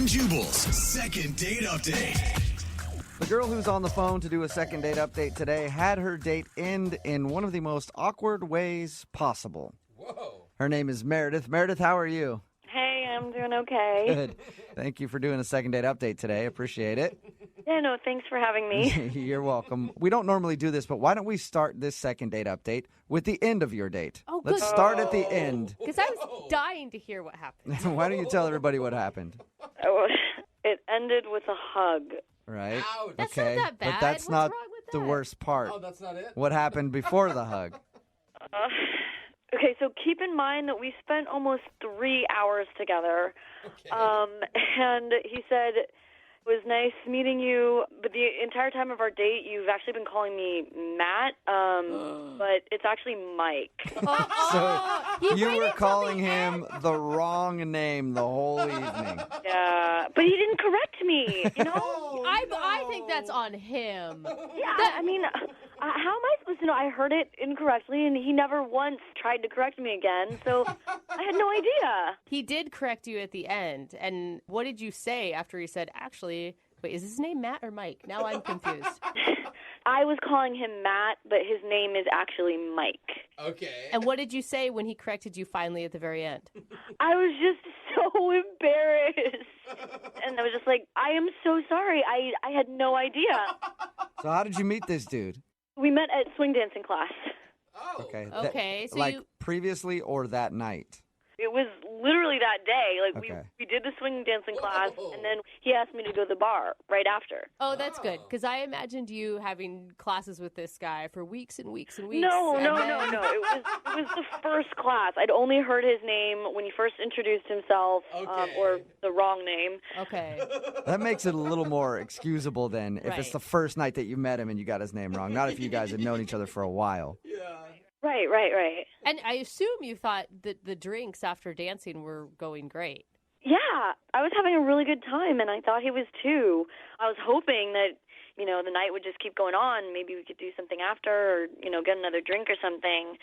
and Jubal's second date update. The girl who's on the phone to do a second date update today had her date end in one of the most awkward ways possible. Whoa. Her name is Meredith. Meredith, how are you? Hey, I'm doing okay. Good. Thank you for doing a second date update today. Appreciate it. Yeah, no, thanks for having me. You're welcome. We don't normally do this, but why don't we start this second date update with the end of your date? Oh, Let's good. start at the end. Because I was dying to hear what happened. Why don't you tell everybody what happened? Oh, it ended with a hug. Right? Ouch. That's Okay. not that bad. But that's What's not wrong with the that? worst part. Oh, that's not it? What happened before the hug? Okay, so keep in mind that we spent almost 3 hours together. Okay. And he said, it was nice meeting you, but the entire time of our date, you've actually been calling me Matt, but it's actually Mike. So you were calling him the wrong name the whole evening. Yeah, but he didn't correct me, you know? I think that's on him. Yeah, I mean, how am I supposed to know? I heard it incorrectly, and he never once tried to correct me again, so I had no idea. He did correct you at the end. And what did you say after he said, actually, wait, is his name Matt or Mike? Now I'm confused. I was calling him Matt, but his name is actually Mike. Okay. And what did you say when he corrected you finally at the very end? I was just so embarrassed. And I was just like, I am so sorry. I had no idea. So how did you meet this dude? We met at swing dancing class. Oh. Okay. Okay, so like you- previously or that night? It was literally that day. Like Okay. we did the swing dancing class, Whoa. and then he asked me to go to the bar right after. Oh, that's good. Because I imagined you having classes with this guy for weeks and weeks and weeks. No. and then- It was the first class. I'd only heard his name when he first introduced himself, Okay. or the wrong name. Okay. That makes it a little more excusable then if it's Right. the first night that you met him and you got his name wrong. Not if you guys had known each other for a while. Yeah. Right. And I assume you thought that the drinks after dancing were going great. Yeah, I was having a really good time, and I thought he was too. I was hoping that, the night would just keep going on. Maybe we could do something after or, get another drink or something.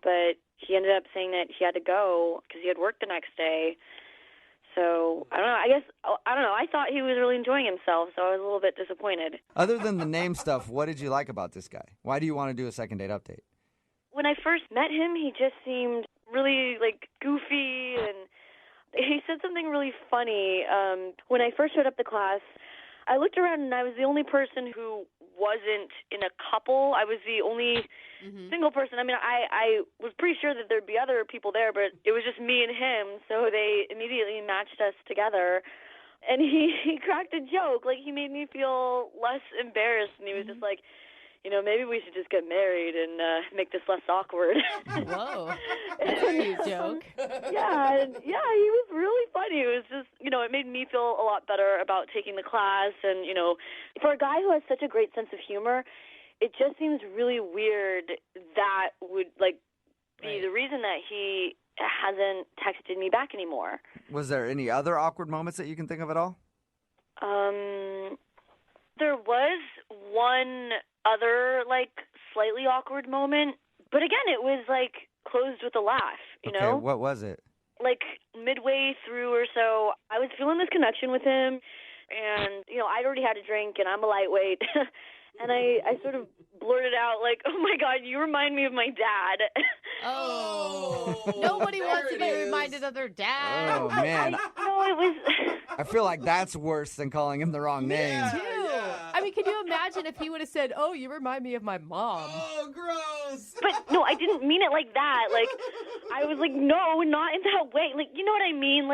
But he ended up saying that he had to go because he had work the next day. So, I don't know. I thought he was really enjoying himself, so I was a little bit disappointed. Other than the name stuff, what did you like about this guy? Why do you want to do a second date update? When I first met him, he just seemed really, goofy, and he said something really funny. When I first showed up to class, I looked around, and I was the only person who wasn't in a couple. I was the only single person. I mean, I was pretty sure that there'd be other people there, but it was just me and him, so they immediately matched us together. And he cracked a joke. He made me feel less embarrassed, and he was just like, maybe we should just get married and make this less awkward. Whoa. That's a cute joke. Yeah, he was really funny. It was just, it made me feel a lot better about taking the class. And, for a guy who has such a great sense of humor, it just seems really weird that would, be the reason that he hasn't texted me back anymore. Was there any other awkward moments that you can think of at all? There was one other, slightly awkward moment. But again, it was, closed with a laugh, you know? Okay, what was it? Midway through or so, I was feeling this connection with him. And, I'd already had a drink, and I'm a lightweight. And I sort of blurted out, oh, my God, you remind me of my dad. Oh. Nobody wants to be reminded of their dad. Oh, man. It was... I feel like that's worse than calling him the wrong name. Too. I mean, can you imagine if he would have said, "Oh, you remind me of my mom"? Oh, gross. But no, I didn't mean it like that. I was like, no, not in that way. You know what I mean?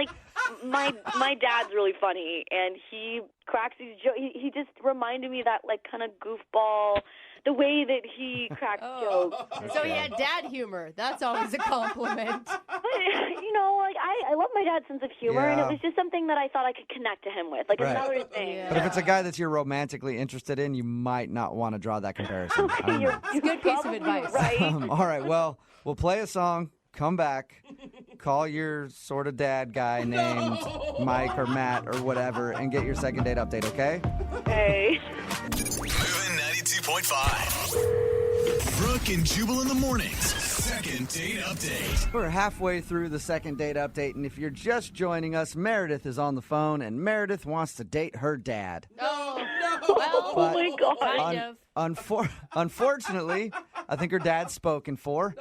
My dad's really funny, and he cracks these jokes. He just reminded me of that, kind of goofball, the way that he cracks jokes. So he had dad humor. That's always a compliment. But, I love my dad's sense of humor, and it Yeah. was just something that I thought I could connect to him with, another thing. Yeah. But if it's a guy that you're romantically interested in, you might not want to draw that comparison. I don't know. You're Good piece of probably advice. Right. All right, well, we'll play a song, come back, call your sort of dad guy named Mike or Matt or whatever, and get your second date update, okay? Hey. Moving 92.5. Brooke and Jubal in the mornings. Second date update. We're halfway through the second date update, and if you're just joining us, Meredith is on the phone, and Meredith wants to date her dad. Oh, No. well, But- Oh my God. kind of. Unfortunately, I think her dad's spoken for,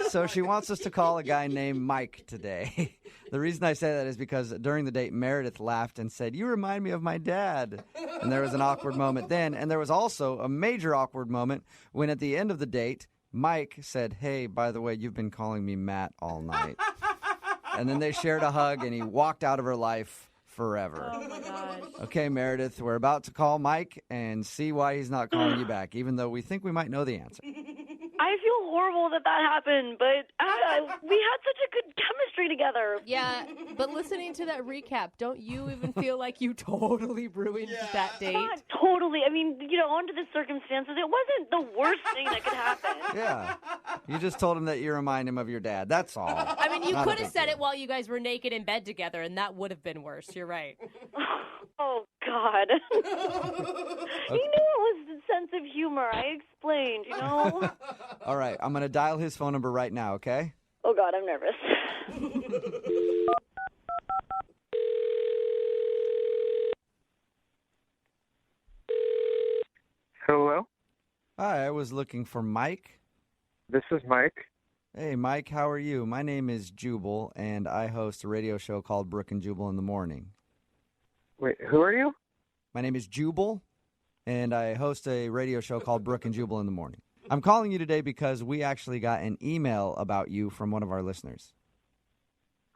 so she wants us to call a guy named Mike today. The reason I say that is because during the date, Meredith laughed and said, "You remind me of my dad." And there was an awkward moment then, and there was also a major awkward moment when at the end of the date, Mike said, "Hey, by the way, you've been calling me Matt all night." And then they shared a hug, and he walked out of her life forever. Oh, my gosh. Okay, Meredith, we're about to call Mike and see why he's not calling you back, even though we think we might know the answer. I feel horrible that happened, but we had such a good chemistry together. Yeah, but listening to that recap, don't you even feel like you totally ruined that date? Not totally. I mean, under the circumstances, it wasn't the worst thing that could happen. Yeah. You just told him that you remind him of your dad. That's all. I mean, you Not a could have big said deal. it while you guys were naked in bed together, and that would have been worse. You're right. Oh, God. He knew it was the sense of humor. I explained, All right, I'm going to dial his phone number right now, okay? Oh, God, I'm nervous. Hello, Hi, I was looking for Mike. this is Mike. Hey, Mike, how are you? My name is Jubal, and I host a radio show called Brooke and Jubal in the Morning. Wait, who are you? My name is Jubal, and I host a radio show called Brooke and Jubal in the Morning. I'm calling you today because we actually got an email about you from one of our listeners.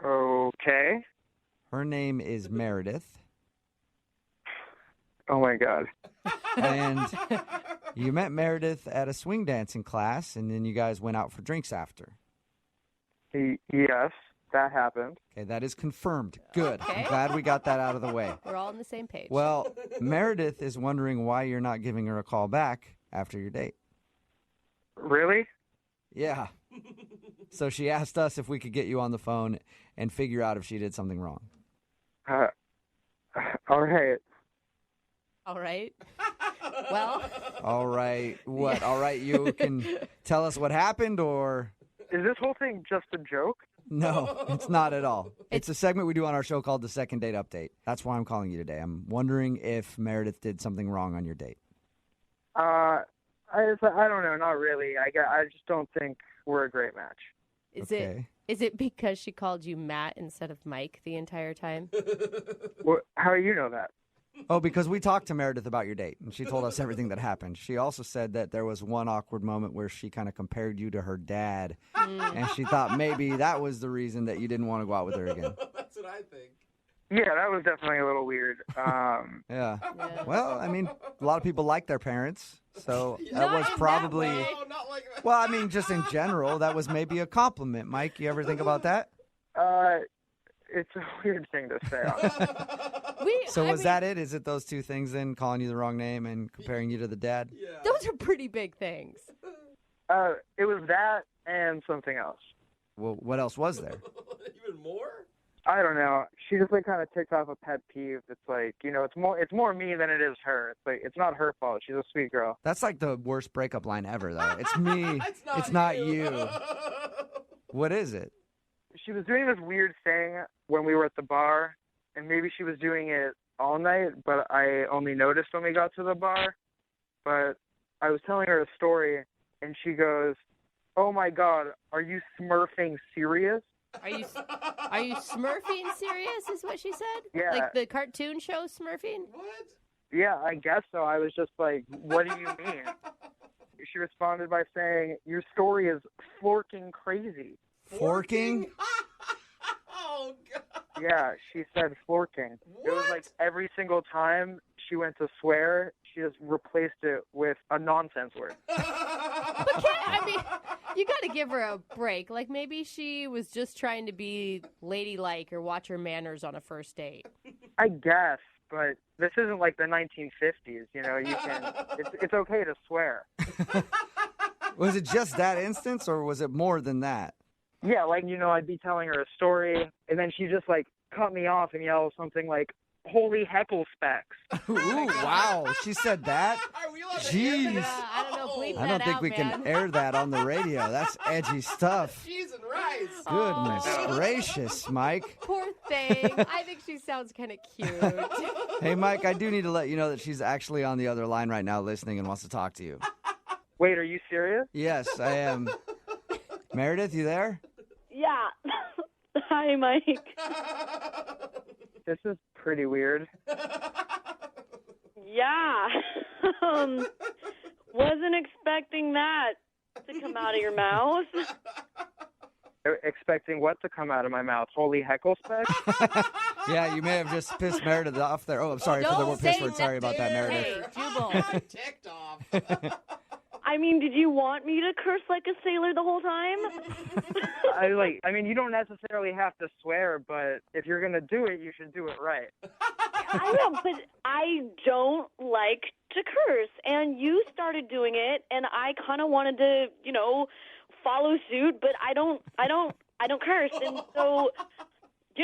Okay. Her name is Meredith, Oh my God. and you met Meredith at a swing dancing class, and then you guys went out for drinks after. Yes, that happened. Okay, that is confirmed. Good. Okay. I'm glad we got that out of the way. We're all on the same page. Well, Meredith is wondering why you're not giving her a call back after your date. Really? Yeah. So she asked us if we could get you on the phone and figure out if she did something wrong. All right. All right. Well, All right. What? All right, you can tell us what happened, or Is this whole thing just a joke? no, it's not at all. It's a segment we do on our show called the Second Date Update. That's why I'm calling you today. I'm wondering if Meredith did something wrong on your date. I don't know, not really. I just don't think we're a great match. Okay. is it because she called you Matt instead of Mike the entire time? How do you know that? Oh, because we talked to Meredith about your date, and she told us everything that happened. She also said that there was one awkward moment where she kind of compared you to her dad, and she thought maybe that was the reason that you didn't want to go out with her again. That's what I think. Yeah, that was definitely a little weird. Yeah. Yeah. Well, I mean, a lot of people like their parents, so that was in that probably... way. Oh, not like that. Well, I mean, just in general, that was maybe a compliment. Mike, you ever think about that? It's a weird thing to say. So was that it? Is it those two things then, calling you the wrong name and comparing you to the dad? Yeah. Those are pretty big things. It was that and something else. Well, what else was there? Even more? I don't know. She just kind of ticked off a pet peeve. It's it's more me than it is her. It's not her fault. She's a sweet girl. That's like the worst breakup line ever, though. It's me. It's not you. What is it? She was doing this weird thing when we were at the bar, and maybe she was doing it all night, but I only noticed when we got to the bar. But I was telling her a story, and she goes, "Oh my God, are you Smurfing serious?" Are you Smurfing serious is what she said? Yeah. Like the cartoon show Smurfing? What? Yeah, I guess so. I was just like, "What do you mean?" She responded by saying, "Your story is forking crazy." Forking? Oh, God. Yeah, she said forking. It was like every single time she went to swear, she just replaced it with a nonsense word. You got to give her a break. Like maybe she was just trying to be ladylike or watch her manners on a first date. I guess, but this isn't like the 1950s. It's okay to swear. Was it just that instance, or was it more than that? Yeah, I'd be telling her a story, and then she just cut me off and yell something like, holy heckle specks. Ooh, wow. She said that? Are we allowed to Jeez. hear that? I don't know. Bleep I that don't think out, we man. can air that on the radio. That's edgy stuff. Cheese and rice. Goodness gracious, Mike. Poor thing. I think she sounds kind of cute. Hey, Mike, I do need to let you know that she's actually on the other line right now listening and wants to talk to you. Wait, are you serious? Yes, I am. Meredith, you there? Yeah. Hi, Mike. This is pretty weird. Yeah. Wasn't expecting that to come out of your mouth. Expecting what to come out of my mouth? Holy heckle specks? Yeah, you may have just pissed Meredith off there. Oh, I'm sorry for the Don't word piss say word. Sorry about that, Meredith. Hey, Jubal. I'm ticked off. I mean, did you want me to curse like a sailor the whole time? I mean, you don't necessarily have to swear, but if you're gonna do it, you should do it right. I know, but I don't like to curse, and you started doing it, and I kind of wanted to, follow suit, but I don't curse, and so,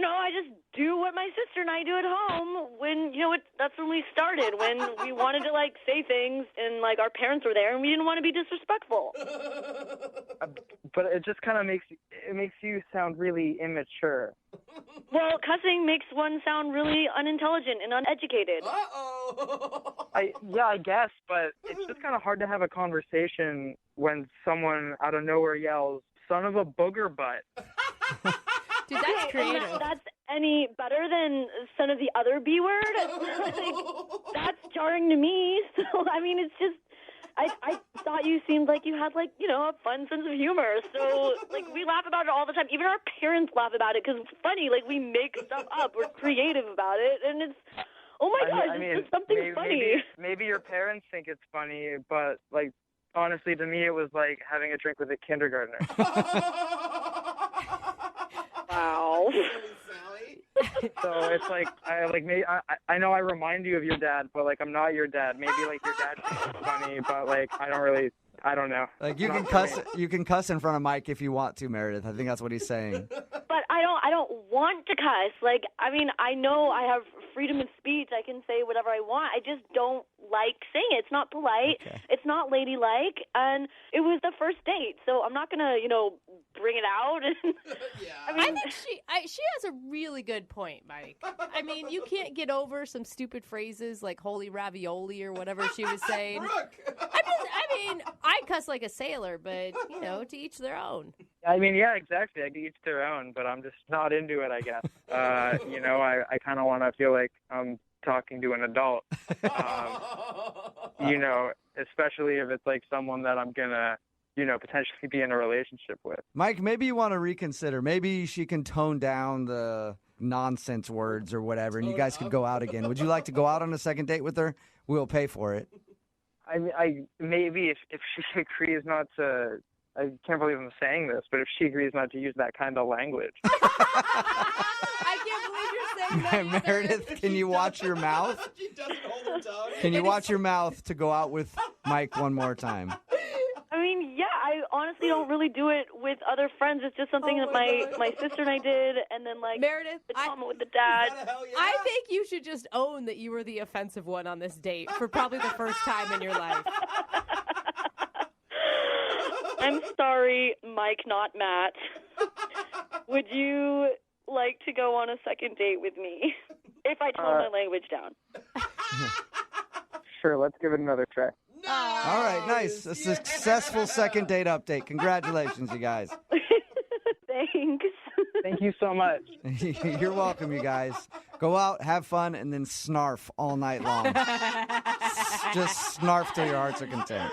I just do what my sister and I do at home when, that's when we started, when we wanted to, say things, and, our parents were there, and we didn't want to be disrespectful. But it just kind of makes you sound really immature. Well, cussing makes one sound really unintelligent and uneducated. Uh-oh. I guess, but it's just kind of hard to have a conversation when someone out of nowhere yells, "Son of a booger butt." Dude, that's creative. That's any better than son of the other B word? That's jarring to me. So, I mean, it's just, I thought you seemed like you had, a fun sense of humor. So, we laugh about it all the time. Even our parents laugh about it because it's funny. We make stuff up. We're creative about it. And it's, oh my gosh, it's just something funny. Maybe your parents think it's funny, but, honestly, to me, it was like having a drink with a kindergartner. Wow. Sally. So it's I know I remind you of your dad, but I'm not your dad. Maybe your dad thinks it's funny, but I don't know. You can cuss in front of Mike if you want to, Meredith. I think that's what he's saying. But I don't want to cuss. I know I have freedom of speech. I can say whatever I want. I just don't like saying it. It's not polite. Okay. It's not ladylike. And it was the first date, so I'm not gonna, bring it out. Yeah. I think she has a really good point, Mike. I mean, you can't get over some stupid phrases like "holy ravioli" or whatever she was saying. Brooke. I mean, I cuss like a sailor, but to each their own. I mean, yeah, exactly. I each their own, but I'm just not into it, I guess. I kind of want to feel like I'm talking to an adult. Especially if it's someone that I'm gonna, potentially be in a relationship with. Mike, maybe you want to reconsider. Maybe she can tone down the nonsense words or whatever, and you guys could go out again. Would you like to go out on a second date with her? We'll pay for it. I maybe if she agrees not to. I can't believe I'm saying this, but if she agrees not to use that kind of language. I can't believe you're saying that. Meredith, can you watch your mouth? She doesn't hold her tongue. Can you watch your mouth to go out with Mike one more time? I mean, yeah, I honestly don't really do it with other friends. It's just something that my sister and I did, and then Meredith, the comment with the dad. Hell yeah. I think you should just own that you were the offensive one on this date for probably the first time in your life. I'm sorry, Mike, not Matt. Would you like to go on a second date with me if I tone my language down? Sure, let's give it another try. All right, nice. A successful second date update. Congratulations, you guys. Thanks. Thank you so much. You're welcome, you guys. Go out, have fun, and then snarf all night long. Just snarf till your hearts are content.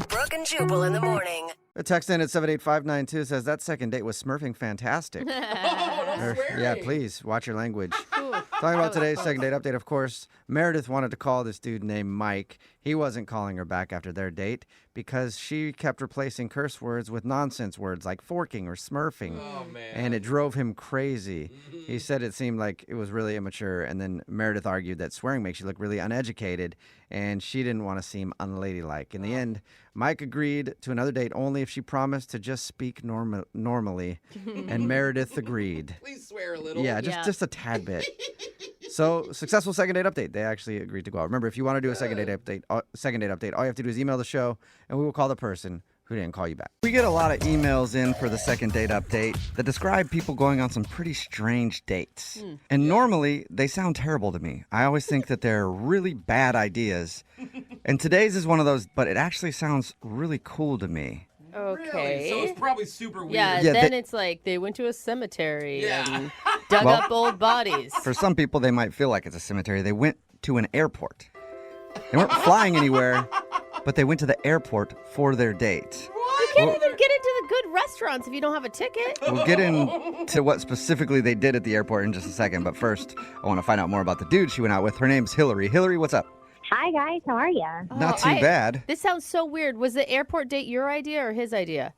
Brooke and Jubal in the morning. A text in at 78592 says, that second date was smurfing fantastic. Yeah, please, watch your language. Talking about today's second date update, of course, Meredith wanted to call this dude named Mike. He wasn't calling her back after their date because she kept replacing curse words with nonsense words like forking or smurfing. Oh, man. And it drove him crazy. He said it seemed like it was really immature, and then Meredith argued that swearing makes you look really uneducated, and she didn't want to seem unladylike. In the end, Mike agreed to another date only if she promised to just speak normally, and Meredith agreed. Please swear a little. Yeah, just a tad bit. So, successful second date update. They actually agreed to go out. Remember, if you want to do a second date update, all you have to do is email the show, and we will call the person who didn't call you back. We get a lot of emails in for the second date update that describe people going on some pretty strange dates. And normally, they sound terrible to me. I always think that they're really bad ideas. And today's is one of those, but it actually sounds really cool to me. Okay. Really? So it's probably super weird. Yeah, Yeah, then they- it's like they went to a cemetery Yeah. and dug Well- up old bodies. For some people, they might feel like it's a cemetery. They went to an airport. They weren't flying anywhere, but they went to the airport for their date. You can't even get into the good restaurants if you don't have a ticket. We'll get into what specifically they did at the airport in just a second, but first, I want to find out more about the dude she went out with. Her name's Hillary. Hillary, what's up? Hi, guys. How are you? Not too I- bad. This sounds so weird. Was the airport date your idea or his idea?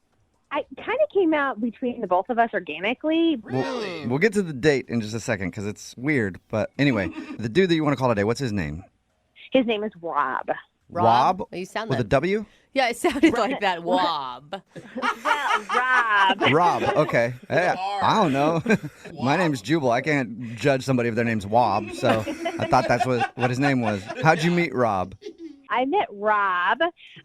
I kind of came out between the both of us organically. Really? We'll get to the date in just a second because it's weird. But anyway, the dude that you want to call today, what's his name? His name is Rob. Rob? You sound With a that. W? Yeah, it sounded like that. Wob. Well, Rob. Rob, okay. Hey, I don't know. My name's Jubal. I can't judge somebody if their name's Wob, so I thought that's what his name was. How'd you meet Rob? I met Rob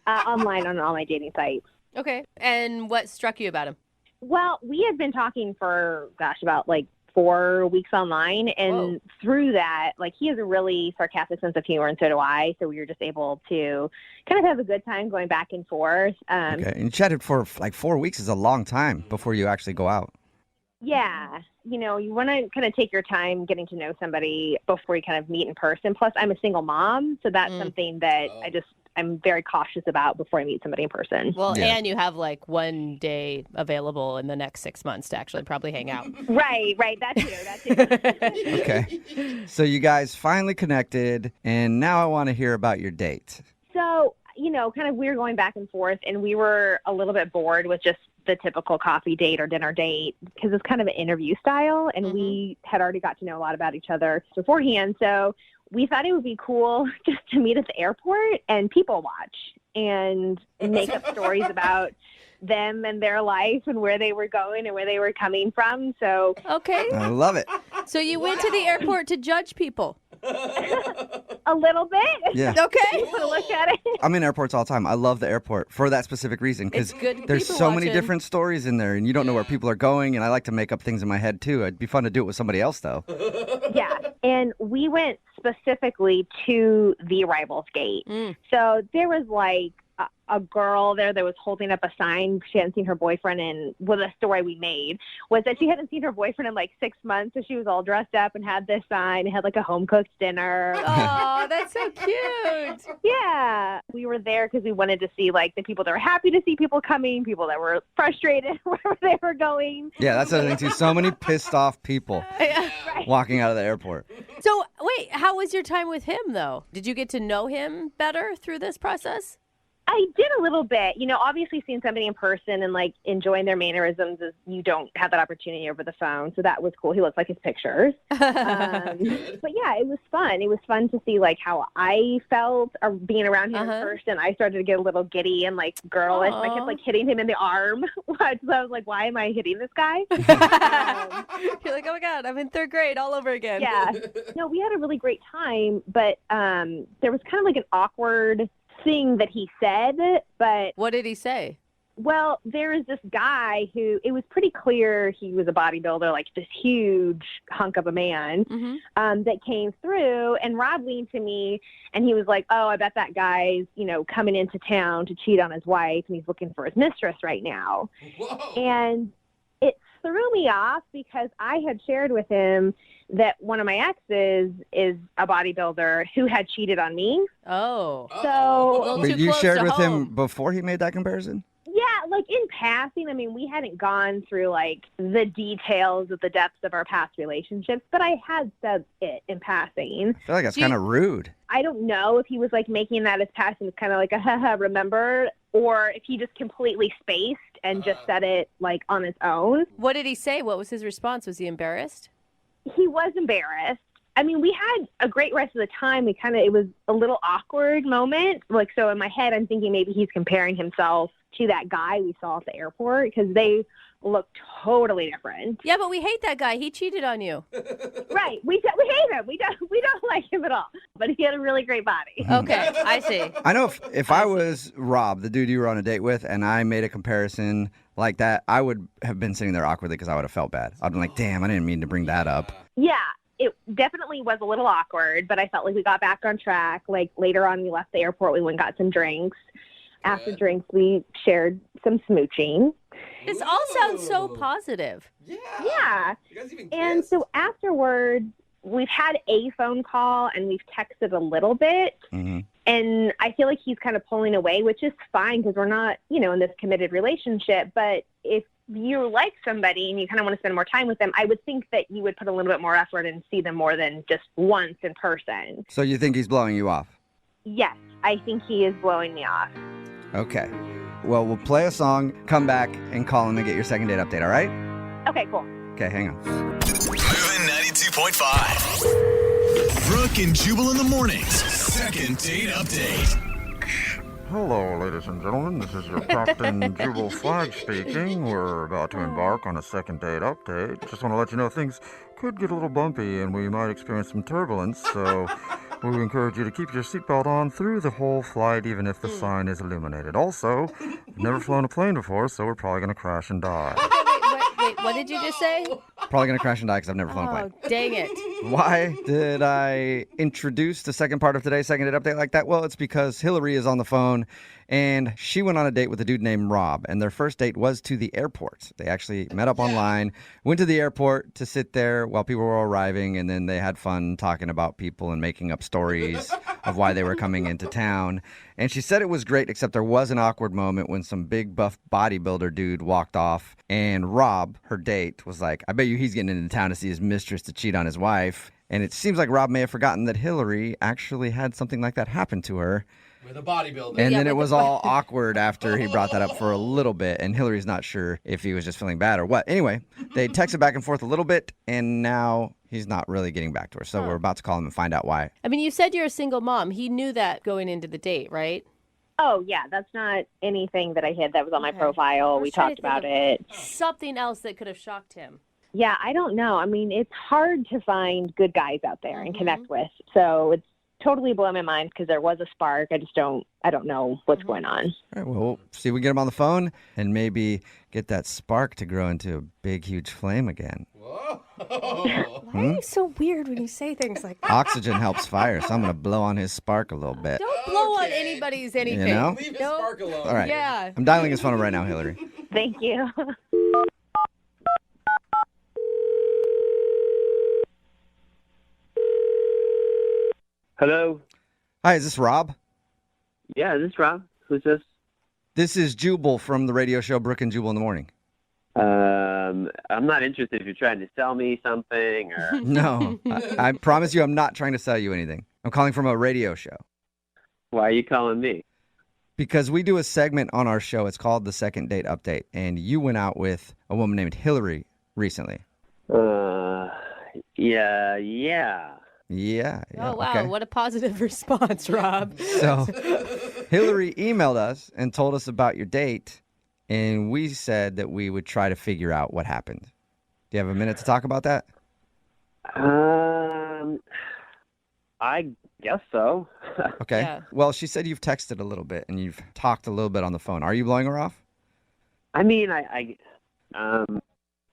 online on all my dating sites. Okay. And what struck you about him? Well, we had been talking for, about 4 weeks online. And Whoa. through that, he has a really sarcastic sense of humor, and so do I. So we were just able to kind of have a good time going back and forth. Okay, and you chatted for 4 weeks is a long time before you actually go out. Yeah. You want to kind of take your time getting to know somebody before you kind of meet in person. Plus, I'm a single mom, so that's something that I'm very cautious about before I meet somebody in person. Well, Yeah. and you have 1 day available in the next 6 months to actually probably hang out. Right. That too. Okay. So you guys finally connected, and now I want to hear about your date. So, kind of we were going back and forth, and we were a little bit bored with just the typical coffee date or dinner date because it's kind of an interview style, and we had already got to know a lot about each other beforehand. So we thought it would be cool just to meet at the airport and people watch and make up stories about them and their life and where they were going and where they were coming from. So Okay. I love it. So you went to the airport to judge people. a little bit. Yeah. Okay. To look at it. I'm in airports all the time. I love the airport for that specific reason because It's good there's people so many watching. different stories in there, and you don't know where people are going. And I like to make up things in my head too. It'd be fun to do it with somebody else, though. Yeah. And we went specifically to the arrivals gate. So there was a girl there that was holding up a sign. She hadn't seen her boyfriend, and the story we made was that she hadn't seen her boyfriend in 6 months. So she was all dressed up and had this sign and had a home cooked dinner. Oh, that's so cute. Yeah. We were there because we wanted to see the people that were happy to see people coming, people that were frustrated wherever they were going. Yeah, that's the other thing too. So many pissed off people walking out of the airport. So, wait, how was your time with him, though? Did you get to know him better through this process? I did a little bit. Obviously seeing somebody in person and enjoying their mannerisms is you don't have that opportunity over the phone. So that was cool. He looks like his pictures. But yeah, it was fun. It was fun to see how I felt being around him in person. I started to get a little giddy and girlish. I kept hitting him in the arm. So I was like, why am I hitting this guy? You're like, oh my God, I'm in 3rd grade all over again. Yeah. No, we had a really great time, but there was kind of an awkward thing that he said, but What did he say? well, there is this guy who it was pretty clear he was a bodybuilder, this huge hunk of a man that came through, and Rob leaned to me and he was like, oh, I bet that guy's coming into town to cheat on his wife and he's looking for his mistress right now. Whoa. And it threw me off because I had shared with him that one of my exes is a bodybuilder who had cheated on me. Oh. So, Well, But too you close shared to with home. him before he made that comparison? yeah, like in passing, I mean, we hadn't gone through like the details of the depths of our past relationships, but I had said it in passing. I feel like that's kind of rude. I don't know if he was like making that as passing, as kind of like a haha, remember, or if he just completely spaced and just said it like on his own. What did he say? What was his response? Was he embarrassed? He was embarrassed. I mean, we had a great rest of the time. It was a little awkward moment. Like, so in my head, I'm thinking maybe he's comparing himself to that guy we saw at the airport because they look totally different. Yeah, but we hate that guy. He cheated on you. Right. We hate him. We don't like him at all. But he had a really great body. Okay, I see. I know if I was Rob, the dude you were on a date with, and I made a comparison like that, I would have been sitting there awkwardly because I would have felt bad. I'd been like, damn, I didn't mean to bring that up. Yeah. It definitely was a little awkward, but I felt like we got back on track. Like later on, we left the airport. We went and got some drinks. After drinks, we shared some smooching. This all sounds so positive. Yeah. You guys even And kissed? so afterwards, we've had a phone call and we've texted a little bit. Mm-hmm. And I feel like he's kind of pulling away, which is fine because we're not, in this committed relationship. But if you like somebody and you kind of want to spend more time with them, I would think that you would put a little bit more effort and see them more than just once in person. So you think he's blowing you off? Yes, I think he is blowing me off. Okay. Well, we'll play a song, come back, and call him and get your second date update, all right? Okay, cool. Okay, hang on. Moving 92.5. Brooke and Jubal in the mornings. Second date update. Hello, ladies and gentlemen. This is your Captain Jubal Flag speaking. We're about to embark on a second date update. Just want to let you know things could get a little bumpy and we might experience some turbulence, so we encourage you to keep your seatbelt on through the whole flight, even if the sign is illuminated. Also, we've never flown a plane before, so we're probably going to crash and die. Wait, what did you just say? Probably going to crash and die because I've never flown a plane. Oh, dang it. Why did I introduce the second part of today's second date update like that? Well, it's because Hillary is on the phone, and she went on a date with a dude named Rob, and their first date was to the airport. They actually met up online, went to the airport to sit there while people were arriving, and then they had fun talking about people and making up stories of why they were coming into town. And she said it was great, except there was an awkward moment when some big buff bodybuilder dude walked off, and Rob, her date, was like, I bet you he's getting into town to see his mistress to cheat on his wife. And it seems like Rob may have forgotten that Hillary actually had something like that happen to her. With a bodybuilder. And then it was all awkward after he brought that up for a little bit, and Hillary's not sure if he was just feeling bad or what. Anyway, they texted back and forth a little bit, and now he's not really getting back to her. So we're about to call him and find out why. I mean, you said you're a single mom. He knew that going into the date, right? Oh, yeah, that's not anything that I hid that was on my profile. We talked about it. Something else that could have shocked him. Yeah, I don't know. I mean, it's hard to find good guys out there and connect with. So it's totally blowing my mind because there was a spark. I don't know what's going on. All right, well, we'll see if we can get him on the phone and maybe get that spark to grow into a big, huge flame again. Whoa. Why are you so weird when you say things like that? Oxygen helps fire, so I'm going to blow on his spark a little bit. Don't blow on anybody's anything. You know? Leave his No. spark alone. All right. Yeah. I'm dialing his phone right now, Hillary. Thank you. Hello. Hi, is this Rob? Yeah, this is Rob. Who's this? This is Jubal from the radio show Brooke and Jubal in the Morning. I'm not interested if you're trying to sell me something or. No, I promise you I'm not trying to sell you anything. I'm calling from a radio show. Why are you calling me? Because we do a segment on our show. It's called the Second Date Update. And you went out with a woman named Hillary recently. Yeah. Yeah. Oh, wow. Okay. What a positive response, Rob. So Hillary emailed us and told us about your date. And we said that we would try to figure out what happened. Do you have a minute to talk about that? I guess so. Okay. Yeah. Well, she said you've texted a little bit and you've talked a little bit on the phone. Are you blowing her off? I mean,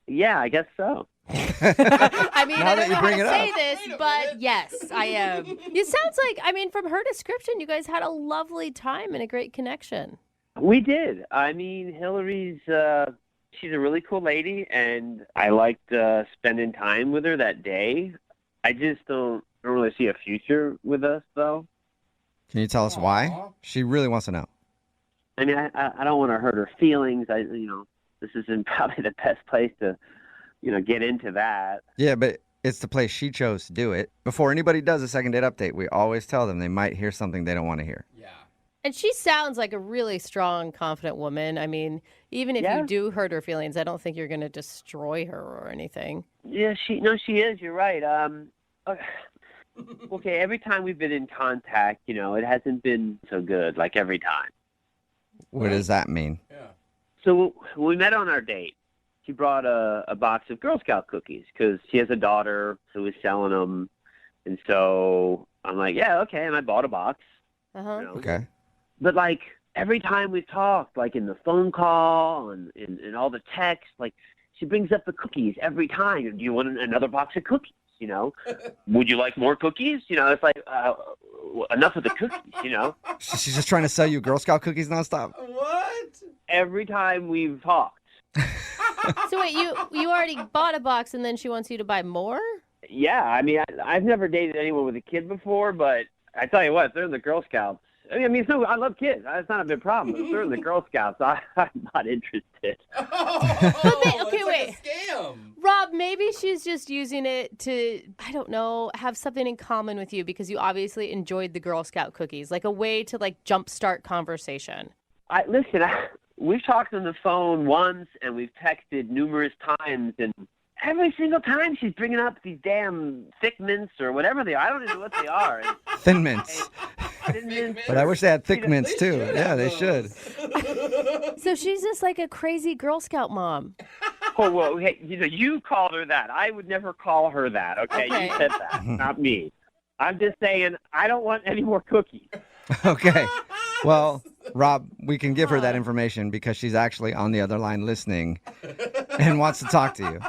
yeah, I guess so. I mean, Now I that don't you know how bring to it say up. this, but yes, I am. It sounds like, I mean, from her description, you guys had a lovely time and a great connection. We did. I mean, Hillary's, she's a really cool lady, and I liked spending time with her that day. I just don't really see a future with us, though. Can you tell us why? She really wants to know. I mean, I don't want to hurt her feelings. This isn't probably the best place to, get into that. Yeah, but it's the place she chose to do it. Before anybody does a second date update, we always tell them they might hear something they don't want to hear. Yeah. And she sounds like a really strong, confident woman. I mean, even if you do hurt her feelings, I don't think you're going to destroy her or anything. Yeah, she is. You're right. Okay, every time we've been in contact, it hasn't been so good, like every time. What does that mean? Yeah. So when we met on our date, she brought a box of Girl Scout cookies because she has a daughter who is selling them. And so I'm like, yeah, okay. And I bought a box. Uh-huh. Okay. But, like, every time we've talked, like in the phone call and in all the texts, like, she brings up the cookies every time. Do you want another box of cookies, Would you like more cookies? It's like, enough of the cookies, She's just trying to sell you Girl Scout cookies nonstop? What? Every time we've talked. So wait, you already bought a box and then she wants you to buy more? Yeah, I mean, I've never dated anyone with a kid before, but I tell you what, if they're in the Girl Scouts, I mean, I love kids. That's not a big problem. But if they're in the Girl Scouts, I'm not interested. Okay, wait. Like a scam. Rob, maybe she's just using it to, I don't know, have something in common with you because you obviously enjoyed the Girl Scout cookies, like a way to jumpstart conversation. Listen, we've talked on the phone once, and we've texted numerous times, and every single time she's bringing up these damn thick mints or whatever they are. I don't even know what they are. Thin mints. But I wish they had thick mints too. Yeah, they should. So she's just like a crazy Girl Scout mom. Oh, well, hey, you called her that. I would never call her that, okay? You said that, not me. I'm just saying I don't want any more cookies. Okay. Well, Rob, we can give her that information because she's actually on the other line listening and wants to talk to you.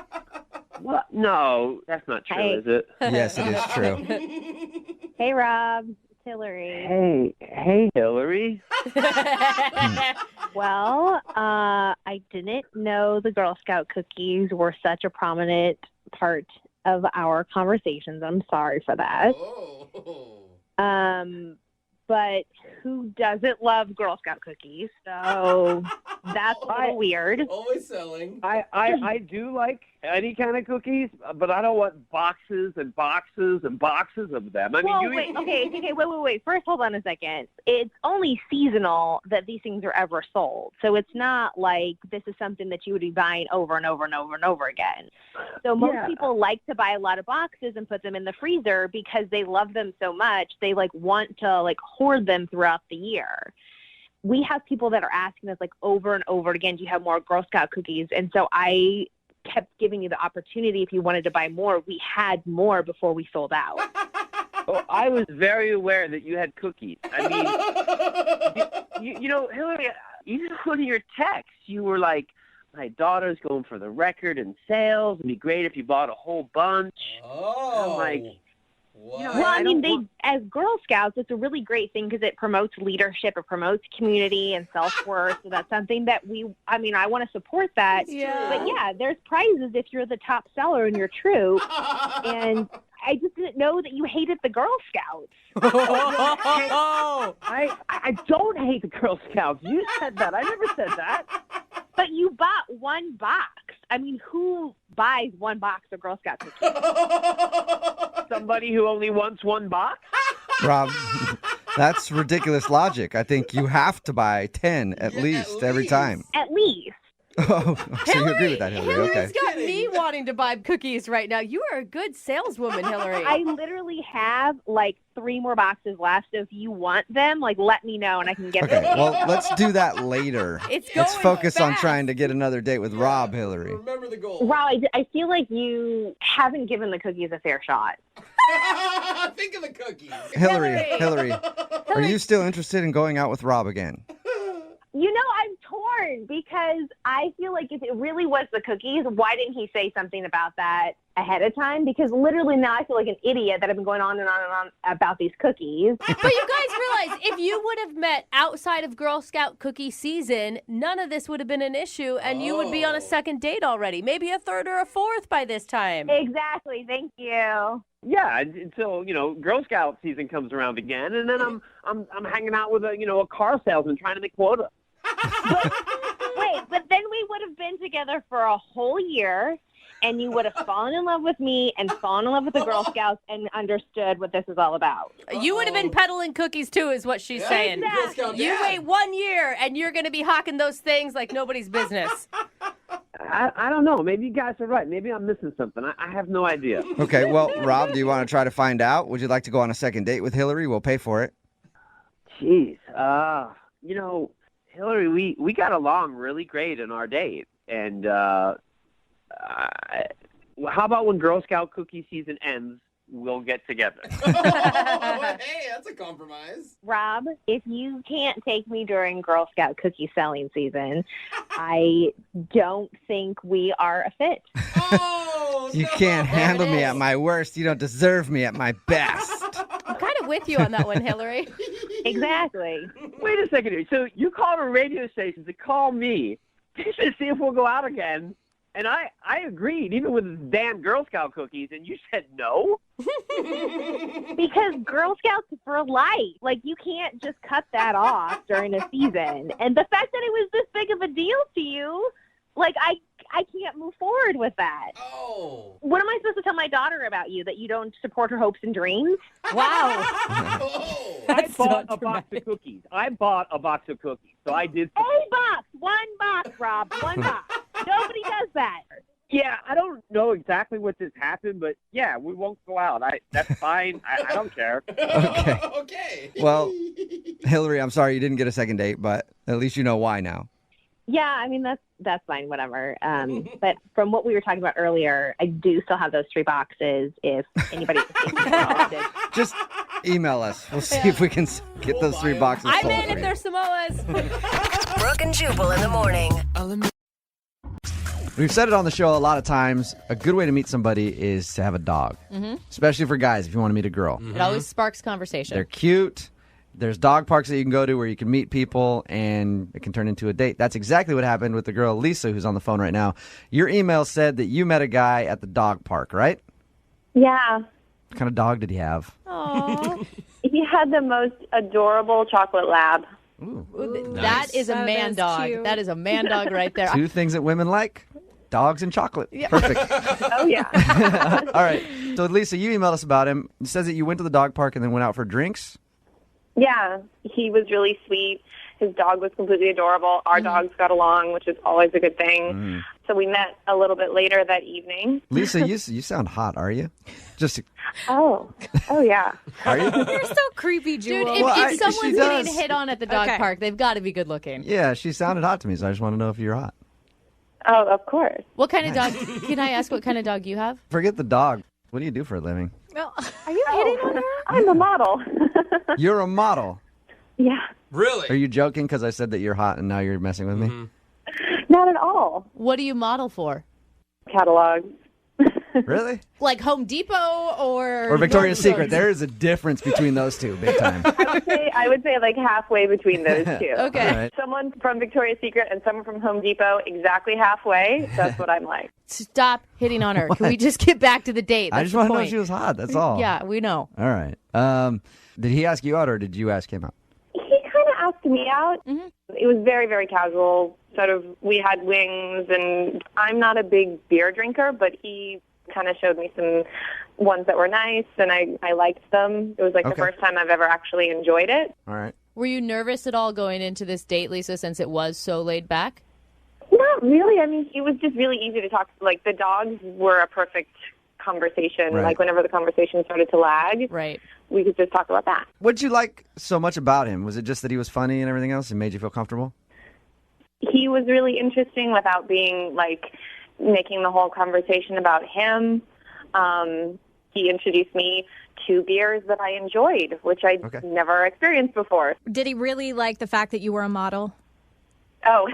What? No, that's not true, is it? Yes, it is true. Hey, Rob. It's Hillary. Hey, Hillary. Well, I didn't know the Girl Scout cookies were such a prominent part of our conversations. I'm sorry for that. Oh. But who doesn't love Girl Scout cookies? So that's a little weird. Always selling. I do like any kind of cookies, but I don't want boxes and boxes and boxes of them. I mean, wait. First, hold on a second. It's only seasonal that these things are ever sold. So it's not like this is something that you would be buying over and over and over and over again. So most people like to buy a lot of boxes and put them in the freezer because they love them so much. They want to hoard them throughout the year. We have people that are asking us over and over again, do you have more Girl Scout cookies? And so I kept giving you the opportunity if you wanted to buy more. We had more before we sold out. Oh, I was very aware that you had cookies. I mean, Hillary, even one of your texts, you were like, my daughter's going for the record in sales. It'd be great if you bought a whole bunch. Oh. I'm like, as Girl Scouts, it's a really great thing because it promotes leadership, it promotes community and self-worth. So that's something that I want to support that. Yeah. But yeah, there's prizes if you're the top seller in your troop. And I just didn't know that you hated the Girl Scouts. I don't hate the Girl Scouts. You said that. I never said that. But you bought one box. I mean, who buys one box of Girl Scout cookies? Somebody who only wants one box? Rob, that's ridiculous logic. I think you have to buy 10 at least every time. At least. Oh, so you agree with that, Hillary? Okay. Hillary's got me wanting to buy cookies right now. You are a good saleswoman, Hillary. I literally have 3 more boxes left. So if you want them, let me know and I can get them. Okay, well, let's do that later. Let's focus on fast. trying to get another date with Rob, Hillary. Remember the goal. Wow, I feel like you haven't given the cookies a fair shot. Think of the cookies. Hillary, are you still interested in going out with Rob again? I'm torn because I feel like if it really was the cookies, why didn't he say something about that ahead of time? Because literally now I feel like an idiot that I've been going on and on and on about these cookies. But you guys realize if you would have met outside of Girl Scout cookie season, none of this would have been an issue and you would be on a second date already. Maybe a third or a fourth by this time. Exactly. Thank you. Yeah, until Girl Scout season comes around again, and then I'm hanging out with a car salesman trying to make quota. Wait, but then we would have been together for a whole year, and you would have fallen in love with me and fallen in love with the Girl Scouts and understood what this is all about. You would have been peddling cookies too, is what she's saying. Exactly. You wait 1 year, and you're going to be hawking those things like nobody's business. I don't know. Maybe you guys are right. Maybe I'm missing something. I have no idea. Okay, well, Rob, do you want to try to find out? Would you like to go on a second date with Hillary? We'll pay for it. Jeez. Hillary, we got along really great in our date. And how about when Girl Scout cookie season ends, we'll get together? Hey, that's a compromise. Rob, if you can't take me during Girl Scout cookie selling season, I don't think we are a fit. Oh, You can't handle me at my worst. You don't deserve me at my best. I'm kind of with you on that one, Hillary. Exactly. Wait a second here. So you called a radio station to call me to see if we'll go out again. And I agreed, even with the damn Girl Scout cookies, and you said no? Because Girl Scouts for life. Like, you can't just cut that off during a season. And the fact that it was this big of a deal to you, like, I can't move forward with that. Oh. What am I supposed to tell my daughter about you? That you don't support her hopes and dreams? Wow. Oh. I That's bought so a box of cookies. I bought a box of cookies. So I did. A box. One box, Rob. One box. Nobody does that. Yeah, I don't know exactly what just happened, but yeah, we won't go out. That's fine. I don't care. Okay. Okay. Well, Hillary, I'm sorry you didn't get a second date, but at least you know why now. Yeah, I mean, that's fine, whatever. But from what we were talking about earlier, I do still have those 3 boxes if anybody is interested. Just email us. We'll see if we can get those 3 boxes I'm sold in for if you. they're Samoas. Brooke and Jubal in the morning. We've said it on the show a lot of times. A good way to meet somebody is to have a dog, especially for guys if you want to meet a girl. It always sparks conversation. They're cute. There's dog parks that you can go to where you can meet people, and it can turn into a date. That's exactly what happened with the girl, Lisa, who's on the phone right now. Your email said that you met a guy at the dog park, right? Yeah. What kind of dog did he have? Aww. He had the most adorable chocolate lab. Ooh. That is a That man is dog. cute. That is a man dog right there. 2 things that women like, dogs and chocolate. Perfect. Oh, yeah. All right. So, Lisa, you emailed us about him. It says that you went to the dog park and then went out for drinks. Yeah. He was really sweet. His dog was completely adorable. Our dogs got along, which is always a good thing. So we met a little bit later that evening. Lisa, you sound hot, are you? Just Oh yeah. are you? You're so creepy, Dude, Jewel. if, Well, if someone's she getting does. hit on at the dog Okay. park, they've got to be good looking. Yeah, she sounded hot to me, so I just want to know if you're hot. Oh, of course. What kind of dog? Can I ask what kind of dog you have? Forget the dog. What do you do for a living? Well, Are you hitting on her? I'm a model. You're a model. Yeah. Really? Are you joking because I said that you're hot and now you're messing with me? Not at all. What do you model for? Catalog. Really? Like Home Depot or Victoria's Nordstrom's? Secret. There is a difference between those two, big time. I would say like halfway between those two. Okay. All right. Someone from Victoria's Secret and someone from Home Depot, exactly halfway. That's what I'm like. Stop hitting on her. Can we just get back to the date? I That's just the want to know if point. she was hot. That's all. Yeah, we know. All right. Did he ask you out or did you ask him out? He kind of asked me out. It was very, very casual. Sort of, we had wings, and I'm not a big beer drinker, but he kind of showed me some ones that were nice, and I liked them. It was like the Okay. first time I've ever actually enjoyed it. All right. Were you nervous at all going into this date, Lisa, since it was so laid back? Not really. I mean, it was just really easy to talk. Like, the dogs were a perfect conversation. Right. Like, whenever the conversation started to lag, Right. we could just talk about that. What did you like so much about him? Was it just that he was funny and everything else and made you feel comfortable? He was really interesting without being, like, making the whole conversation about him. He introduced me to beers that I enjoyed, which I'd Okay. never experienced before. did he really like the fact that you were a model? Oh.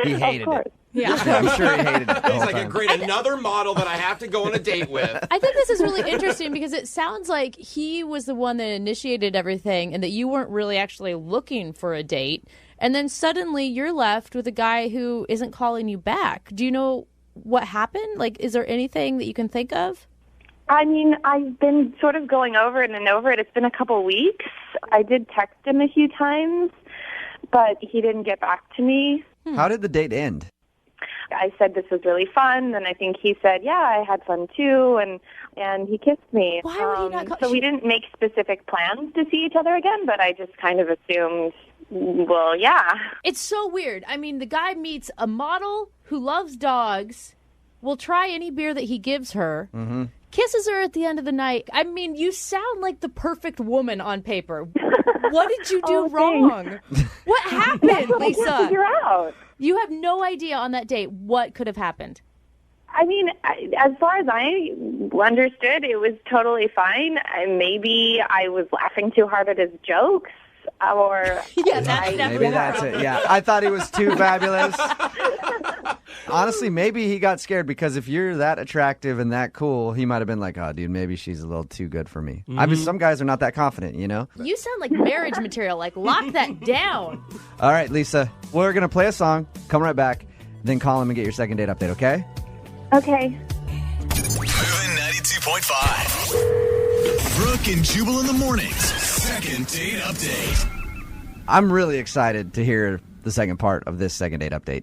He hated course. it. Yeah. I'm sure he hated it the He's whole like, time. great, another model that I have to go on a date with. I think this is really interesting because it sounds like he was the one that initiated everything and that you weren't really actually looking for a date. And then suddenly you're left with a guy who isn't calling you back. Do you know what happened? Like, is there anything that you can think of? I mean, I've been sort of going over it and over it. It's been a couple weeks. I did text him a few times, but he didn't get back to me. How did the date end? I said this was really fun, and I think he said, "Yeah, I had fun too," and he kissed me. Why would he not call? So we didn't make specific plans to see each other again, but I just kind of assumed, well, yeah. It's so weird. I mean, the guy meets a model who loves dogs, will try any beer that he gives her, kisses her at the end of the night. I mean, you sound like the perfect woman on paper. What did you do wrong? What happened, That's what I Lisa? can't figure out. You have no idea on that date what could have happened. I mean, as far as I understood, it was totally fine. Maybe I was laughing too hard at his jokes, or yeah, that's definitely Maybe that's it. Yeah, I thought he was too fabulous. Honestly, maybe he got scared because if you're that attractive and that cool, he might have been like, "Oh, dude, maybe she's a little too good for me." I mean, some guys are not that confident, you know. You sound like marriage material. Like, lock that down. All right, Lisa, we're gonna play a song. Come right back, then call him and get your second date update. Okay? Okay. Moving 92.5. Brooke and Jubal in the mornings. Second date update. I'm really excited to hear the second part of this second date update.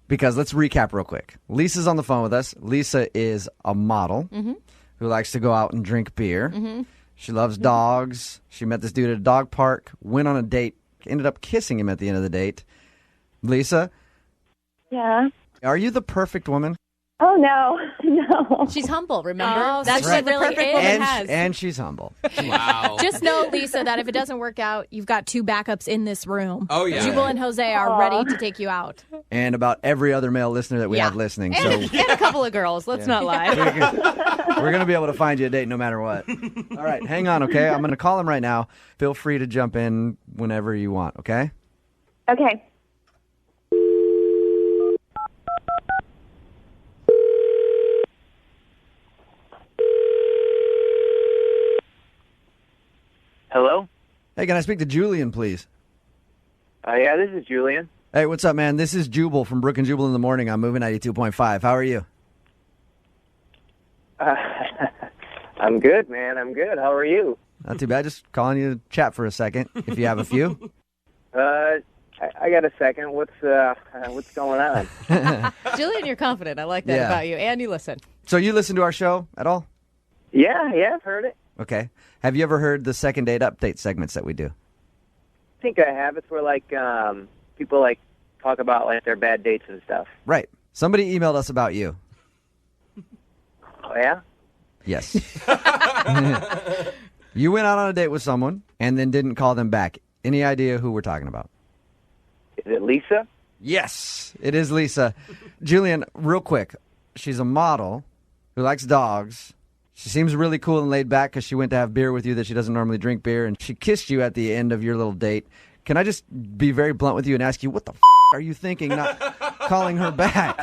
Because let's recap real quick. Lisa's on the phone with us. Lisa is a model who likes to go out and drink beer. She loves dogs. She met this dude at a dog park, went on a date, ended up kissing him at the end of the date. Lisa, Yeah. are you the perfect woman? Oh, no. No. She's humble, remember? Oh, That's so what she the really perfect is. woman And, has. and she's humble. Wow. Just know, Lisa, that if it doesn't work out, you've got two backups in this room. Oh, yeah. Jubal and Jose are ready to take you out. And about every other male listener that we Yeah. have listening. And a couple of girls. Let's not lie. We're going to be able to find you a date no matter what. All right, hang on, okay? I'm going to call him right now. Feel free to jump in whenever you want, okay? Okay. Hello? Hey, can I speak to Julian, please? Yeah, this is Julian. Hey, what's up, man? This is Jubal from Brooke and Jubal in the Morning. I'm moving 92.5. How are you? I'm good, man. I'm good. How are you? Not too bad. Just calling you to chat for a second, if you have a few. I got a second. What's going on? Julian, you're confident. I like that Yeah. about you. And you listen. So you listen to our show at all? Yeah, I've heard it. Okay. Have you ever heard the second date update segments that we do? I think I have. It's where people talk about their bad dates and stuff. Right. Somebody emailed us about you. Oh yeah? Yes. You went out on a date with someone and then didn't call them back. Any idea who we're talking about? Is it Lisa? Yes, it is Lisa. Julian, real quick. She's a model who likes dogs. She seems really cool and laid back because she went to have beer with you that she doesn't normally drink beer, and she kissed you at the end of your little date. Can I just be very blunt with you and ask you, what the are you thinking not calling her back?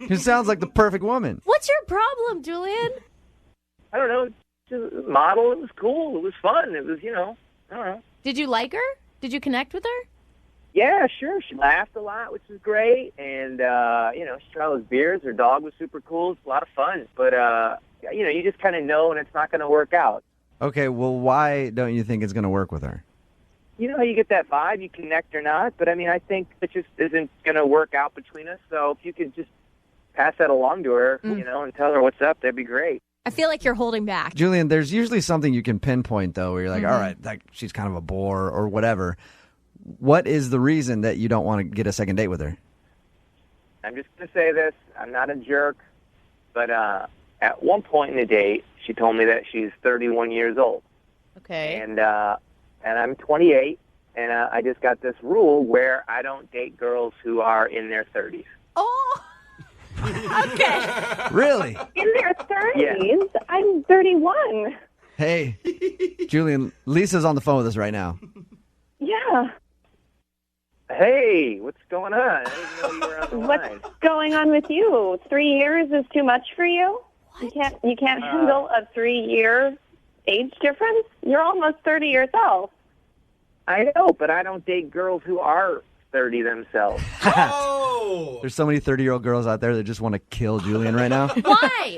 It sounds like the perfect woman. What's your problem, Julian? I don't know. Just a model. It was cool. It was fun. It was, I don't know. Did you like her? Did you connect with her? Yeah, sure. She laughed a lot, which was great. And, she tried all those beers. Her dog was super cool. It's a lot of fun. But, you just kind of know when it's not going to work out. Okay, well, why don't you think it's going to work with her? You know how you get that vibe, you connect or not. But, I think it just isn't going to work out between us. So if you could just pass that along to her, and tell her what's up, that'd be great. I feel like you're holding back. Julian, there's usually something you can pinpoint, though, where you're like, all right, she's kind of a bore or whatever. What is the reason that you don't want to get a second date with her? I'm just going to say this. I'm not a jerk. But at one point in the date, she told me that she's 31 years old. Okay. And I'm 28, and I just got this rule where I don't date girls who are in their 30s. Oh, okay. Really? In their 30s? Yeah. I'm 31. Hey, Julian, Lisa's on the phone with us right now. Yeah. Hey, what's going on? I didn't know you were on the line. What's going on with you? 3 years is too much for you? You can't handle a 3-year age difference? You're almost 30 yourself. I know, but I don't date girls who are 30 themselves. Oh! There's so many 30-year-old girls out there that just want to kill Julian right now. Why?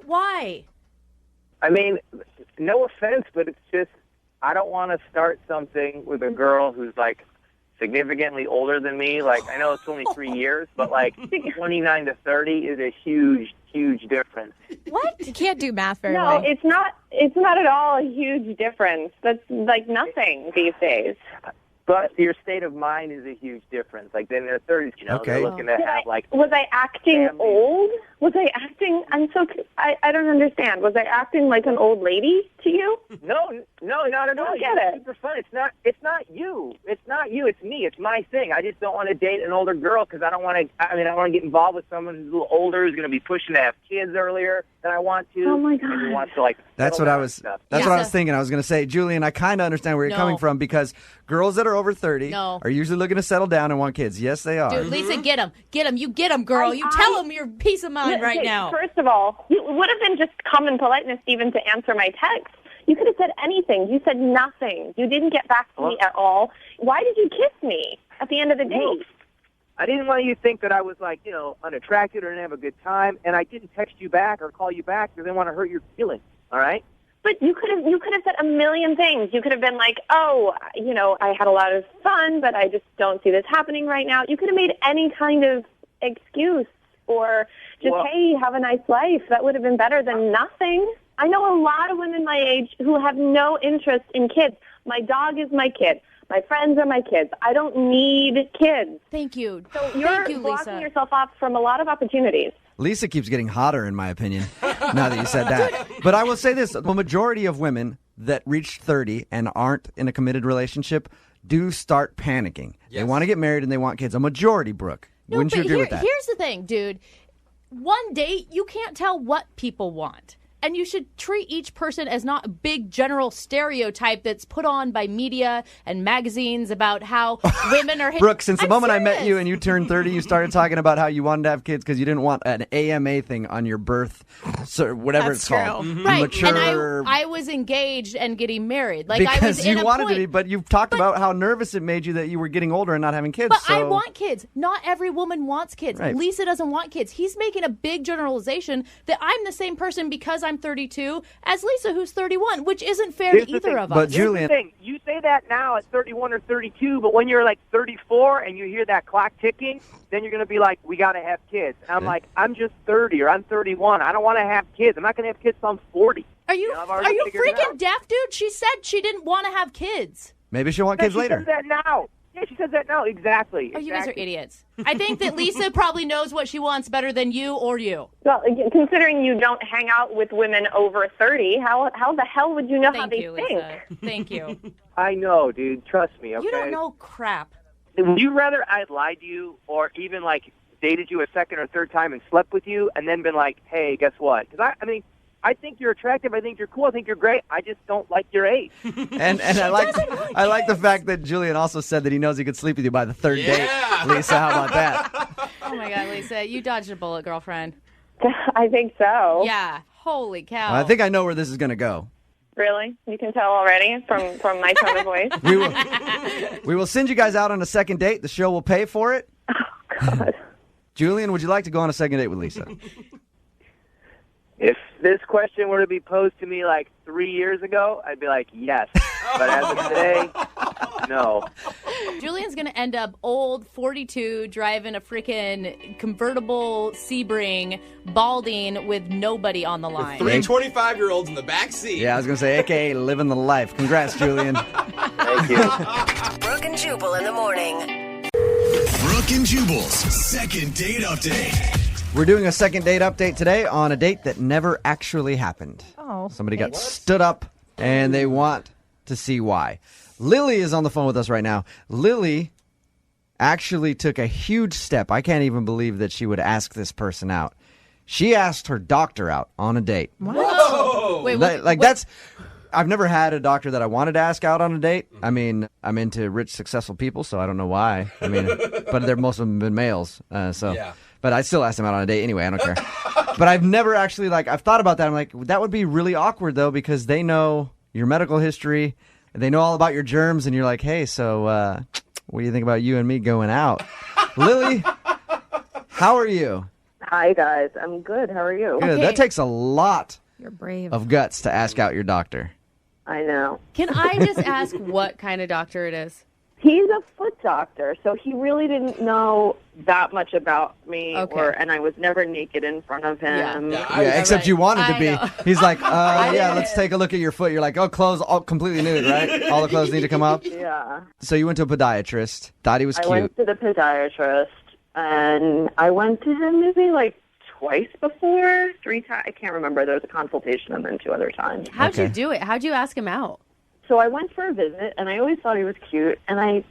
Why? I mean, no offense, but it's just, I don't want to start something with a girl who's like significantly older than me. Like, I know it's only 3 years, but like 29 to 30 is a huge, huge difference. What? You can't do math very No, well. it's not. It's not at all a huge difference. That's like nothing these days. But your state of mind is a huge difference. Like, in their 30s, they're looking to have, like... Was I acting family. old? Was I acting... I don't understand. Was I acting like an old lady to you? No, not at all. I get You're it. super fun. It's not you. It's not you. It's me. It's my thing. I just don't want to date an older girl because I don't want to... I want to get involved with someone who's a little older, who's going to be pushing to have kids earlier than I want to. Oh, my God. And who wants to, like... That's what I was. That's what I was thinking. I was going to say, Julian, I kind of understand where you're coming from because girls that are over 30 are usually looking to settle down and want kids. Yes, they are. Dude, Lisa, get him. Get him. You get him, girl. You tell him your peace of mind right now. First of all, it would have been just common politeness even to answer my text. You could have said anything. You said nothing. You didn't get back to me at all. Why did you kiss me at the end of the date? I didn't want you to think that I was, like, unattracted or didn't have a good time, and I didn't text you back or call you back because I didn't want to hurt your feelings, all right? But you could have said a million things. You could have been like, oh, I had a lot of fun, but I just don't see this happening right now. You could have made any kind of excuse or just, hey, have a nice life. That would have been better than nothing. I know a lot of women my age who have no interest in kids. My dog is my kid. My friends are my kids. I don't need kids. Thank you. So you're blocking yourself off from a lot of opportunities. Lisa keeps getting hotter, in my opinion, now that you said that. But I will say this. The majority of women that reach 30 and aren't in a committed relationship do start panicking. Yes. They want to get married and they want kids. A majority, Brooke. Wouldn't you agree with that? Here's the thing, dude. One date, you can't tell what people want. And you should treat each person as not a big general stereotype that's put on by media and magazines about how women are... Brooke, since the moment I met you and you turned 30, you started talking about how you wanted to have kids because you didn't want an AMA thing on your birth, whatever it's called. Mm-hmm. Right, Mature... and I was engaged and getting married. Like, because I was you wanted to be, but you've talked about how nervous it made you that you were getting older and not having kids. But I want kids. Not every woman wants kids. Right. Lisa doesn't want kids. He's making a big generalization that I'm the same person because I'm 32 as Lisa, who's 31, which isn't fair to either of us. But Julian, you say that now at 31 or 32, but when you're like 34 and you hear that clock ticking, then you're going to be like, we got to have kids. And I'm like, I'm just 30 or I'm 31. I don't want to have kids. I'm not going to have kids till I'm 40. Are you freaking deaf, dude? She said she didn't want to have kids. Maybe she'll want kids later. She says that now. Yeah, she says that now. Exactly. Oh, you guys are idiots. I think that Lisa probably knows what she wants better than you or you. Well, considering you don't hang out with women over 30, how the hell would you know how they think? Lisa. Thank you. I know, dude. Trust me, okay? You don't know crap. Would you rather I lied to you or even, like, dated you a second or third time and slept with you and then been like, hey, guess what? Because, I think you're attractive. I think you're cool. I think you're great. I just don't like your age. And I like the fact that Julian also said that he knows he could sleep with you by the third date. Lisa, how about that? Oh, my God, Lisa. You dodged a bullet, girlfriend. I think so. Yeah. Holy cow. Well, I think I know where this is going to go. Really? You can tell already from my tone of voice? We will send you guys out on a second date. The show will pay for it. Oh, God. Julian, would you like to go on a second date with Lisa? If this question were to be posed to me like 3 years ago, I'd be like, yes. But as of today, no. Julian's going to end up old, 42, driving a freaking convertible Sebring, balding with nobody on the line. 3 25-year-olds in the back seat. Yeah, I was going to say, a.k.a. living the life. Congrats, Julian. Thank you. Brooke and Jubal in the morning. Brooke and Jubal's second date update. We're doing a second date update today on a date that never actually happened. Oh. Somebody got stood up, and they want to see why. Lily is on the phone with us right now. Lily actually took a huge step. I can't even believe that she would ask this person out. She asked her doctor out on a date. Whoa! Wait, that's... I've never had a doctor that I wanted to ask out on a date. I mean, I'm into rich, successful people, so I don't know why. I mean, but most of them have been males, Yeah. But I still asked them out on a date anyway. I don't care. But I've never actually, I've thought about that. I'm like, that would be really awkward, though, because they know your medical history. They know all about your germs. And you're like, hey, so what do you think about you and me going out? Lily, how are you? Hi, guys. I'm good. How are you? Good. Okay. That takes a lot You're brave. of guts to ask out your doctor. I know. Can I just ask what kind of doctor it is? He's a foot doctor, so he really didn't know that much about me, Okay. and I was never naked in front of him. Yeah, except you wanted to I be. know. He's like, yeah, let's take a look at your foot. You're like, oh, clothes all completely nude, right? All the clothes need to come up. Yeah. So you went to a podiatrist, thought he was I cute. went to the podiatrist, and I went to him maybe like twice before, 3 times. I can't remember. There was a consultation and then 2 other times. How'd you do it? How'd you ask him out? So I went for a visit, and I always thought he was cute, and I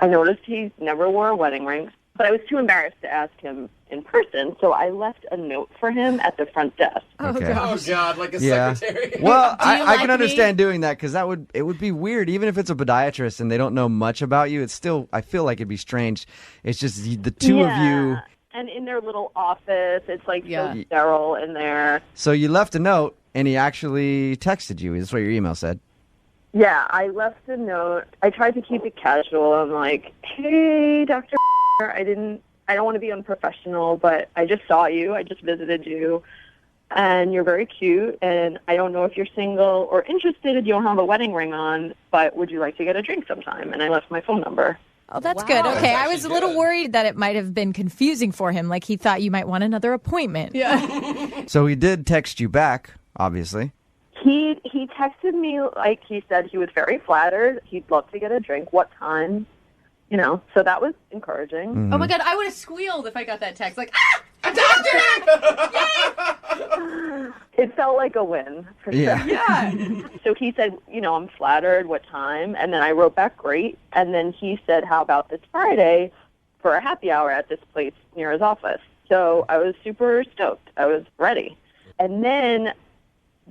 noticed he never wore a wedding ring, but I was too embarrassed to ask him in person, so I left a note for him at the front desk. Okay. Oh, God, like a Yeah. secretary. Well, Do you I like can me? understand doing that because it would be weird. Even if it's a podiatrist and they don't know much about you, it's still, I feel like it'd be strange. It's just the two of you. And in their little office, it's like Yeah. so sterile in there. So you left a note and he actually texted you. That's what your email said. Yeah, I left a note. I tried to keep it casual. I'm like, hey, Dr. I don't want to be unprofessional, but I just saw you. I just visited you. And you're very cute. And I don't know if you're single or interested if you don't have a wedding ring on, but would you like to get a drink sometime? And I left my phone number. Oh, that's Wow. good. That's Okay, I was a little worried that it might have been confusing for him, like he thought you might want another appointment. Yeah. So he did text you back, obviously. He texted me like he said he was very flattered. He'd love to get a drink. What time? You know, so that was encouraging. Mm-hmm. Oh my God, I would have squealed if I got that text. Like, a doctor! It felt like a win. For Yeah. sure. Yeah. So he said, I'm flattered. What time? And then I wrote back, great. And then he said, how about this Friday for a happy hour at this place near his office? So I was super stoked. I was ready. And then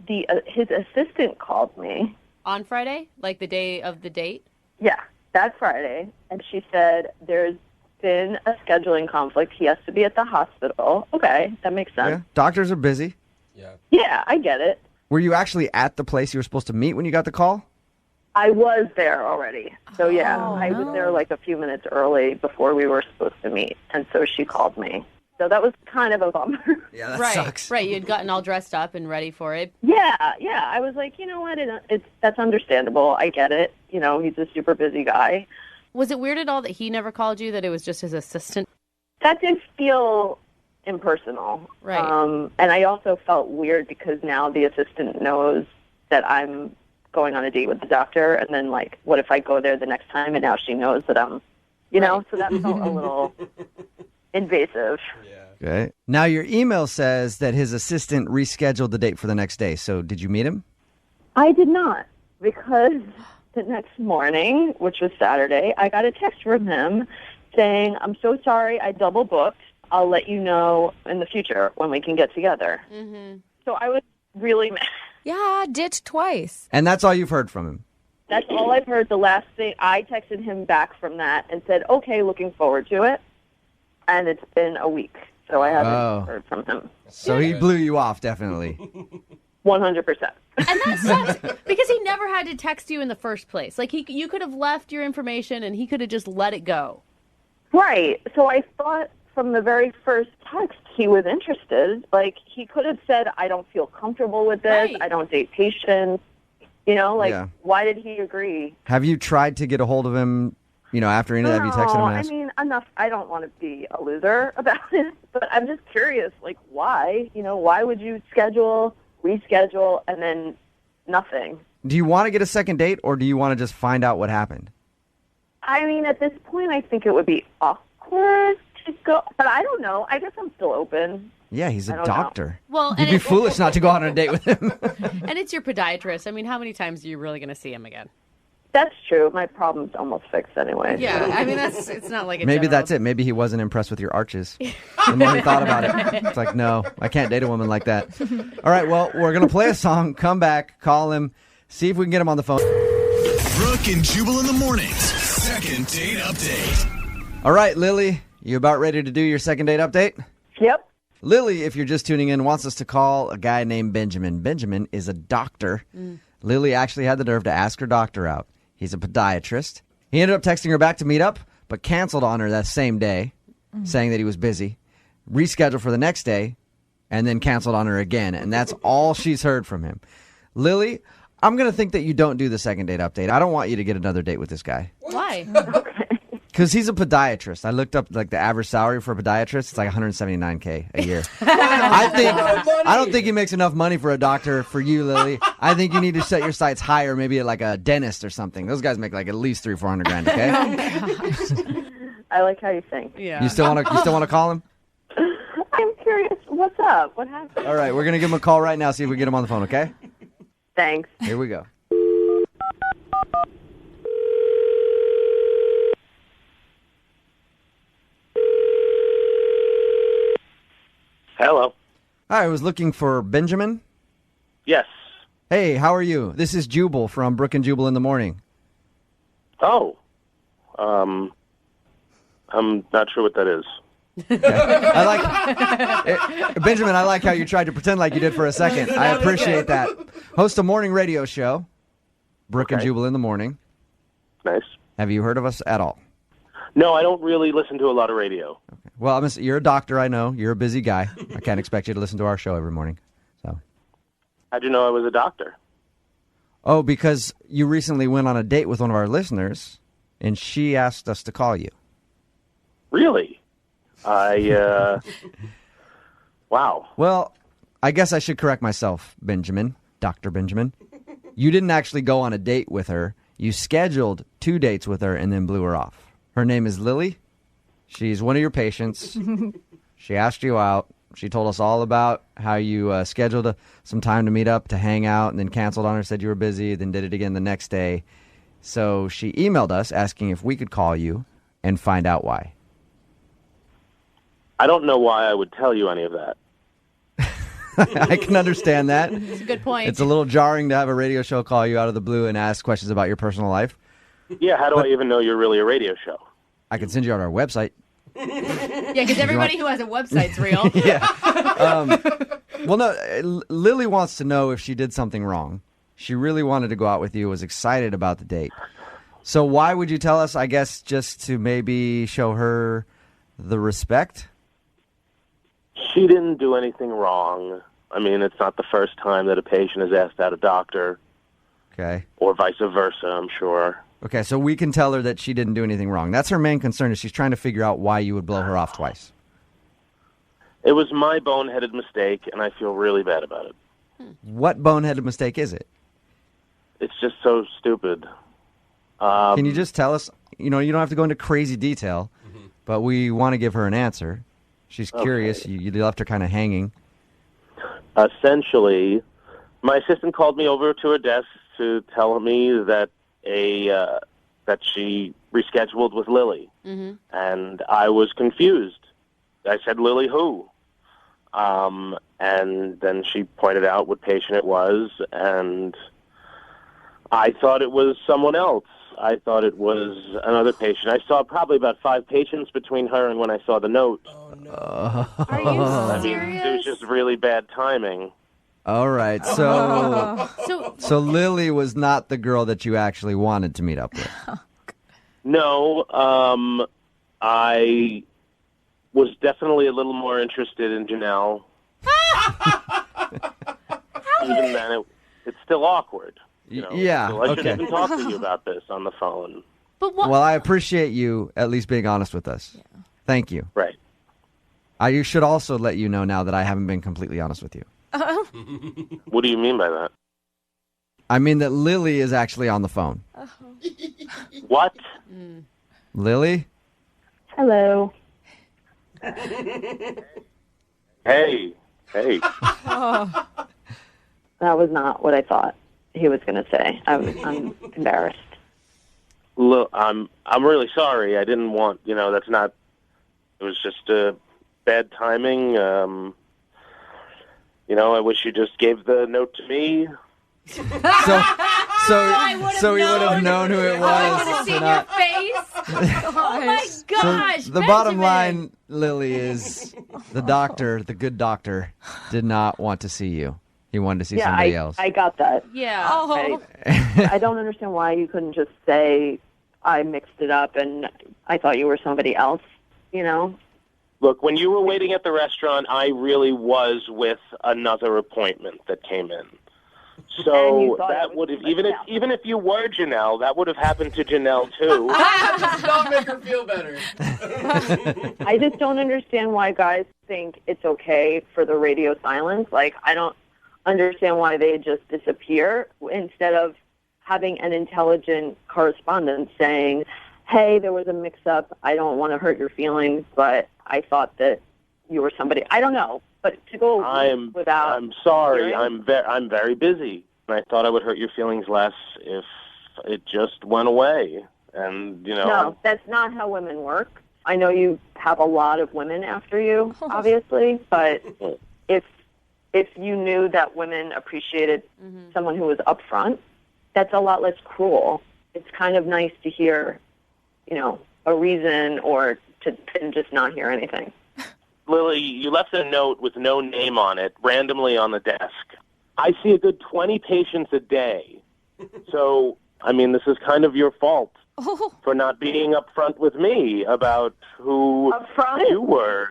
his assistant called me. On Friday? Like the day of the date? Yeah, that Friday. And she said, there's been a scheduling conflict. He has to be at the hospital. Okay, that makes sense. Yeah. Doctors are busy. Yeah, I get it. Were you actually at the place you were supposed to meet when you got the call? I was there already. So, yeah, Oh, I was no. there like a few minutes early before we were supposed to meet. And so she called me. So that was kind of a bummer. Yeah, that right. sucks. Right. You had gotten all dressed up and ready for it. Yeah. I was like, you know what? That's understandable. I get it. He's a super busy guy. Was it weird at all that he never called you, that it was just his assistant? That did feel impersonal. Right. And I also felt weird because now the assistant knows that I'm going on a date with the doctor. And then, like, what if I go there the next time and now she knows that I'm, know? So that felt a little invasive. Okay. Now, your email says that his assistant rescheduled the date for the next day. So did you meet him? I did not, because the next morning, which was Saturday, I got a text from him saying, I'm so sorry, I double booked. I'll let you know in the future when we can get together. Mm-hmm. So I was really mad. Yeah, ditched twice. And that's all you've heard from him? That's all I've heard. The last thing, I texted him back from that and said, okay, looking forward to it. And it's been a week, so I haven't heard from him. So he blew you off, definitely. 100%. And that sucks because he never had to text you in the first place. Like, you could have left your information and he could have just let it go. Right. So I thought from the very first text he was interested. Like, he could have said, I don't feel comfortable with this. Right. I don't date patients. Yeah. Why did he agree? Have you tried to get a hold of him, after any of that? Have you texted him and I asked? mean, enough. I don't want to be a loser about it, but I'm just curious, like, why? Why would you reschedule, and then nothing? Do you want to get a second date, or do you want to just find out what happened? I mean, at this point, I think it would be awkward to go, but I don't know. I guess I'm still open. Yeah, he's I a don't know. doctor. Well, You'd be foolish not to go out on a date with him. And it's your podiatrist. I mean, how many times are you really going to see him again? That's true. My problem's almost fixed anyway. Yeah, I mean, it's not like a Maybe general- that's it. Maybe he wasn't impressed with your arches. The more he thought about it, it's like, no, I can't date a woman like that. All right, well, we're going to play a song, come back, call him, see if we can get him on the phone. Brooke and Jubal in the mornings. Second date update. All right, Lily, you about ready to do your second date update? Yep. Lily, if you're just tuning in, wants us to call a guy named Benjamin. Benjamin is a doctor. Lily actually had the nerve to ask her doctor out. He's a podiatrist. He ended up texting her back to meet up, but canceled on her that same day, saying that he was busy, rescheduled for the next day, and then canceled on her again. And that's all she's heard from him. Lily, I'm going to think that you don't do the second date update. I don't want you to get another date with this guy. Why? Because he's a podiatrist. I looked up like the average salary for a podiatrist. It's like $179K a year. I don't think he makes enough money for a doctor for you, Lily. I think you need to set your sights higher, maybe at like a dentist or something. Those guys make like at least $300,000-$400,000. Okay. Oh, I like how you think. Yeah. You still want to call him? I'm curious. What's up? What happened? All right, we're gonna give him a call right now. See if we can get him on the phone. Okay. Thanks. Here we go. Hello. Hi, I was looking for Benjamin. Yes. Hey, how are you? This is Jubal from Brooke and Jubal in the Morning. Oh. I'm not sure what that is. I like Benjamin. I like how you tried to pretend like you did for a second. I appreciate that. Host a morning radio show, Brooke and Jubal in the Morning. Nice. Have you heard of us at all? No, I don't really listen to a lot of radio. Okay. Well, you're a doctor. I know you're a busy guy. I can't expect you to listen to our show every morning. So. How'd you know I was a doctor? Oh, because you recently went on a date with one of our listeners, and she asked us to call you. Really? Wow. Well, I guess I should correct myself, Benjamin, Dr. Benjamin. You didn't actually go on a date with her. You scheduled 2 dates with her and then blew her off. Her name is Lily. She's one of your patients. She asked you out. She told us all about how you scheduled some time to meet up, to hang out, and then canceled on her, said you were busy, then did it again the next day. So she emailed us asking if we could call you and find out why. I don't know why I would tell you any of that. I can understand that. That's a good point. It's a little jarring to have a radio show call you out of the blue and ask questions about your personal life. Yeah, how do I even know you're really a radio show? I can send you out our website. Yeah, because everybody who has a website's real. Yeah. Well, no, Lily wants to know if she did something wrong. She really wanted to go out with you, was excited about the date. So why would you tell us? I guess just to maybe show her the respect? She didn't do anything wrong. I mean, it's not the first time that a patient has asked out a doctor. Okay. Or vice versa, I'm sure. Okay, so we can tell her that she didn't do anything wrong. That's her main concern, is she's trying to figure out why you would blow her off twice. It was my boneheaded mistake, and I feel really bad about it. What boneheaded mistake is it? It's just so stupid. Can you just tell us? You know, you don't have to go into crazy detail, but we want to give her an answer. She's curious. Okay. You left her kind of hanging. Essentially, my assistant called me over to her desk to tell me that that she rescheduled with Lily, and I was confused. I said, "Lily who?" And then she pointed out what patient it was, and I thought it was someone else. I thought it was another patient. I saw probably about 5 patients between her and when I saw the note. Oh, no. Are you serious? It was just really bad timing. All right, so Lily was not the girl that you actually wanted to meet up with. No, I was definitely a little more interested in Janelle. Even then, it's still awkward. You know? Yeah, So I shouldn't okay. even talk to you about this on the phone. But what? Well, I appreciate you at least being honest with us. Yeah. Thank you. Right. I should also let you know now that I haven't been completely honest with you. What do you mean by that? I mean that Lily is actually on the phone. What? Lily? Hello. Hey. That was not what I thought he was going to say. I'm embarrassed. Look, I'm really sorry. I didn't want, that's not. It was just bad timing. I wish you just gave the note to me. So we would have known who it was. I would have seen your face. Oh my gosh! So the bottom line, Lily, is the doctor, the good doctor, did not want to see you. He wanted to see somebody else. I got that. Yeah. I don't understand why you couldn't just say I mixed it up and I thought you were somebody else, Look, when you were waiting at the restaurant, I really was with another appointment that came in. you So thought that it would was have, even if you were Janelle, that would have happened to Janelle too. Does not make her feel better. I just don't understand why guys think it's okay for the radio silence. Like, I don't understand why they just disappear instead of having an intelligent correspondent saying, hey, there was a mix-up. I don't want to hurt your feelings, but I thought that you were somebody. I don't know. But to go without... I'm sorry. hearing- I'm very busy. And I thought I would hurt your feelings less if it just went away. And, No, that's not how women work. I know you have a lot of women after you, obviously, but if you knew that women appreciated someone who was upfront, that's a lot less cruel. It's kind of nice to hear, a reason or to just not hear anything. Lily, you left a note with no name on it randomly on the desk. I see a good 20 patients a day. So, this is kind of your fault for not being upfront with me about who you were.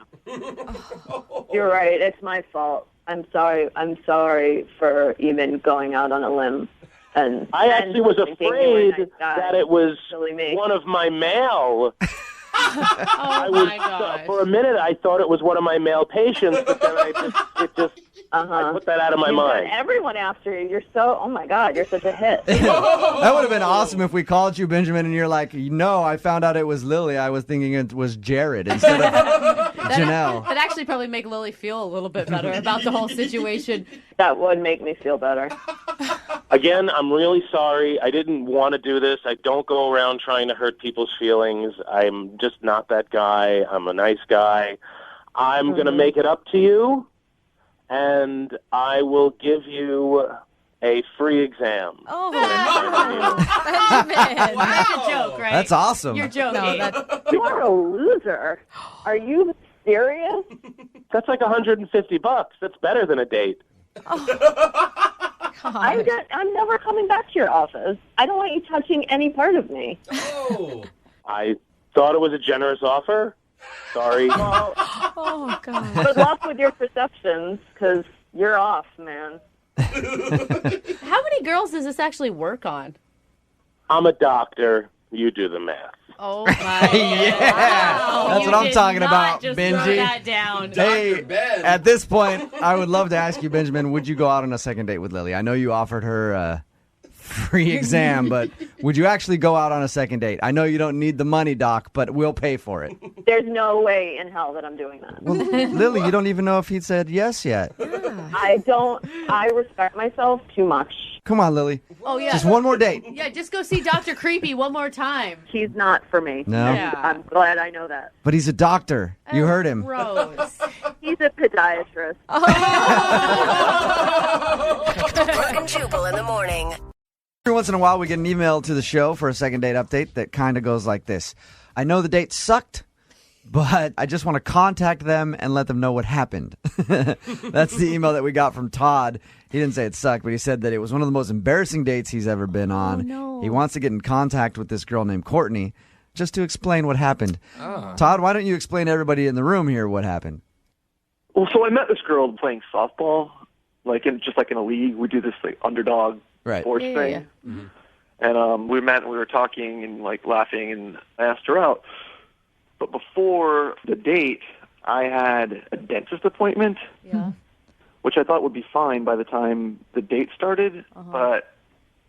You're right. It's my fault. I'm sorry. I'm sorry for even going out on a limb. And I actually was thinking you were a afraid nice guy. that it was Silly me. one of my male. my gosh. For a minute, I thought it was one of my male patients, but then I put that out of my You've got mind. everyone after you. You're so, oh my God, you're such a hit. That would have been awesome if we called you, Benjamin, and you're like, no, I found out it was Lily. I was thinking it was Jared instead of Janelle. That actually probably make Lily feel a little bit better about the whole situation. That would make me feel better. Again, I'm really sorry. I didn't want to do this. I don't go around trying to hurt people's feelings. I'm just not that guy. I'm a nice guy. I'm going to make it up to you, and I will give you a free exam. Oh, Benjamin. That's a joke, right? That's awesome. You're joking. You're a loser. Are you serious? That's like $150. That's better than a date. I'm never coming back to your office. I don't want you touching any part of me. Oh. I thought it was a generous offer. Sorry. Well, Oh, God. good luck with your perceptions, because you're off, man. How many girls does this actually work on? I'm a doctor. You do the math. Oh, my Yeah. Wow. That's You what I'm did talking not about, just Benji. throw that down. Hey, Ben. at this point, I would love to ask you, Benjamin, would you go out on a second date with Lily? I know you offered her a free exam, but would you actually go out on a second date? I know you don't need the money, Doc, but we'll pay for it. There's no way in hell that I'm doing that. Well, Lily, you don't even know if he said yes yet. I respect myself too much. Come on, Lily. Oh, yeah. Just one more date. Yeah, just go see Dr. Creepy one more time. He's not for me. No? Yeah. I'm glad I know that. But he's a doctor. You heard him. Gross. He's a podiatrist. Brooke and Jubal in the morning. Every once in a while, we get an email to the show for a second date update that kind of goes like this. I know the date sucked, but I just want to contact them and let them know what happened. That's the email that we got from Todd. He didn't say it sucked, but he said that it was one of the most embarrassing dates he's ever been on. no. He wants to get in contact with this girl named Courtney just to explain what happened. Todd, why don't you explain to everybody in the room here what happened? Well, so I met this girl playing softball, in a league. We do this underdog sports thing. Yeah. And we met and we were talking and laughing, and I asked her out. But before the date, I had a dentist appointment. Yeah. Which I thought would be fine by the time the date started, but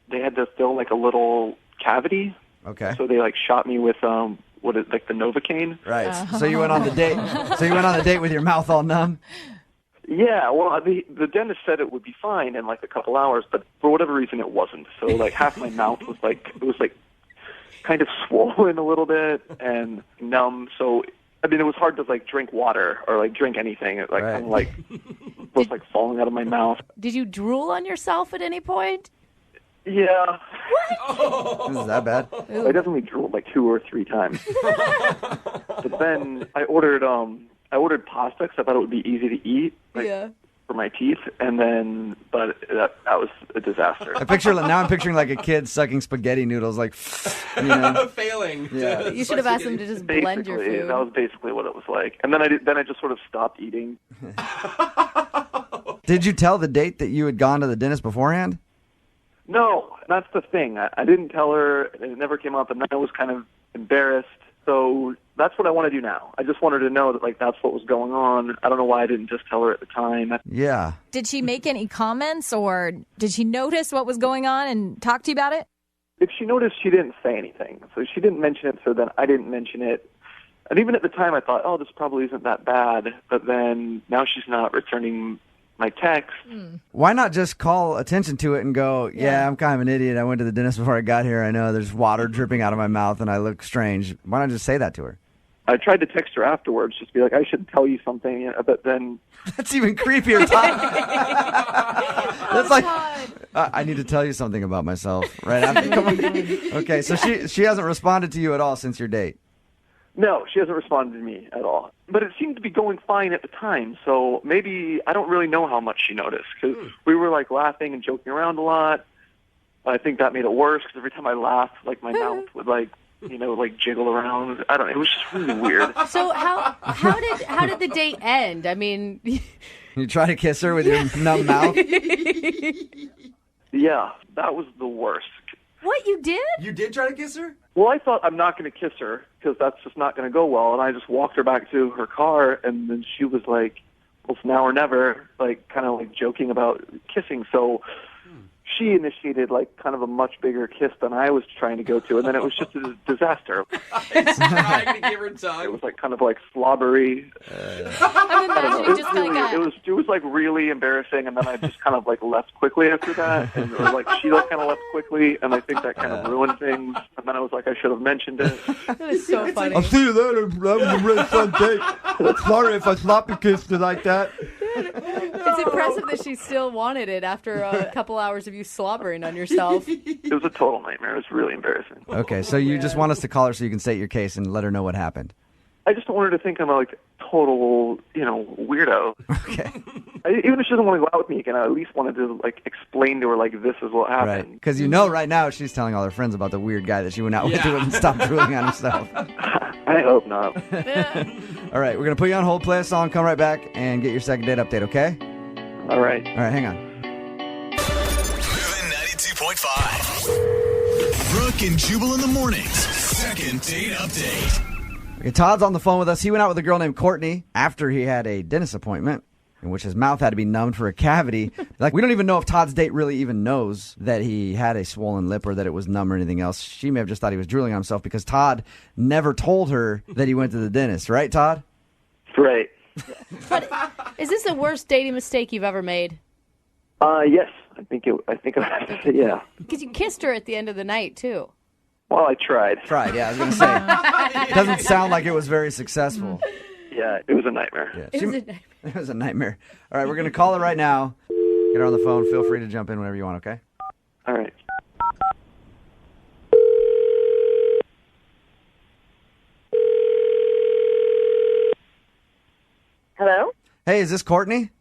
they had to fill a little cavity. Okay. So they shot me with the Novocaine. Right. So you went on the date. So you went on the date with your mouth all numb. Yeah. Well, the dentist said it would be fine in a couple hours, but for whatever reason it wasn't. So half my mouth was kind of swollen a little bit and numb. So it was hard to drink water or drink anything. It kind of was falling out of my mouth. Did you drool on yourself at any point? Yeah. This is that bad? I definitely drooled 2 or 3 times. But then I ordered pasta because I thought it would be easy to eat for my teeth, but that was a disaster. I'm picturing a kid sucking spaghetti noodles, failing. Yeah. You should have asked them to just blend your Basically, food. that was basically what it was like. And then I just sort of stopped eating. Did you tell the date that you had gone to the dentist beforehand? No, that's the thing. I didn't tell her, and it never came up, and then I was kind of embarrassed. So that's what I want to do now. I just wanted to know that, like, that's what was going on. I don't know why I didn't just tell her at the time. Yeah. Did she make any comments, or did she notice what was going on and talk to you about it? If she noticed, she didn't say anything. So she didn't mention it, so then I didn't mention it. And even at the time, I thought, oh, this probably isn't that bad. But then now she's not returning my text. Why not just call attention to it and go, yeah, I'm kind of an idiot. I went to the dentist before I got here. I know there's water dripping out of my mouth and I look strange. Why not just say that to her? I tried to text her afterwards, just be like, I should tell you something, but then... That's even creepier, Todd. That's like, I need to tell you something about myself right after. Come on. Okay, so she hasn't responded to you at all since your date? No, she hasn't responded to me at all. But it seemed to be going fine at the time, so maybe I don't really know how much she noticed, because we were, like, laughing and joking around a lot. I think that made it worse, because every time I laughed, like, my mouth would, like, like jiggle around. I don't know. It was just really weird. So how did the date end? I mean, you try to kiss her with your numb mouth? Yeah, that was the worst. What, you did? You did try to kiss her? Well, I thought I'm not going to kiss her because that's just not going to go well, and I just walked her back to her car, and then she was like, well, it's now or never, like kind of like joking about kissing. So she initiated like kind of a much bigger kiss than I was trying to go to, and then it was just a disaster. Trying to give her tongue. It was like kind of like slobbery. I'm imagining just like It was like really embarrassing, and then I just kind of like left quickly after that, and or like she like kind of left quickly, and I think that kind of ruined things. And then I was like, I should have mentioned it. That is so funny. I'll see you later. That was a really fun date. Sorry if I sloppy kissed you like that. It's impressive that she still wanted it after a couple hours of you slobbering on yourself. It was a total nightmare. It was really embarrassing. Okay, so you just want us to call her so you can state your case and let her know what happened. I just don't want her to think I'm a like total, weirdo. Okay. Even if she doesn't want to go out with me again, I at least wanted to like explain to her like this is what happened. Right, because right now she's telling all her friends about the weird guy that she went out with who wouldn't stop drooling on herself. I hope not. All right, we're going to put you on hold, play a song, come right back, and get your second date update, okay? All right. All right, hang on. Moving 92.5. Brooke and Jubal in the mornings. Second date update. Okay, Todd's on the phone with us. He went out with a girl named Courtney after he had a dentist appointment in which his mouth had to be numbed for a cavity. Like, we don't even know if Todd's date really even knows that he had a swollen lip or that it was numb or anything else. She may have just thought he was drooling on himself because Todd never told her that he went to the dentist. Right, Todd? Right. But is this the worst dating mistake you've ever made? Yes. I think yeah. Because you kissed her at the end of the night, too. Well, I tried. Yeah, I was going to say. It doesn't sound like it was very successful. Yeah, it was a nightmare. Yeah. It was a nightmare. It was a nightmare. All right, we're going to call her right now. Get her on the phone. Feel free to jump in whenever you want, okay? All right. Hello? Hey, is this Courtney?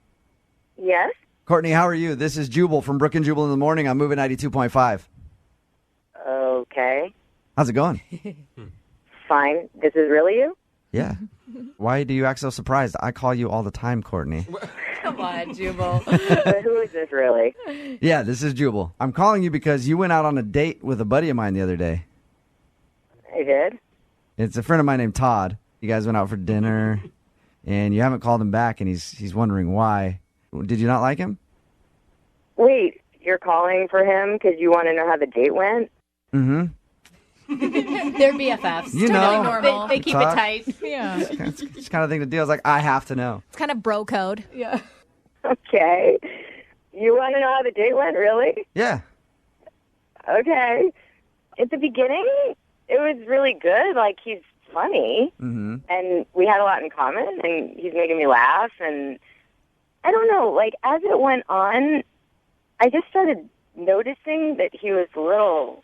Yes? Courtney, how are you? This is Jubal from Brooke and Jubal in the morning. I'm moving 92.5. Okay. How's it going? Fine. This is really you? Yeah. Why do you act so surprised? I call you all the time, Courtney. Come on, Jubal. But who is this really? Yeah, this is Jubal. I'm calling you because you went out on a date with a buddy of mine the other day. I did? It's a friend of mine named Todd. You guys went out for dinner, and you haven't called him back, and he's wondering why. Did you not like him? Wait, you're calling for him because you want to know how the date went? Mm-hmm. They're BFFs. You totally know. normal. They keep Talk. it tight. yeah. It's kind of thing to do. I was like, I have to know. It's kind of bro code. Yeah. Okay. You want to know how the date went, really? Yeah. Okay. At the beginning, it was really good. Like, he's funny, and we had a lot in common, and he's making me laugh, and I don't know, like, as it went on, I just started noticing that he was a little,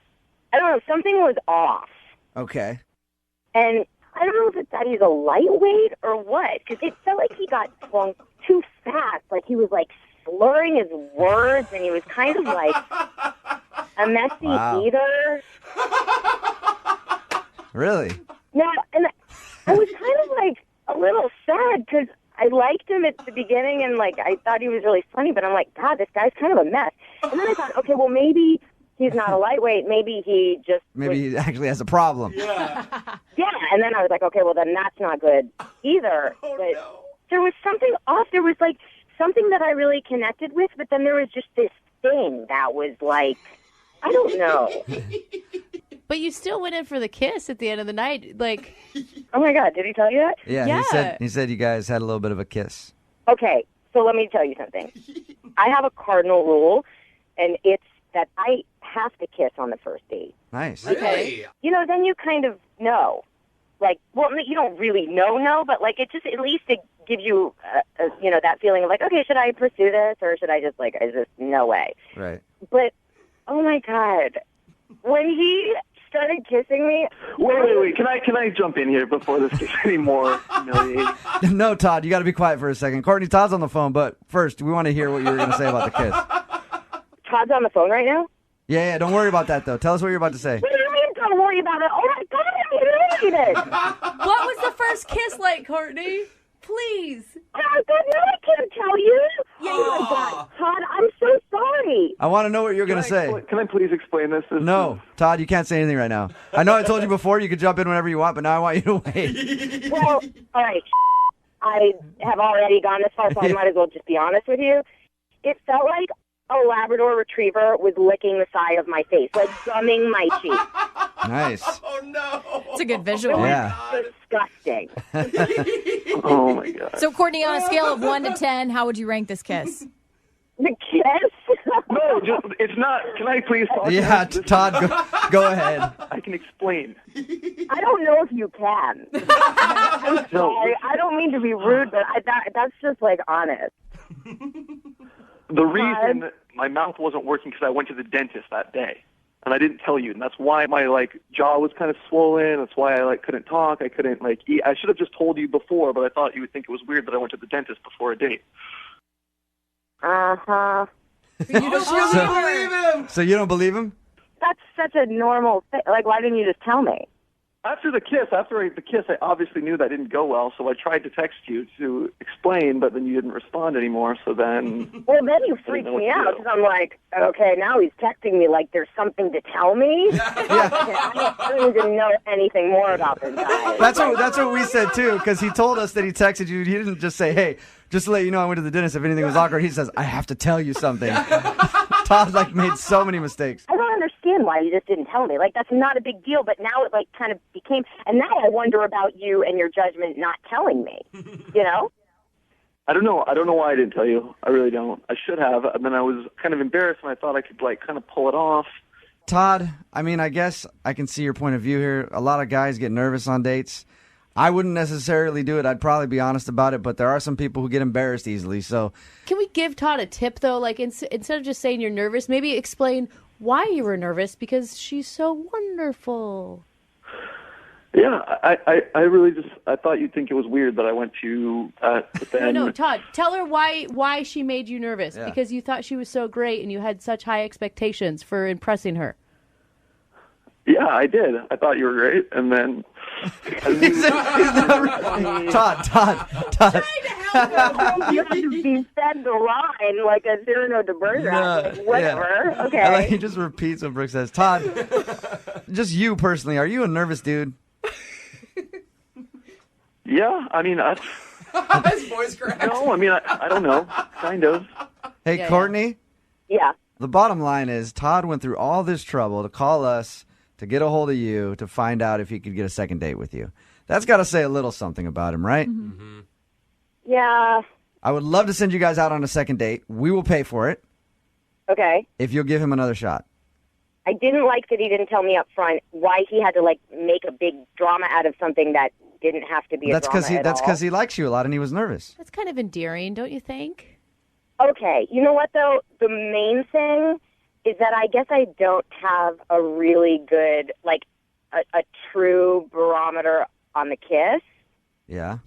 I don't know, something was off. Okay. And I don't know if it's that he's a lightweight or what, because it felt like he got drunk too fast. Like, he was, like, slurring his words, and he was kind of like a messy eater. Really? Yeah, and I was kind of, like, a little sad, because I liked him at the beginning, and, like, I thought he was really funny, but I'm like, God, this guy's kind of a mess. And then I thought, okay, well, maybe he's not a lightweight. Maybe he just Maybe he actually has a problem. Yeah, and then I was like, okay, well, then that's not good either. But there was something off. There was, like, something that I really connected with, but then there was just this thing that was, like, I don't know. But you still went in for the kiss at the end of the night. Like, oh, my God, did he tell you that? Yeah, he said you guys had a little bit of a kiss. Okay, so let me tell you something. I have a cardinal rule, and it's that I have to kiss on the first date. Nice. Okay. You know, then you kind of know. Like, well, you don't really know, but, like, it just, at least it gives you, you know, that feeling of, like, okay, should I pursue this, or should I just, like, is this, no way. Right. But, oh, my God, when he started kissing me. Wait. Can I jump in here before this gets any more humiliating? No, Todd, you got to be quiet for a second. Courtney, Todd's on the phone, but first, we want to hear what you were going to say about the kiss. Todd's on the phone right now? Yeah, don't worry about that, though. Tell us what you're about to say. What do you mean don't worry about it? Oh, my God, I'm humiliated. what was the first kiss like, Courtney? Please. Oh, God, no, I can't tell you. Yeah, oh, my God. Todd, I'm so sorry. I want to know what you're going to say. Can I please explain this? No, Todd, you can't say anything right now. I know I told you before you could jump in whenever you want, but now I want you to wait. Well, all right. I have already gone this far, so I might as well just be honest with you. It felt like a Labrador Retriever was licking the side of my face, like gumming my cheek. Nice. Oh, no. It's a good visual. Yeah. Disgusting. Oh, my God. So, Courtney, on a scale of 1 to 10, how would you rank this kiss? The kiss? No, it's not. Can I please talk? Yeah, Todd, go ahead. I can explain. I don't know if you can. I'm sorry. I don't mean to be rude, but that's just, like, honest. The reason my mouth wasn't working because I went to the dentist that day, and I didn't tell you, and that's why my jaw was kind of swollen. That's why I couldn't talk. I couldn't eat. I should have just told you before, but I thought you would think it was weird that I went to the dentist before a date. Uh-huh. You don't really believe him. So you don't believe him? That's such a normal thing. Like, why didn't you just tell me? After the kiss, I obviously knew that didn't go well, so I tried to text you to explain, but then you didn't respond anymore, so then... Well, then you freaked me out, because I'm like, okay, now he's texting me like there's something to tell me? I don't even know anything more about this guy. That's what we said, too, because he told us that he texted you. He didn't just say, hey, just to let you know I went to the dentist. If anything was awkward, he says, I have to tell you something. Todd, made so many mistakes. I don't understand why you just didn't tell me. That's not a big deal, but now it, kind of became... And now I wonder about you and your judgment not telling me, you know? I don't know. I don't know why I didn't tell you. I really don't. I should have, and then I was kind of embarrassed, and I thought I could, kind of pull it off. Todd, I guess I can see your point of view here. A lot of guys get nervous on dates. I wouldn't necessarily do it. I'd probably be honest about it, but there are some people who get embarrassed easily. So, can we give Todd a tip, though? Instead of just saying you're nervous, maybe explain why you were nervous, because she's so wonderful. Yeah, I really I thought you'd think it was weird that I went to but then... No, Todd, tell her why she made you nervous, because you thought she was so great and you had such high expectations for impressing her. Yeah, I did. I thought you were great, and then... Todd. You have to be said the line like a Cyrano de Bergerac. Whatever. Yeah. Okay. He just repeats what Brooke says. Todd, just you personally, are you a nervous dude? Yeah, His voice cracks. No, I don't know. Kind of. Hey, Courtney? Yeah. The bottom line is Todd went through all this trouble to call us, to get a hold of you, to find out if he could get a second date with you. That's got to say a little something about him, right? Mm-hmm. Yeah. I would love to send you guys out on a second date. We will pay for it. Okay. If you'll give him another shot. I didn't like that he didn't tell me up front why he had to make a big drama out of something that didn't have to be a drama at all. That's because he likes you a lot and he was nervous. That's kind of endearing, don't you think? Okay. You know what, though? The main thing is that I guess I don't have a really good, a true barometer on the kiss. Yeah.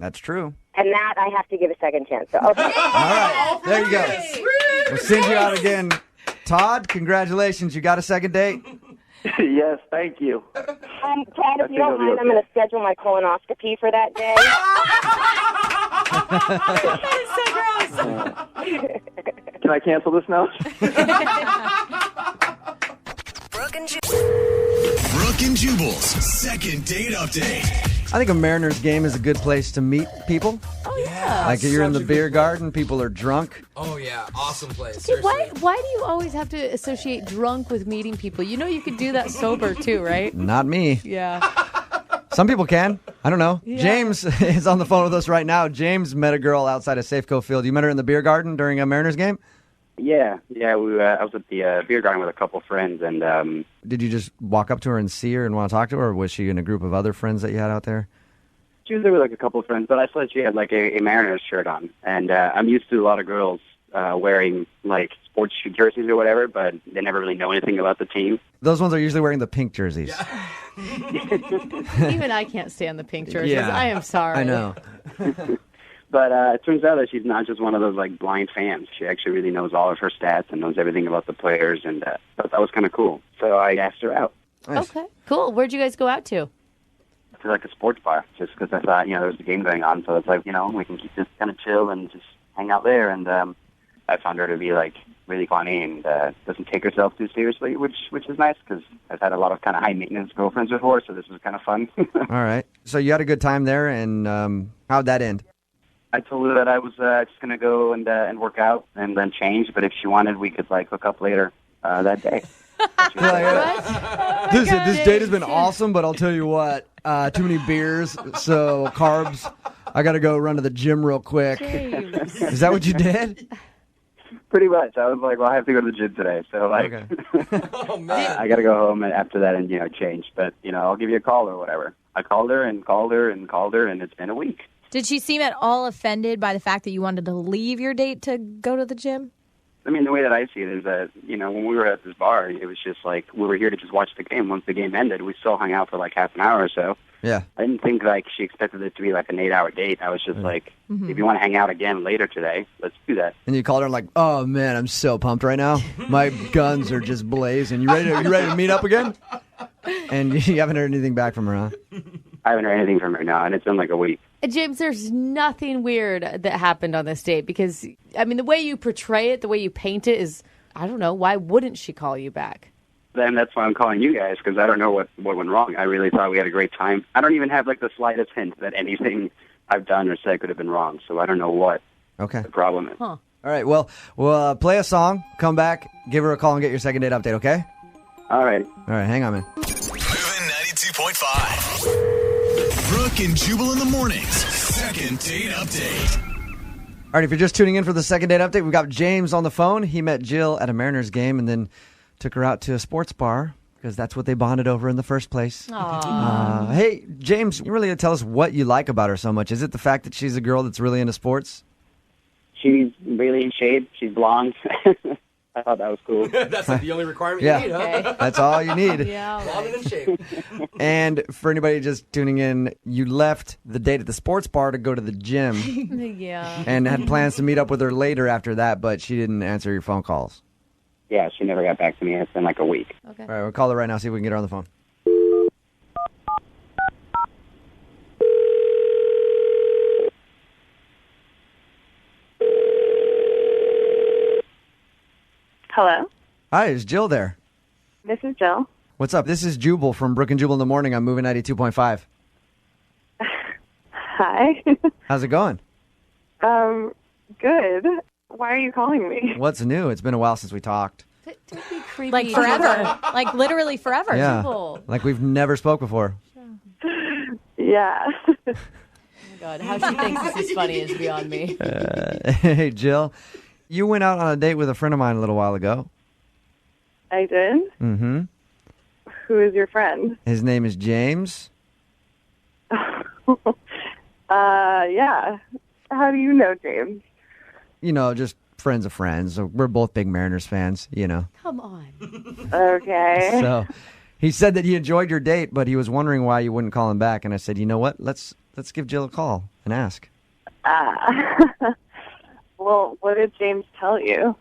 That's true. And that I have to give a second chance. So, okay. All right. There you go. We'll send you out again. Todd, congratulations. You got a second date? Yes, thank you. Todd, if you don't mind, I'm going to schedule my colonoscopy for that day. That is so gross. Can I cancel this now? Jubal's second date update. I think a Mariners game is a good place to meet people. Oh, yeah. Like if you're in the Such a beer good garden, people are drunk. Oh, yeah. Awesome place. See, why Seriously. do you always have to associate drunk with meeting people? You know you could do that sober too, right? Not me. Yeah. Some people can. I don't know. Yeah. James is on the phone with us right now. James met a girl outside of Safeco Field. You met her in the beer garden during a Mariners game? Yeah. I was at the beer garden with a couple friends, and Did you just walk up to her and see her and want to talk to her, or was she in a group of other friends that you had out there? she was there with like a couple of friends. But I saw that she had like a Mariners shirt on, and I'm used to a lot of girls wearing like sports jerseys or whatever, but they never really know anything about the team. Those ones are usually wearing the pink jerseys. Even I can't stand the pink jerseys. Yeah. I am sorry. I know. But it turns out that she's not just one of those like blind fans. She actually really knows all of her stats and knows everything about the players, and thought that was kind of cool. So I asked her out Okay, cool. Where'd you guys go out to? to like a sports bar, just because I thought, there was a game going on. So it's like, we can keep this kind of chill and just hang out there. And I found her to be like really funny and doesn't take herself too seriously, which is nice because I've had a lot of kind of high maintenance girlfriends before, so this was kind of fun. All right. So you had a good time there, and how'd that end? I told her that I was just gonna go and work out and then change, but if she wanted, we could like hook up later that day. This date has been awesome, but I'll tell you what, too many beers, so carbs. I got to go run to the gym real quick. Is that what you did? Pretty much. I was like, well, I have to go to the gym today, so like, I got to go home after that and change. But I'll give you a call or whatever. I called her and called her and called her, and it's been a week. Did she seem at all offended by the fact that you wanted to leave your date to go to the gym? I mean, the way that I see it is that, when we were at this bar, it was just like we were here to just watch the game. Once the game ended, we still hung out for like half an hour or so. Yeah. I didn't think like she expected it to be like an 8-hour date. I was just like, if you want to hang out again later today, let's do that. And you called her and like, oh man, I'm so pumped right now. My guns are just blazing. You ready to meet up again? And you haven't heard anything back from her, huh? I haven't heard anything from her now, and it's been like a week. James, there's nothing weird that happened on this date because, I mean, the way you portray it, the way you paint it is, I don't know, why wouldn't she call you back? Then that's why I'm calling you guys, because I don't know what went wrong. I really thought we had a great time. I don't even have like the slightest hint that anything I've done or said could have been wrong, so I don't know what the problem is. Huh. All right, well, we'll play a song, come back, give her a call, and get your second date update, okay? All right. All right, hang on, man. Moving 92.5. Brooke and Jubal in the mornings. Second date update. All right, if you're just tuning in for the second date update, we've got James on the phone. He met Jill at a Mariners game and then took her out to a sports bar because that's what they bonded over in the first place. Hey, James, you really tell us what you like about her so much. Is it the fact that she's a girl that's really into sports? She's really in shape. She's blonde. I thought that was cool. That's like the only requirement Yeah. you need, huh? That's all you need. Yeah, Blonde and in shape. And for anybody just tuning in, you left the date at the sports bar to go to the gym Yeah. and had plans to meet up with her later after that, but she didn't answer your phone calls. Yeah, she never got back to me. It's been like a week. Okay. All right, we'll call her right now, see if we can get her on the phone. Hello, Hi, is Jill there? this is Jill. What's up? This is Jubal from Brooke and Jubal in the morning. I'm moving 92.5. Hi. How's it going? Good. Why are you calling me? What's new? It's been a while since we talked. Don't be creepy. Like forever. Like literally forever. Yeah, Jubal. like we've never spoke before. Yeah. Oh my God, how she thinks this is funny is beyond me. Hey, Jill, you went out on a date with a friend of mine a little while ago. I did. Mm-hmm. Who is your friend? His name is James. Yeah. How do you know James? Just friends of friends. We're both big Mariners fans, Come on. Okay. So he said that he enjoyed your date, but he was wondering why you wouldn't call him back. And I said, you know what? Let's give Jill a call and ask. Well, what did James tell you?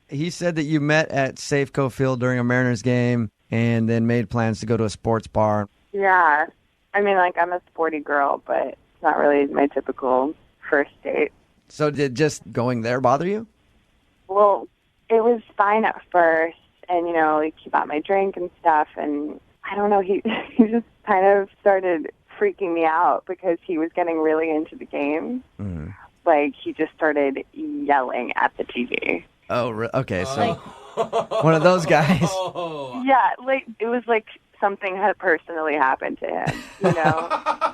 He said that you met at Safeco Field during a Mariners game and then made plans to go to a sports bar. Yeah. I mean, like, I'm a sporty girl, but it's not really my typical first date. So did just going there bother you? Well, it was fine at first, and, he bought my drink and stuff, and I I don't know, he he just kind of started freaking me out because he was getting really into the game. Mm. Like, he just started yelling at the TV. Oh, okay. So one of those guys. Yeah, like, it was like something had personally happened to him, you know?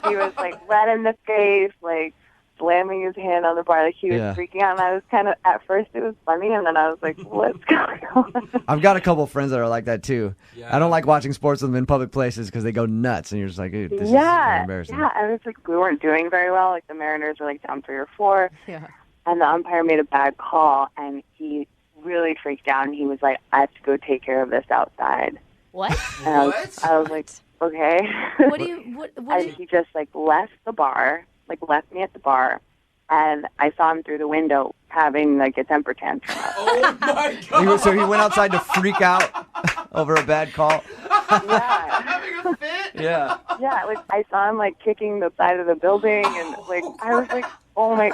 He was, like, red in the face, like, slamming his hand on the bar. Like, he was freaking out. And I was kind of, at first it was funny, and then I was like, what's going on? I've got a couple of friends that are like that, too. Yeah. I don't like watching sports with them in public places because they go nuts, and you're just like, dude, this is kind of embarrassing. Yeah, and it's like we weren't doing very well. Like, the Mariners were, like, down 3 or 4. Yeah. And the umpire made a bad call, and he really freaked out, and he was like, I have to go take care of this outside. What? And I was like, okay. What do you? And he just like left the bar, like left me at the bar, and I saw him through the window having like a temper tantrum. Oh my God! So he went outside to freak out over a bad call. Yeah. Having a fit? Yeah. Yeah, like I saw him like kicking the side of the building, and like I was like, oh my,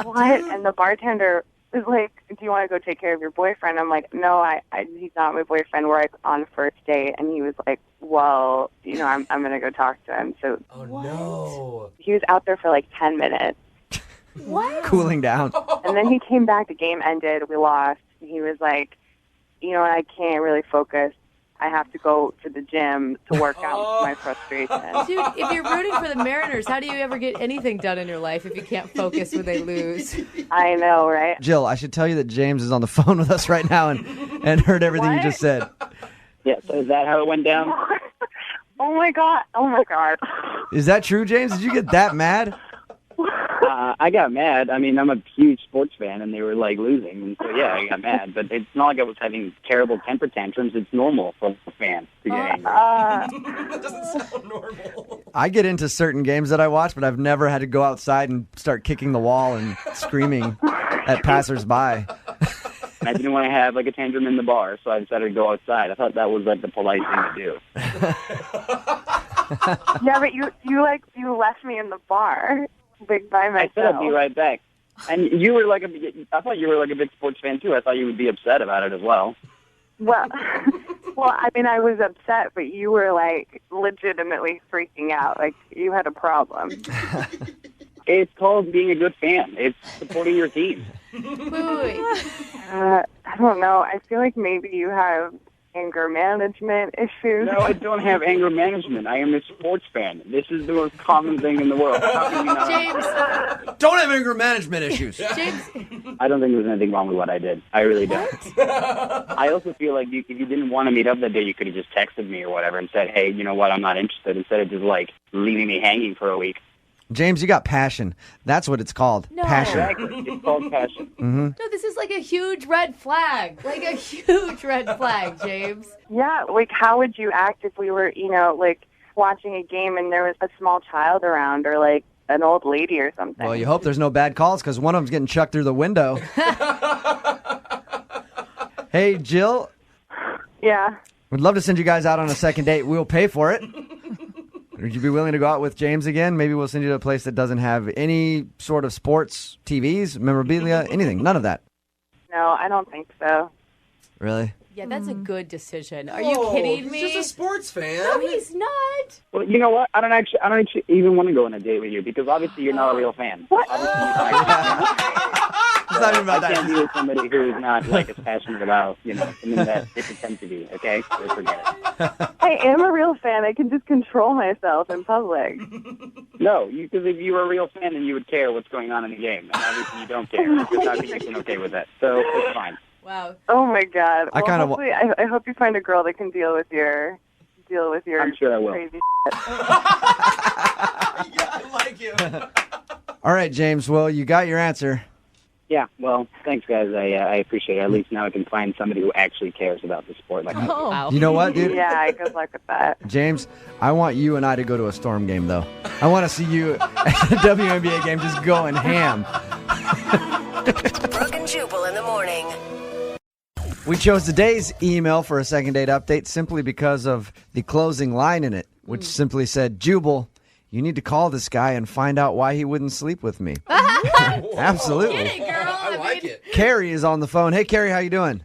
what? And the bartender was like, do you want to go take care of your boyfriend? I'm like, no, he's not my boyfriend. We're like on first date. And he was like, well, you know, I'm going to go talk to him. So no. He was out there for like 10 minutes. What? Cooling down. And then he came back. The game ended. We lost. And he was like, you know, I can't really focus. I have to go to the gym to work out my frustration. Dude, if you're rooting for the Mariners, how do you ever get anything done in your life if you can't focus when they lose? I know, right? Jill, I should tell you that James is on the phone with us right now and heard everything you just said. Yeah, so is that how it went down? Oh my God. Oh my God. Is that true, James? Did you get that mad? I got mad. I mean, I'm a huge sports fan, and they were, like, losing. And so, yeah, I got mad. But it's not like I was having terrible temper tantrums. It's normal for a fan to get angry. That doesn't sound normal. I get into certain games that I watch, but I've never had to go outside and start kicking the wall and screaming at passersby. And I didn't want to have, like, a tantrum in the bar, so I decided to go outside. I thought that was, like, the polite thing to do. Yeah, but you left me in the bar. Big by myself. I said I'd be right back. And you were like I thought you were like a big sports fan too. I thought you would be upset about it as well. Well, I mean, I was upset, but you were like legitimately freaking out. Like you had a problem. It's called being a good fan. It's supporting your team. Wait. I don't know. I feel like maybe you have anger management issues. No, I don't have anger management. I am a sports fan. This is the most common thing in the world. How can you not? James. Don't have anger management issues. James. I don't think there's anything wrong with what I did. I really don't. I also feel like if you didn't want to meet up that day, you could have just texted me or whatever and said, hey, you know what, I'm not interested, instead of just like leaving me hanging for a week. James, you got passion. That's what it's called. No. Passion. Exactly. It's called passion. Mm-hmm. No, this is like a huge red flag. Like a huge red flag, James. Yeah, like how would you act if we were, you know, like watching a game and there was a small child around or like an old lady or something? Well, you hope there's no bad calls because one of them's getting chucked through the window. Hey, Jill. Yeah. We'd love to send you guys out on a second date. We'll pay for it. Would you be willing to go out with James again? Maybe we'll send you to a place that doesn't have any sort of sports, TVs, memorabilia, anything. None of that. No, I don't think so. Really? Yeah, that's a good decision. Are you kidding me? He's just a sports fan. No, he's not. Well, you know what? I don't actually even want to go on a date with you because obviously you're not a real fan. What? It's not even about I can't that. be with somebody who is not like as passionate about, you know, something that they pretend to be. Okay, so forget it. I am a real fan. I can just control myself in public. No, because if you were a real fan, then you would care what's going on in the game, and obviously you don't care. Because obviously you've been okay with that, so it's fine. Wow. Oh my God. I kind of. I hope you find a girl that can deal with your. I'm sure I will. Crazy Yeah, I like you. All right, James. Well, you got your answer. Yeah, well, thanks, guys. I appreciate it. At least now I can find somebody who actually cares about the sport like I do. Wow. You know what, dude? Yeah, good luck with that. James, I want you and I to go to a Storm game, though. I want to see you at a WNBA game just going ham. Brooke and Jubal in the morning. We chose today's email for a second date update simply because of the closing line in it, which simply said, Jubal, you need to call this guy and find out why he wouldn't sleep with me. Absolutely. Get it, girl. I like it. Carrie is on the phone. Hey, Carrie, how you doing?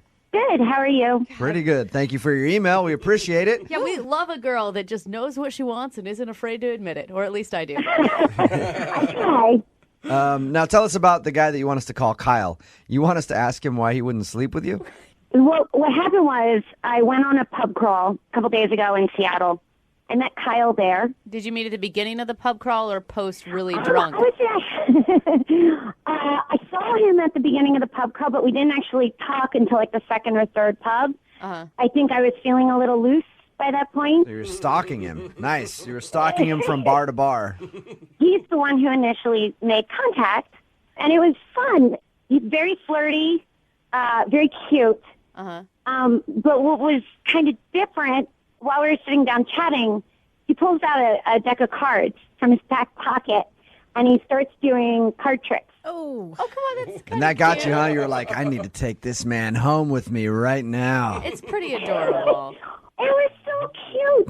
Good. How are you? Pretty good. Thank you for your email. We appreciate it. Yeah, we love a girl that just knows what she wants and isn't afraid to admit it, or at least I do. Hi. Now tell us about the guy that you want us to call Kyle. You want us to ask him why he wouldn't sleep with you? Well, what happened was I went on a pub crawl a couple days ago in Seattle. I met Kyle there. Did you meet at the beginning of the pub crawl or post really drunk? I saw him at the beginning of the pub crawl, but we didn't actually talk until like the second or third pub. Uh-huh. I think I was feeling a little loose by that point. So you were stalking him. Nice. You were stalking him from bar to bar. He's the one who initially made contact, and it was fun. He's very flirty, very cute. Uh-huh. But what was kind of different, while we were sitting down chatting, he pulls out a deck of cards from his back pocket, and he starts doing card tricks. Oh, come on, that's And that got you, huh? You were like, I need to take this man home with me right now. It's pretty adorable. It was so cute.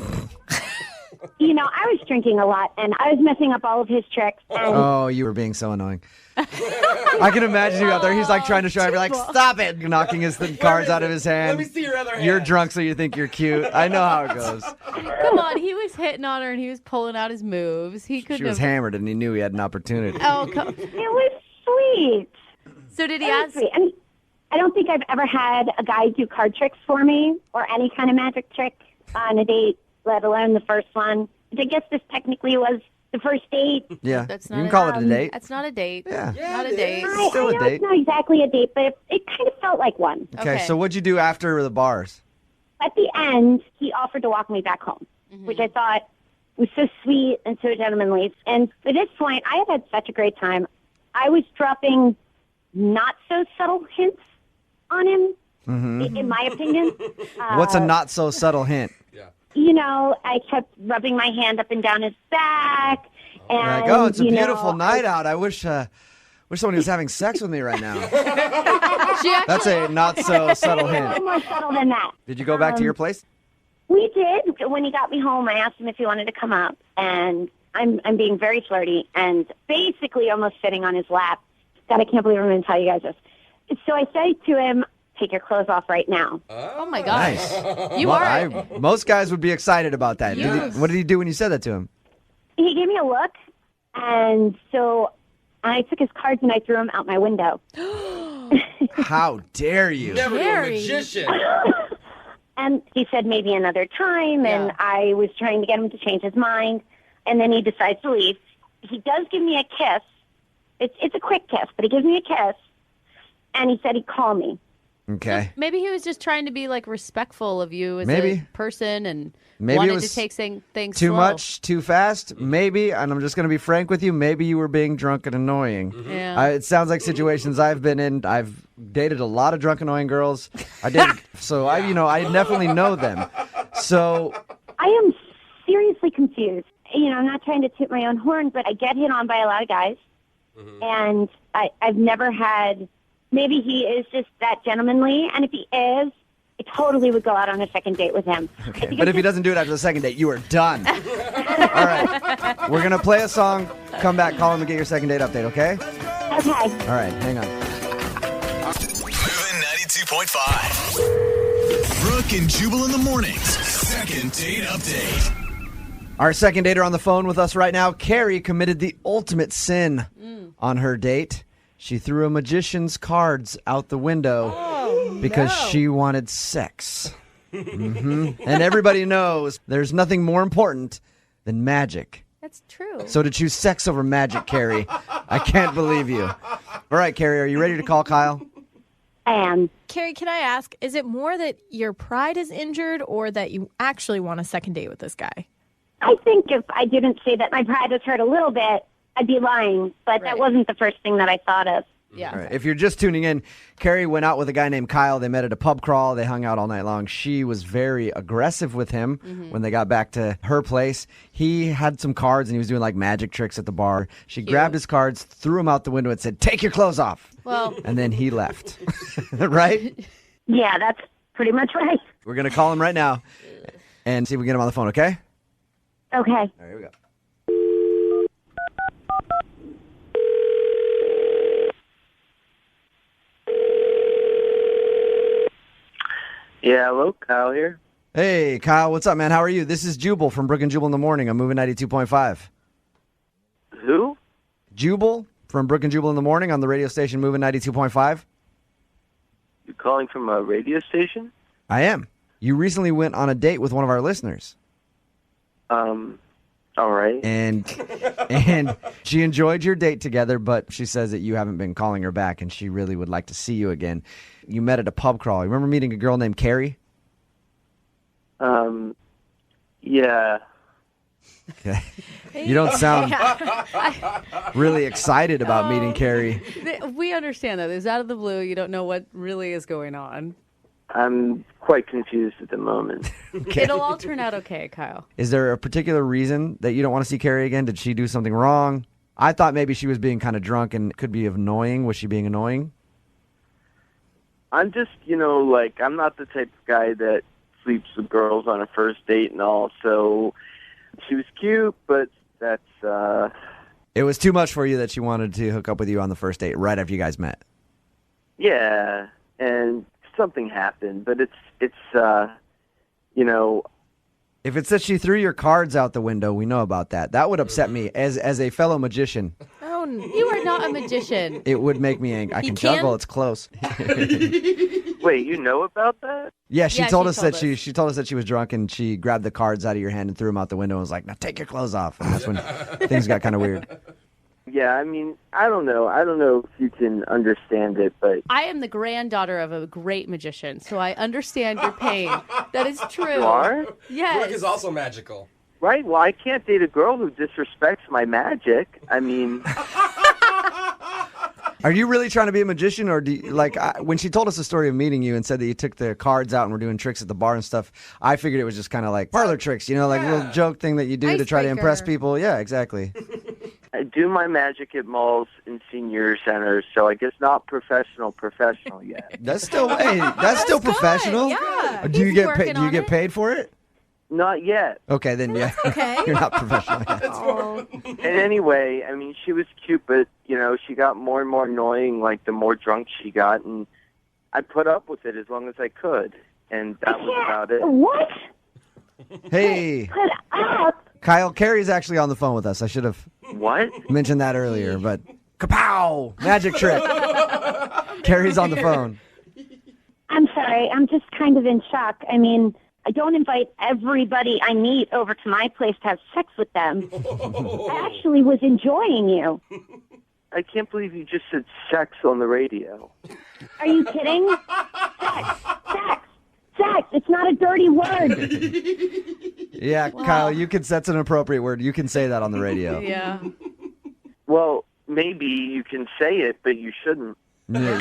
You know, I was drinking a lot, and I was messing up all of his tricks. And Oh, you were being so annoying. I can imagine you out there. He's like trying to show everybody, like, stop it, knocking his cards out of his hand. Let me see your other hand. You're drunk, so you think you're cute. I know how it goes. Come on, he was hitting on her and he was pulling out his moves. He couldn't She was have... hammered, and he knew he had an opportunity. Oh, come... it was sweet. So did he It was ask... sweet. I mean, I don't think I've ever had a guy do card tricks for me or any kind of magic trick on a date, let alone the first one. I guess this technically was the first date. Yeah, That's you not can call it a date. That's not a date. Yeah. Not a date. Still I a know date. it's not exactly a date, but it kind of felt like one. Okay, so what'd you do after the bars? At the end, he offered to walk me back home, which I thought was so sweet and so gentlemanly. And at this point, I had such a great time. I was dropping not so subtle hints on him, in my opinion. What's a not so subtle hint? You know, I kept rubbing my hand up and down his back. And, Like, oh, it's a you know, beautiful night out. I wish somebody was having sex with me right now. That's a not so subtle A hint. little more subtle than that. Did you go back to your place? We did. When he got me home, I asked him if he wanted to come up, and I'm being very flirty and basically almost sitting on his lap. God, I can't believe I'm going to tell you guys this. So I say to him, take your clothes off right now. Oh, my gosh. Nice. You Well, are... most guys would be excited about that. Yes. What did he do when you said that to him? He gave me a look, and so I took his cards and I threw them out my window. How dare you? Never knew a magician. And he said maybe another time, and I was trying to get him to change his mind, and then he decides to leave. He does give me a kiss. It's a quick kiss, but he gives me a kiss, and he said he'd call me. Okay. Maybe he was just trying to be like respectful of you as Maybe. a person and Maybe wanted it was to take things Too slow. much, too fast, maybe. And I'm just going to be frank with you. Maybe you were being drunk and annoying. Yeah. It sounds like situations I've been in. I've dated a lot of drunk, annoying girls. I dated, so I definitely know them. So I am seriously confused. You know, I'm not trying to toot my own horn, but I get hit on by a lot of guys, and I've never had. Maybe he is just that gentlemanly, and if he is, I totally would go out on a second date with him. okay. But if he doesn't do it after the second date, you are done. All right. We're going to play a song, come back, call him and get your second date update, okay? Okay. All right, hang on. Moving 92.5. Brooke and Jubal in the mornings. Second date update. Our second dater on the phone with us right now, Carrie, committed the ultimate sin on her date. She threw a magician's cards out the window because she wanted sex. And everybody knows there's nothing more important than magic. That's true. So to choose sex over magic, Carrie, I can't believe you. All right, Carrie, are you ready to call Kyle? I am. Carrie, can I ask, is it more that your pride is injured or that you actually want a second date with this guy? I think if I didn't say that my pride was hurt a little bit, I'd be lying, but that wasn't the first thing that I thought of. Yeah. All right. If you're just tuning in, Carrie went out with a guy named Kyle. They met at a pub crawl. They hung out all night long. She was very aggressive with him when they got back to her place. He had some cards, and he was doing like magic tricks at the bar. She grabbed his cards, threw them out the window, and said, take your clothes off. Well, and then he left. Right? Yeah, that's pretty much right. We're going to call him right now and see if we can get him on the phone, okay? Okay. All right, here we go. Yeah, hello, Kyle here. Hey, Kyle, what's up, man? How are you? This is Jubal from Brooke and Jubal in the Morning. I'm moving 92.5. Who? Jubal from Brooke and Jubal in the Morning on the radio station moving 92.5. You calling from a radio station? I am. You recently went on a date with one of our listeners. All right. And she enjoyed your date together, but she says that you haven't been calling her back, and she really would like to see you again. You met at a pub crawl. You remember meeting a girl named Carrie? Yeah. Okay. You don't sound really excited about meeting Carrie. We understand that. It's out of the blue. You don't know what really is going on. I'm quite confused at the moment. Okay. It'll all turn out okay, Kyle. Is there a particular reason that you don't want to see Carrie again? Did she do something wrong? I thought maybe she was being kind of drunk and could be annoying. Was she being annoying? I'm just, I'm not the type of guy that sleeps with girls on a first date and all, so she was cute, but that's, It was too much for you that she wanted to hook up with you on the first date right after you guys met. yeah, and something happened, but it's If it's that she threw your cards out the window, we know about that. That would upset me as a fellow magician. Oh, you are not a magician. It would make me angry. I can juggle. It's close. Wait, you know about that? Yeah, she told us that she told us that she was drunk and she grabbed the cards out of your hand and threw them out the window and was like, "Now take your clothes off." And that's when things got kind of weird. Yeah, I mean, I don't know if you can understand it, but I am the granddaughter of a great magician, so I understand your pain. That is true. You are? Yes. Brooke is also magical. Right, well, I can't date a girl who disrespects my magic. I mean... Are you really trying to be a magician, or do you, when she told us the story of meeting you and said that you took the cards out and were doing tricks at the bar and stuff, I figured it was just kind of like parlor tricks, like a little joke thing that you do to try to impress people. Yeah, exactly. I do my magic at malls and senior centers, so I guess not professional yet. That's still professional. Yeah. Do you get paid for it? Not yet. Okay, then yeah. Okay. You're not professional yet. And anyway, I mean, she was cute, but, she got more and more annoying, the more drunk she got, and I put up with it as long as I could, and that was about it. What? Hey. Put up? Kyle, Carrie's actually on the phone with us. I should have mentioned that earlier, but kapow! Magic trick. Carrie's on the phone. I'm sorry. I'm just kind of in shock. I mean, I don't invite everybody I meet over to my place to have sex with them. I actually was enjoying you. I can't believe you just said sex on the radio. Are you kidding? Sex. It's not a dirty word. Yeah, wow. Kyle, that's an appropriate word. You can say that on the radio. Yeah. Well, maybe you can say it, but you shouldn't. All right,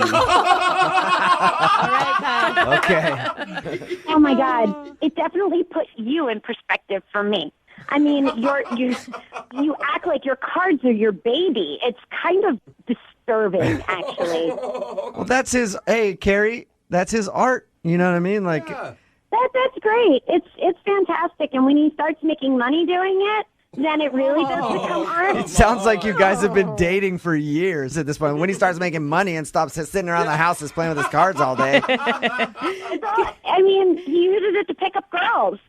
Kyle. Okay. Oh my God! It definitely put you in perspective for me. I mean, you act like your cards are your baby. It's kind of disturbing, actually. Well, that's his. Hey, Carrie, that's his art. You know what I mean? That's great. It's fantastic. And when he starts making money doing it, then it really does become art. It sounds like you guys have been dating for years at this point. When he starts making money and stops sitting around the house playing with his cards all day. I mean, he uses it to pick up girls.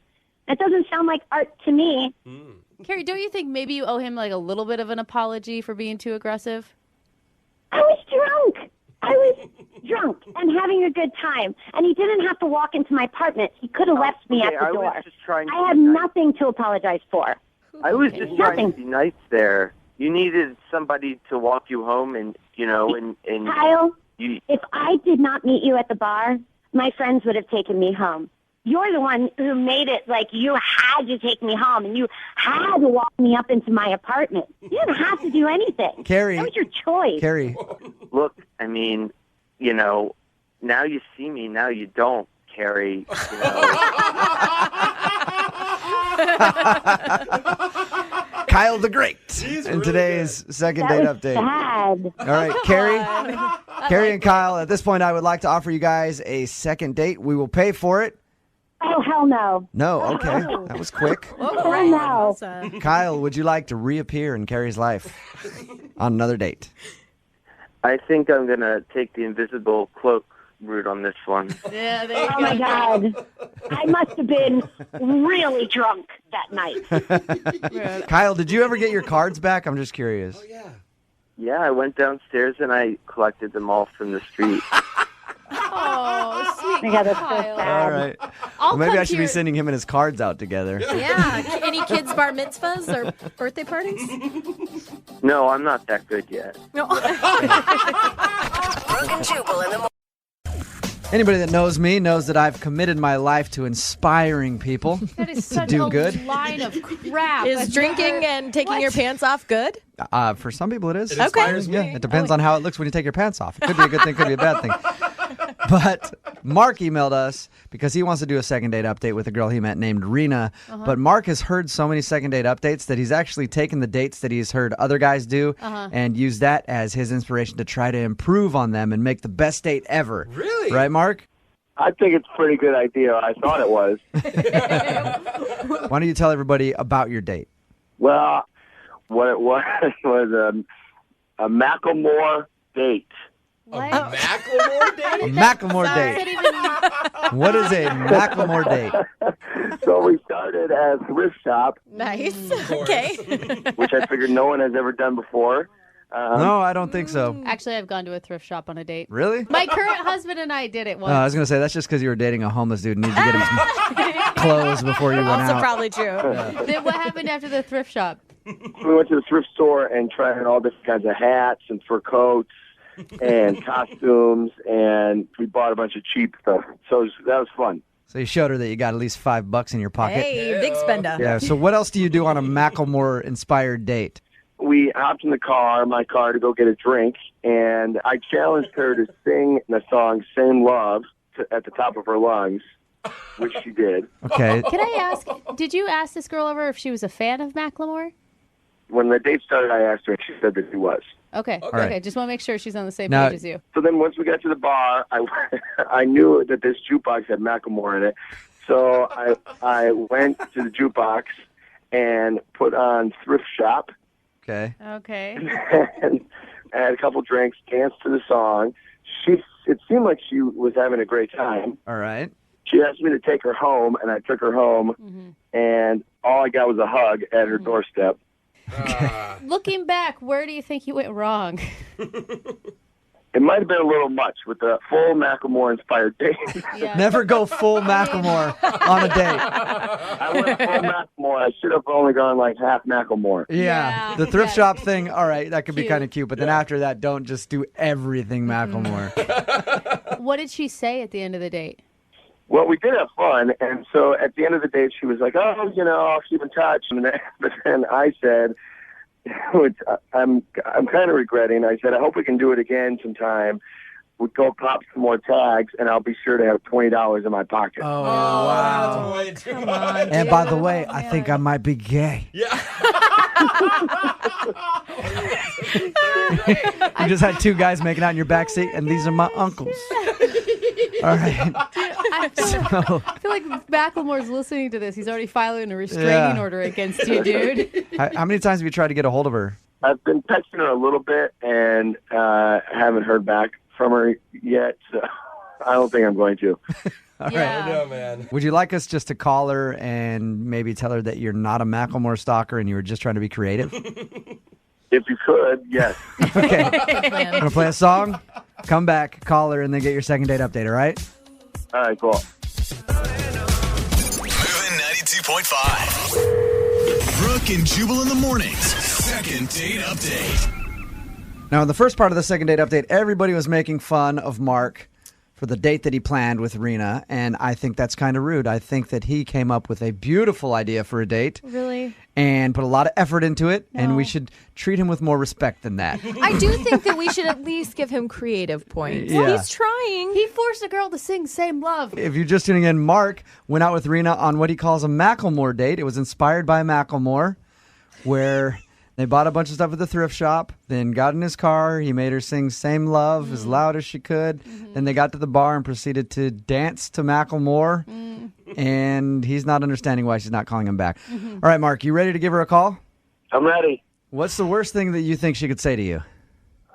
That doesn't sound like art to me. Carrie, don't you think maybe you owe him a little bit of an apology for being too aggressive? I was drunk and having a good time, and he didn't have to walk into my apartment. He could have left me at the door. I have nothing to apologize for. I was just trying to be nice there. You needed somebody to walk you home, and Kyle, if I did not meet you at the bar, my friends would have taken me home. You're the one who made it like you had to take me home, and you had to walk me up into my apartment. You didn't have to do anything. Carrie. That was your choice. Carrie. Look, I mean, now you see me, now you don't, Carrie. Kyle the Great in today's second date update. Sad. All right, Carrie and Kyle, at this point, I would like to offer you guys a second date. We will pay for it. Oh, hell no. No, okay. That was quick. Oh, no. Kyle, would you like to reappear in Carrie's life on another date? I think I'm going to take the invisible cloak rude on this one. Yeah, there you Oh my God. I must have been really drunk that night. Kyle, did you ever get your cards back? I'm just curious. Yeah, I went downstairs and I collected them all from the street. Oh, sweet My God, that's so Kyle. sad. All right. I'll Well, maybe come I should to be your- sending him and his cards out together. Yeah. Any kids' bar mitzvahs or birthday parties? No, I'm not that good yet. No. Brooke and Jubal in the morning. Anybody that knows me knows that I've committed my life to inspiring people That is to such do a good. line of crap. Is I've drinking never- and taking What? your pants off good? For some people, it is. It inspires Yeah, me. it depends on how it looks when you take your pants off. It could be a good thing, could be a bad thing. But Mark emailed us because he wants to do a second date update with a girl he met named Rena. But Mark has heard so many second date updates that he's actually taken the dates that he's heard other guys do and used that as his inspiration to try to improve on them and make the best date ever. Really? Right, Mark? I think it's a pretty good idea. I thought it was. Why don't you tell everybody about your date? Well, what it was was a Macklemore date. What? Macklemore date? A Macklemore date. What is a Macklemore date? So we started at a thrift shop, Nice. Of course. Okay. which I figured no one has ever done before. No, I don't think so. Actually, I've gone to a thrift shop on a date. Really? My current husband and I did it once. I was going to say, that's just because you were dating a homeless dude and needed to get him some clothes before you went Also out. probably true. Then what happened after the thrift shop? We went to the thrift store and tried on all different kinds of hats and fur coats and costumes, and we bought a bunch of cheap stuff. So that was fun. So you showed her that you got at least $5 in your pocket. Hey, big spender. Yeah. So what else do you do on a Macklemore-inspired date? We hopped in my car to go get a drink, and I challenged her to sing the song Same Love at the top of her lungs, which she did. Okay. Can I ask, did you ask this girl over if she was a fan of Macklemore? When the date started, I asked her, and she said that she was. Okay. right. Okay. Just want to make sure she's on the same Now- page as you. So then once we got to the bar, I knew that this jukebox had Macklemore in it. So I went to the jukebox and put on Thrift Shop Okay. Okay. and had a couple drinks, danced to the song. It seemed like she was having a great time. All right. She asked me to take her home, and I took her home, and all I got was a hug at her doorstep. Looking back, where do you think you went wrong? It might have been a little much with the full Macklemore-inspired date. Yeah. Never go full Macklemore on a date. I went full Macklemore. I should have only gone like half Macklemore. Yeah. The thrift shop thing, all right, that could be kind of cute. But then after that, don't just do everything Macklemore. What did she say at the end of the date? Well, we did have fun, and so at the end of the date, she was like, "Oh, I'll keep in touch." But then I said, which I'm kind of regretting. I said, "I hope we can do it again sometime. We'll go pop some more tags, and I'll be sure to have $20 in my pocket." Oh, wow. Way too Come much. on, And by the Jubal. way, I think I might be gay. Yeah. You just had two guys making out in your backseat, and these are my uncles. All right. I feel like Macklemore's listening to this. He's already filing a restraining Yeah. order against you, dude. How many times have you tried to get a hold of her? I've been texting her a little bit, and haven't heard back from her yet. So I don't think I'm going to. All Yeah. I know, man. Would you like us just to call her and maybe tell her that you're not a Macklemore stalker and you were just trying to be creative? If you could, yes. Okay. I'm going to play a song, come back, call her, and then get your second date update, all right? All right, cool. Moving 92.5. Brooke and Jubal in the mornings. Second date update. Now, in the first part of the second date update, everybody was making fun of Mark for the date that he planned with Rena, and I think that's kind of rude. I think that he came up with a beautiful idea for a date Really? and put a lot of effort into it, and we should treat him with more respect than that. I do think that we should at least give him creative points. Yeah. He's trying. He forced a girl to sing Same Love. If you're just tuning in, Mark went out with Rena on what he calls a Macklemore date. It was inspired by Macklemore, where they bought a bunch of stuff at the thrift shop, then got in his car. He made her sing Same Love as loud as she could. Then they got to the bar and proceeded to dance to Macklemore. And he's not understanding why she's not calling him back. All right, Mark, you ready to give her a call? I'm ready. What's the worst thing that you think she could say to you?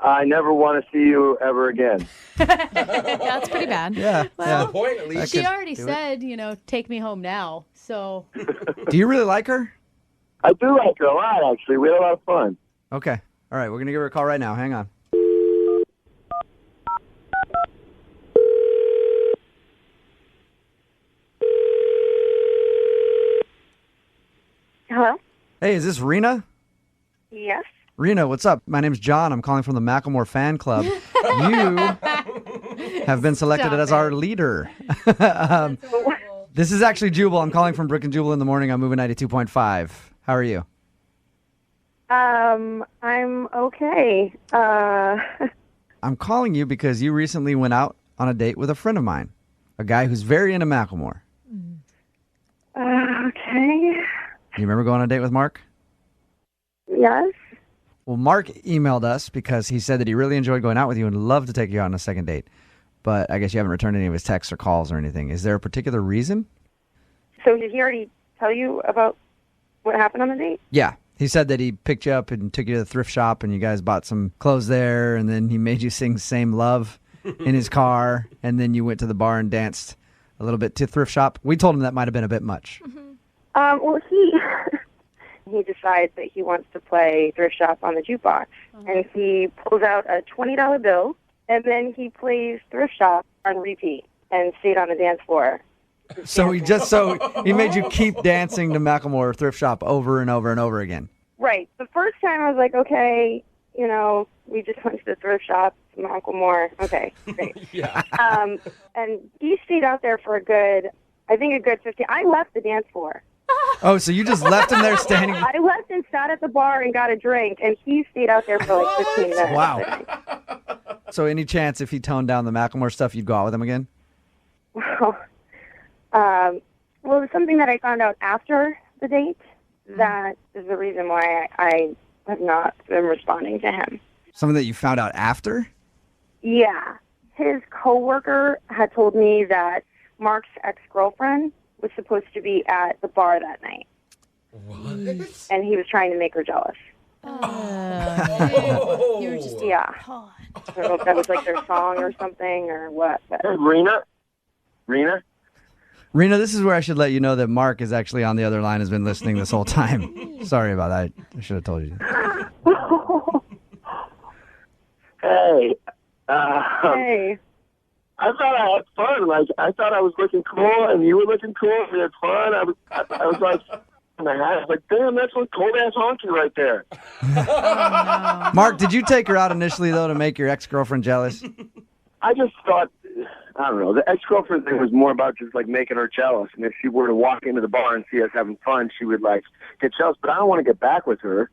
I never want to see you ever again. Yeah, that's pretty bad. Yeah. That's the point, at least. She already said, take me home now. So Do you really like her? I do like her a lot, actually. We had a lot of fun. Okay. All right, we're going to give her a call right now. Hang on. Hello? Hey, is this Rena? Yes. Rena, what's up? My name's John. I'm calling from the Macklemore fan club. You have been selected Stop as it. our leader. This is actually Jubal. I'm calling from Brooke and Jubal in the morning. I'm moving 92.5. How are you? I'm okay. I'm calling you because you recently went out on a date with a friend of mine, a guy who's very into Macklemore. Okay. You remember going on a date with Mark? Yes. Well, Mark emailed us because he said that he really enjoyed going out with you and loved to take you out on a second date. But I guess you haven't returned any of his texts or calls or anything. Is there a particular reason? So did he already tell you about what happened on the date? Yeah. He said that he picked you up and took you to the thrift shop and you guys bought some clothes there and then he made you sing Same Love in his car and then you went to the bar and danced a little bit to thrift shop. We told him that might have been a bit much. Well, he decides that he wants to play thrift shop on the jukebox, and he pulls out a $20 bill, and then he plays thrift shop on repeat and stayed on the dance floor. So he made you keep dancing to Macklemore thrift shop over and over and over again. Right. The first time I was like, okay, we just went to the thrift shop, Macklemore. Okay, great. Yeah. And he stayed out there for a good 15. I left the dance floor. Oh, so you just left him there standing? I left and sat at the bar and got a drink, and he stayed out there for like 15 minutes. Wow. So any chance if he toned down the Macklemore stuff, you'd go out with him again? Well, it was something that I found out after the date. That is the reason why I have not been responding to him. Something that you found out after? Yeah. His coworker had told me that Mark's ex-girlfriend was supposed to be at the bar that night. What? And he was trying to make her jealous. you were just Yeah. I don't know if that was like their song or something or what. But. Hey, Rena? Rena, this is where I should let you know that Mark is actually on the other line, has been listening this whole time. Sorry about that. I should have told you. Hey. Hey. I thought I had fun. Like, I thought I was looking cool, and you were looking cool. We had fun. I was like, in the hat. I was like, damn, that's one cold-ass honky right there. Mark, did you take her out initially, though, to make your ex-girlfriend jealous? I just thought, I don't know, the ex-girlfriend thing was more about just, like, making her jealous. And if she were to walk into the bar and see us having fun, she would, like, get jealous. But I don't want to get back with her.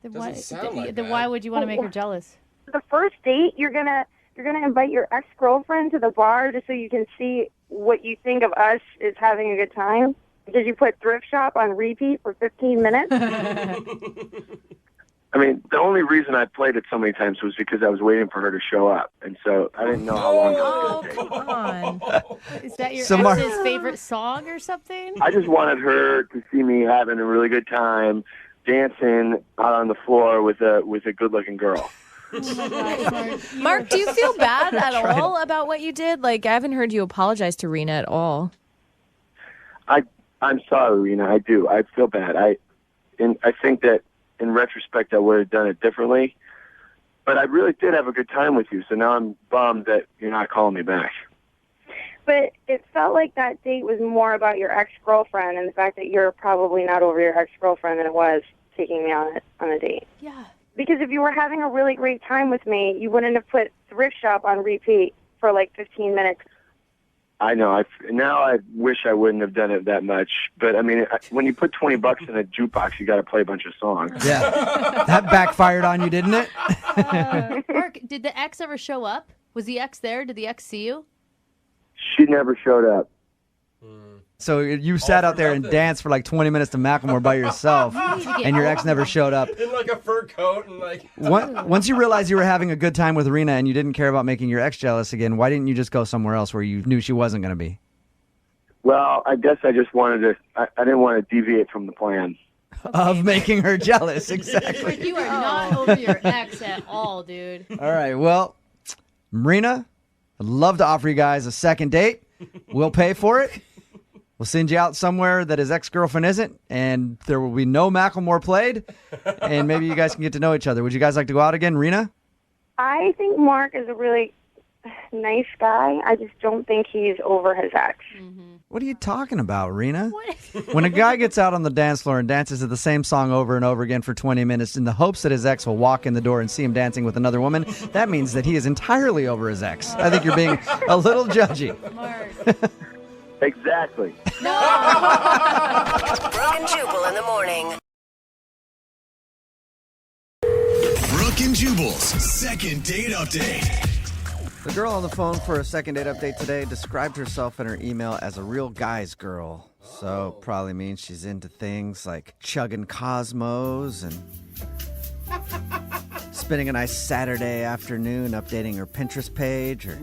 Then why would you want to make her jealous? The first date, you're gonna invite your ex-girlfriend to the bar just so you can see what you think of us is having a good time? Did you put thrift shop on repeat for 15 minutes? I mean, the only reason I played it so many times was because I was waiting for her to show up. And so I didn't know how long it was going to take. Come on. Is that your So Mark- ex's favorite song or something? I just wanted her to see me having a really good time dancing out on the floor with a good-looking girl. Mark, do you feel bad at all about what you did? Like, I haven't heard you apologize to Rena at all. I'm sorry, Rena. I do. I feel bad. I think that in retrospect I would have done it differently. But I really did have a good time with you, so now I'm bummed that you're not calling me back. But it felt like that date was more about your ex-girlfriend and the fact that you're probably not over your ex-girlfriend than it was taking me on a date. Yeah. Because if you were having a really great time with me, you wouldn't have put thrift shop on repeat for like 15 minutes. I know. Now I wish I wouldn't have done it that much. But, I mean, when you put $20 in a jukebox, you got to play a bunch of songs. Yeah. That backfired on you, didn't it? Mark, did the ex ever show up? Was the ex there? Did the ex see you? She never showed up. So you sat out there and danced for like 20 minutes to Macklemore by yourself, and your ex never showed up. In like a fur coat and like. Once you realized you were having a good time with Rena and you didn't care about making your ex jealous again, why didn't you just go somewhere else where you knew she wasn't going to be? Well, I guess I just wanted to. I didn't want to deviate from the plan. of making her jealous. Exactly. You are not over your ex at all, dude. All right. Well, Marina, I'd love to offer you guys a second date. We'll pay for it. We'll send you out somewhere that his ex-girlfriend isn't, and there will be no Macklemore played, and maybe you guys can get to know each other. Would you guys like to go out again, Rena? I think Mark is a really nice guy. I just don't think he's over his ex. What are you talking about, Rena? When a guy gets out on the dance floor and dances to the same song over and over again for 20 minutes in the hopes that his ex will walk in the door and see him dancing with another woman, that means that he is entirely over his ex. I think you're being a little judgy. Exactly. Brooke and Jubal in the morning. Brooke and Jubal's second date update. The girl on the phone for a second date update today described herself in her email as a real guy's girl. So probably means she's into things like chugging Cosmos and spending a nice Saturday afternoon updating her Pinterest page or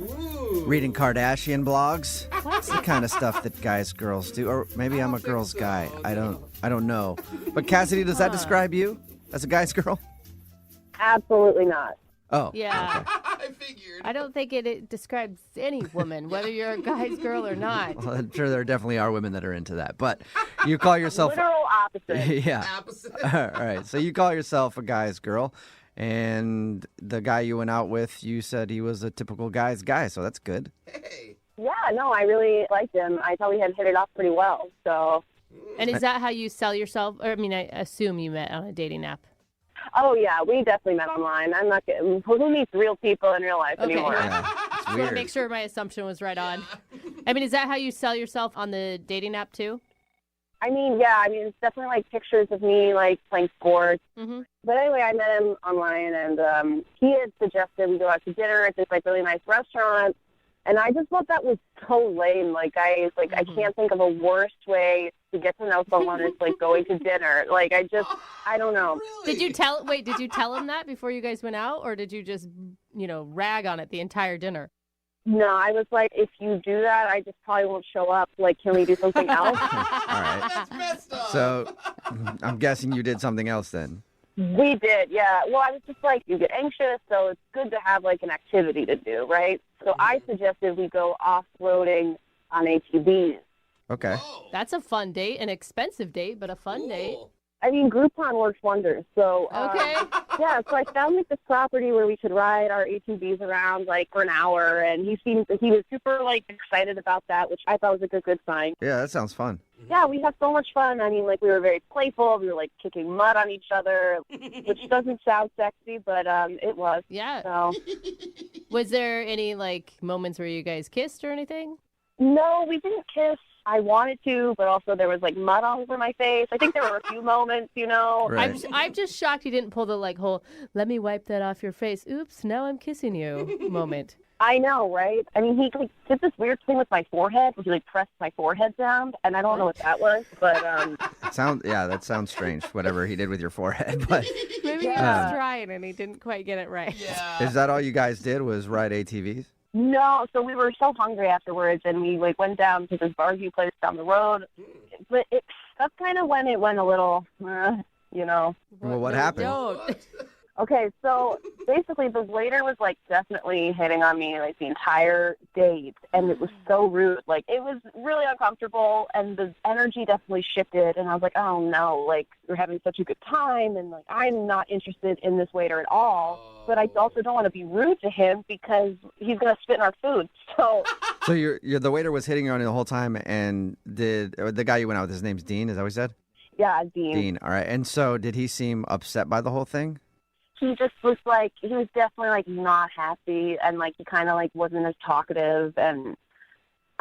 reading Kardashian blogs. That's the kind of stuff that girls do. Or maybe I'm a girl's guy. I don't know. But Cassidy, does that describe you as a guy's girl? Absolutely not. Oh. Yeah. I don't think it describes any woman, whether you're a guy's girl or not. Well, I'm sure there definitely are women that are into that. But you call yourself... Literal opposite. Yeah. All right. So you call yourself a guy's girl. And the guy you went out with, you said he was a typical guy's guy. So that's good. Yeah, no, I really liked him. I thought we had hit it off pretty well. So. And is that how you sell yourself? Or, I mean, I assume you met on a dating app. Oh, yeah, we definitely met online. I'm not getting... Who meets real people in real life anymore? I want to make sure my assumption was right on. I mean, is that how you sell yourself on the dating app, too? I mean, yeah, it's definitely like pictures of me like playing sports. But anyway, I met him online, and he had suggested we go out to dinner at this like really nice restaurant, and I just thought that was so lame. Like I can't think of a worse way to get to know someone is like going to dinner. Like I don't know. Did you tell him that before you guys went out, or did you just rag on it the entire dinner? No, I was like, if you do that, I just probably won't show up. Like, can we do something else? All right. That's messed up. So I'm guessing you did something else then. We did, yeah. Well, I was just like, you get anxious, so it's good to have like an activity to do, right? So I suggested we go off-roading on ATVs. Okay. That's a fun date, an expensive date, but a fun date. I mean, Groupon works wonders. So, okay. Yeah, so I found like this property where we could ride our ATVs around like for an hour, and he was super like excited about that, which I thought was a good sign. Yeah, that sounds fun. Yeah, we had so much fun. I mean, like we were very playful. We were like kicking mud on each other, which doesn't sound sexy, but it was. Yeah. So. Was there any like moments where you guys kissed or anything? No, we didn't kiss. I wanted to, but also there was like mud all over my face. I think there were a few moments, Right. I'm just shocked you didn't pull the like whole "let me wipe that off your face." Oops, now I'm kissing you moment. I know, right? I mean, he like, did this weird thing with my forehead, where he like pressed my forehead down, and I don't know what that was, but that sounds strange. Whatever he did with your forehead, but maybe he was trying and he didn't quite get it right. Yeah. Is that all you guys did? Was ride ATVs? No, so we were so hungry afterwards, and we like went down to this barbecue place down the road. But that's kind of when it went a little, Well, what happened? Okay, so basically the waiter was like definitely hitting on me like the entire date, and it was so rude. Like it was really uncomfortable, and the energy definitely shifted, and I was like, oh no, like we're having such a good time, and like I'm not interested in this waiter at all. But I also don't want to be rude to him because he's gonna spit in our food. So you're the waiter was hitting on you the whole time, and the guy you went out with, his name's Dean? Is that what he said? Yeah, Dean. Dean. All right. And so did he seem upset by the whole thing? He just was like, he was definitely like not happy, and like he kind of like wasn't as talkative, and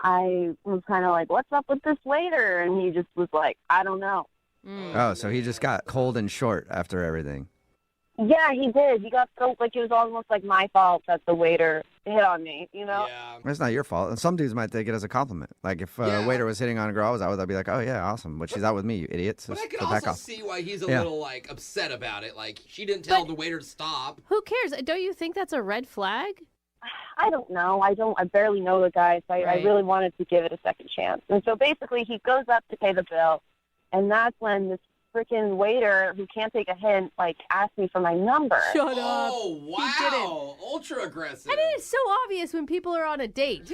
I was kind of like, what's up with this waiter? And he just was like, I don't know. Oh, so he just got cold and short after everything. Yeah, he did. He got so, like, it was almost like my fault that the waiter hit on me, Yeah. It's not your fault. And some dudes might take it as a compliment. Like, if a waiter was hitting on a girl I was out with, I'd be like, oh, yeah, awesome. But she's out with me, you idiots. But I can back also off. see why he's a little, like, upset about it. Like, she didn't tell the waiter to stop. Who cares? Don't you think that's a red flag? I don't know. I barely know the guy, so I really wanted to give it a second chance. And so basically he goes up to pay the bill, and that's when this freaking waiter who can't take a hint, like, asked me for my number. Shut up. Oh, wow. Ultra aggressive. And it is so obvious when people are on a date.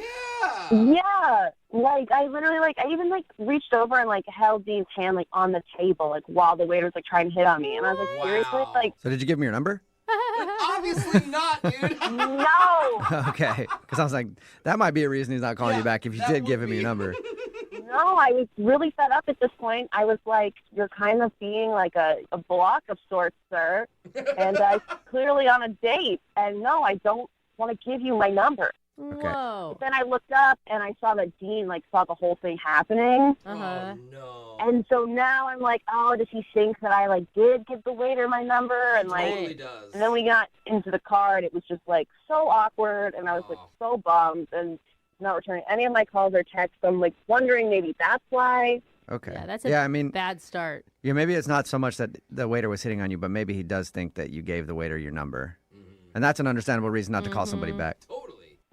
Yeah, like I literally I even reached over and held Dean's hand on the table while the waiter was trying to hit on me, and I was like, seriously, So did you give him your number? Obviously not, dude. No. Okay, because I was like, that might be a reason he's not calling you back if you did give him your number. No, I was really fed up at this point. I was like, you're kind of being like a block of sorts, sir, and I'm clearly on a date, and no, I don't want to give you my number. Okay. Whoa. But then I looked up and I saw that Dean saw the whole thing happening. Uh-huh. No. And so now I'm like, oh, does he think that I did give the waiter my number? And Totally does. and then we got into the car and it was just so awkward, and I was so bummed and not returning any of my calls or texts. I'm wondering maybe that's why. Okay. Yeah, that's a a bad start. Yeah, maybe it's not so much that the waiter was hitting on you, but maybe he does think that you gave the waiter your number. And that's an understandable reason not to call somebody back.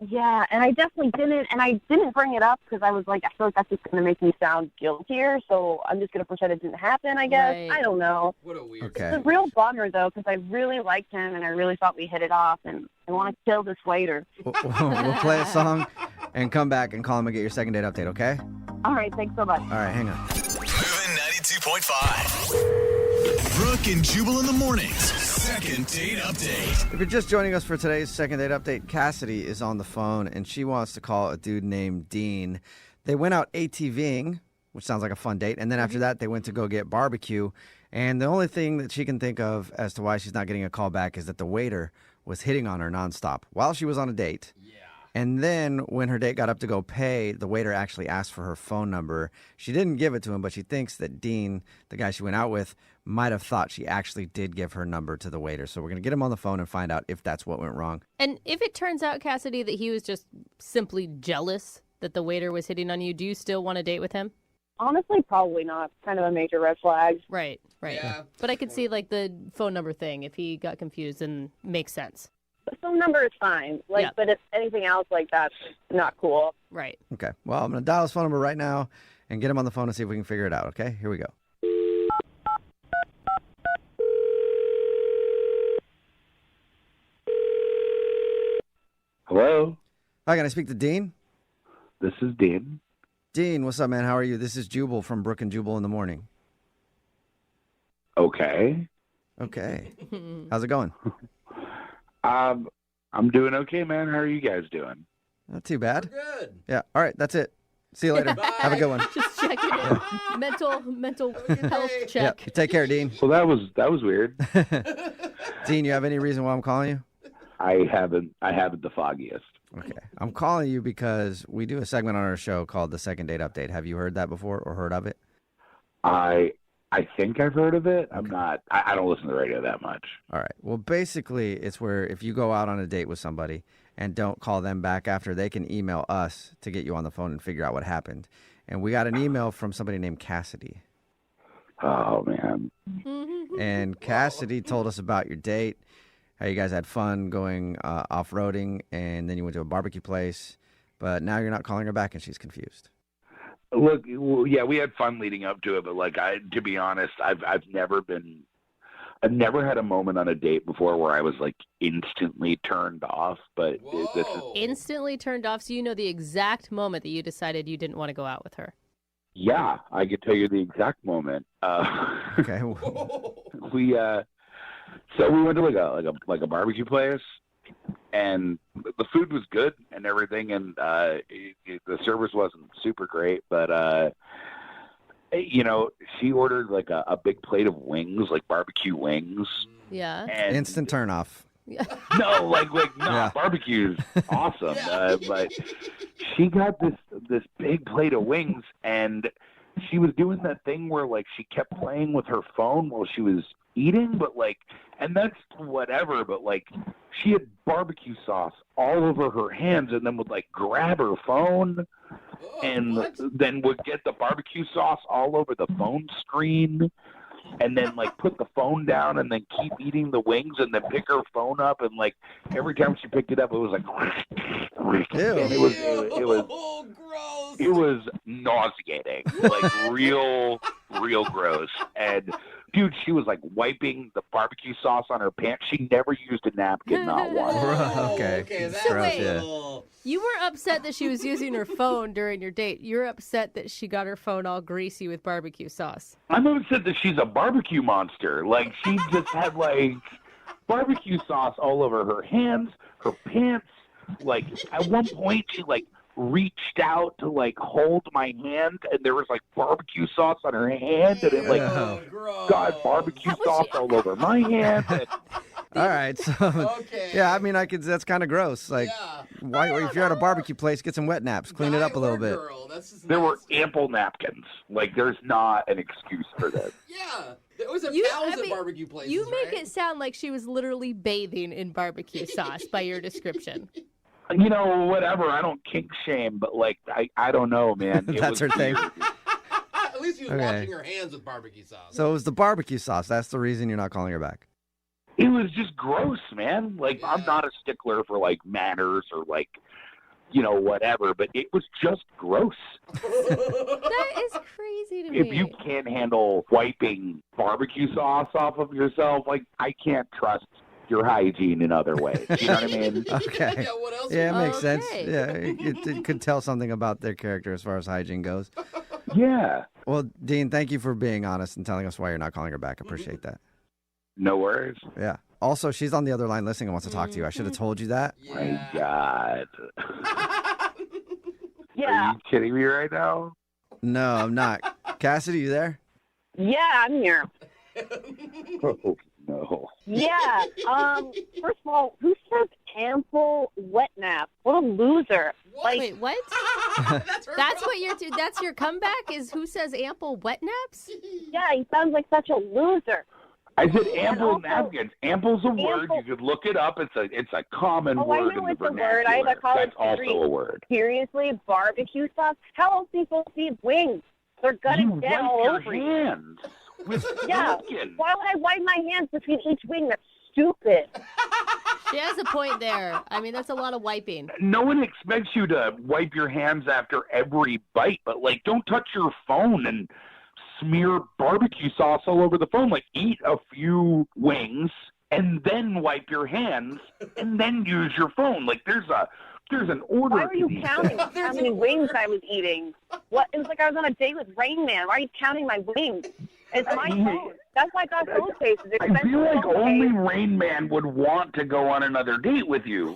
Yeah, and I definitely didn't, and I didn't bring it up because I was I feel like that's just going to make me sound guiltier, so I'm just going to pretend it didn't happen, I guess. Right. I don't know. What a weird Okay. It's a real bummer, though, because I really liked him, and I really thought we hit it off, and I want to kill this waiter. We'll play a song and come back and call him and get your second date update, okay? All right, thanks so much. All right, hang on. Moving 92.5. Brooke and Jubal in the mornings. Second date update. If you're just joining us for today's second date update, Cassidy is on the phone, and she wants to call a dude named Dean. They went out ATVing, which sounds like a fun date, and then after that, they went to go get barbecue. And the only thing that she can think of as to why she's not getting a call back is that the waiter was hitting on her nonstop while she was on a date. And then when her date got up to go pay, the waiter actually asked for her phone number. She didn't give it to him, but she thinks that Dean, the guy she went out with, might have thought she actually did give her number to the waiter. So we're going to get him on the phone and find out if that's what went wrong. And if it turns out, Cassidy, that he was just simply jealous that the waiter was hitting on you, do you still want to date with him? Honestly, probably not. Kind of a major red flag. Right. Yeah. But I could see the phone number thing if he got confused and makes sense. The phone number is fine, Yeah. but if anything else that's not cool. Right. Okay. Well, I'm going to dial his phone number right now and get him on the phone and see if we can figure it out. Okay? Here we go. Hello? Hi, can I speak to Dean? This is Dean. Dean, what's up, man? How are you? This is Jubal from Brooke and Jubal in the morning. Okay. Okay. How's it going? I'm doing okay, man. How are you guys doing? Not too bad. Good. Yeah. All right. That's it. See you later. Have a good one. Just checking in. Mental health check. Yeah. Take care, Dean. Well, that was weird. Dean, you have any reason why I'm calling you? I haven't the foggiest. Okay. I'm calling you because we do a segment on our show called the Second Date Update. Have you heard that before or heard of it? I think I've heard of it. I'm not. I don't listen to the radio that much. All right. Well, basically, it's where if you go out on a date with somebody and don't call them back after, they can email us to get you on the phone and figure out what happened. And we got an email from somebody named Cassidy. Oh, man. And Cassidy told us about your date, how you guys had fun going off-roading, and then you went to a barbecue place. But now you're not calling her back, and she's confused. Look, yeah, we had fun leading up to it, but to be honest, I've never had a moment on a date before where I was instantly turned off. But this is Instantly turned off, so you know the exact moment that you decided you didn't want to go out with her. Yeah, I could tell you the exact moment. Okay. So we went to like a barbecue place, and the food was good and everything, and the service wasn't super great, but she ordered a big plate of wings, like barbecue wings. Yeah. And instant turn off. No, Yeah. barbecue's awesome. But she got this big plate of wings, and she was doing that thing where she kept playing with her phone while she was eating, but and that's whatever, but she had barbecue sauce all over her hands, and then would grab her phone and then would get the barbecue sauce all over the phone screen, and then put the phone down and then keep eating the wings and then pick her phone up, and every time she picked it up it was and it was nauseating, real real gross. And dude, she was like wiping the barbecue sauce on her pants. She never used a napkin, not once. Okay. that's Gross, wait. yeah. You weren't upset that she was using her phone during your date. You're upset that she got her phone all greasy with barbecue sauce. I'm upset that she's a barbecue monster. Like, she just had, like, barbecue sauce all over her hands, her pants. Like, at one point, she, like, reached out to, like, hold my hand, and there was, like, barbecue sauce on her hand, and it, like, got barbecue sauce all over my hand. And... All right, so yeah, I mean, that's kind of gross. Like, why? If you're at a barbecue place, get some wet naps, clean it up a little bit. There were ample napkins. Like, there's not an excuse for this. Yeah. There was towels at barbecue places, You make right? it sound like she was literally bathing in barbecue sauce by your description. You know, whatever. I don't kink shame, but, like, I don't know, man. That's her thing. At least she was washing her hands with barbecue sauce. So it was the barbecue sauce. That's the reason you're not calling her back. It was just gross, man. Like, I'm not a stickler for, like, manners or, like, you know, whatever, but it was just gross. That is crazy to me. If you can't handle wiping barbecue sauce off of yourself, like, I can't trust your hygiene in other ways. You know what I mean? Okay. What else? Yeah, it makes sense. Yeah, it could tell something about their character as far as hygiene goes. Yeah. Well, Dean, thank you for being honest and telling us why you're not calling her back. I appreciate that. No worries. Yeah. Also, she's on the other line listening and wants to talk to you. I should have told you that. My God. Yeah. Are you kidding me right now? No, I'm not. Cassidy, you there? Yeah, I'm here. Oh, no. Yeah. First of all, who says ample wet nap? What a loser. Like, Wait, what? That's what that's your comeback is who says ample wet naps? yeah, he sounds like such a loser. I said ample napkins. Ample's a word. You could look it up. It's a common I word know in the it's a vernacular. word. I have a college That's degree. also a word. Seriously, barbecue sauce? How else are you supposed to eat wings? They're gutted You down wipe all your over you. hands with Yeah. napkin. Why would I wipe my hands between each wing? That's stupid. She has a point there. I mean, that's a lot of wiping. No one expects you to wipe your hands after every bite, but, like, don't touch your phone and smear barbecue sauce all over the phone. Like, eat a few wings and then wipe your hands and then use your phone. Like, there's an order. Why were you to these counting things. how many wings I was eating? What? It was like I was on a date with Rain Man. Why are you counting my wings? It's my phone. That's why I got phone cases. I feel like only Rain Man would want to go on another date with you.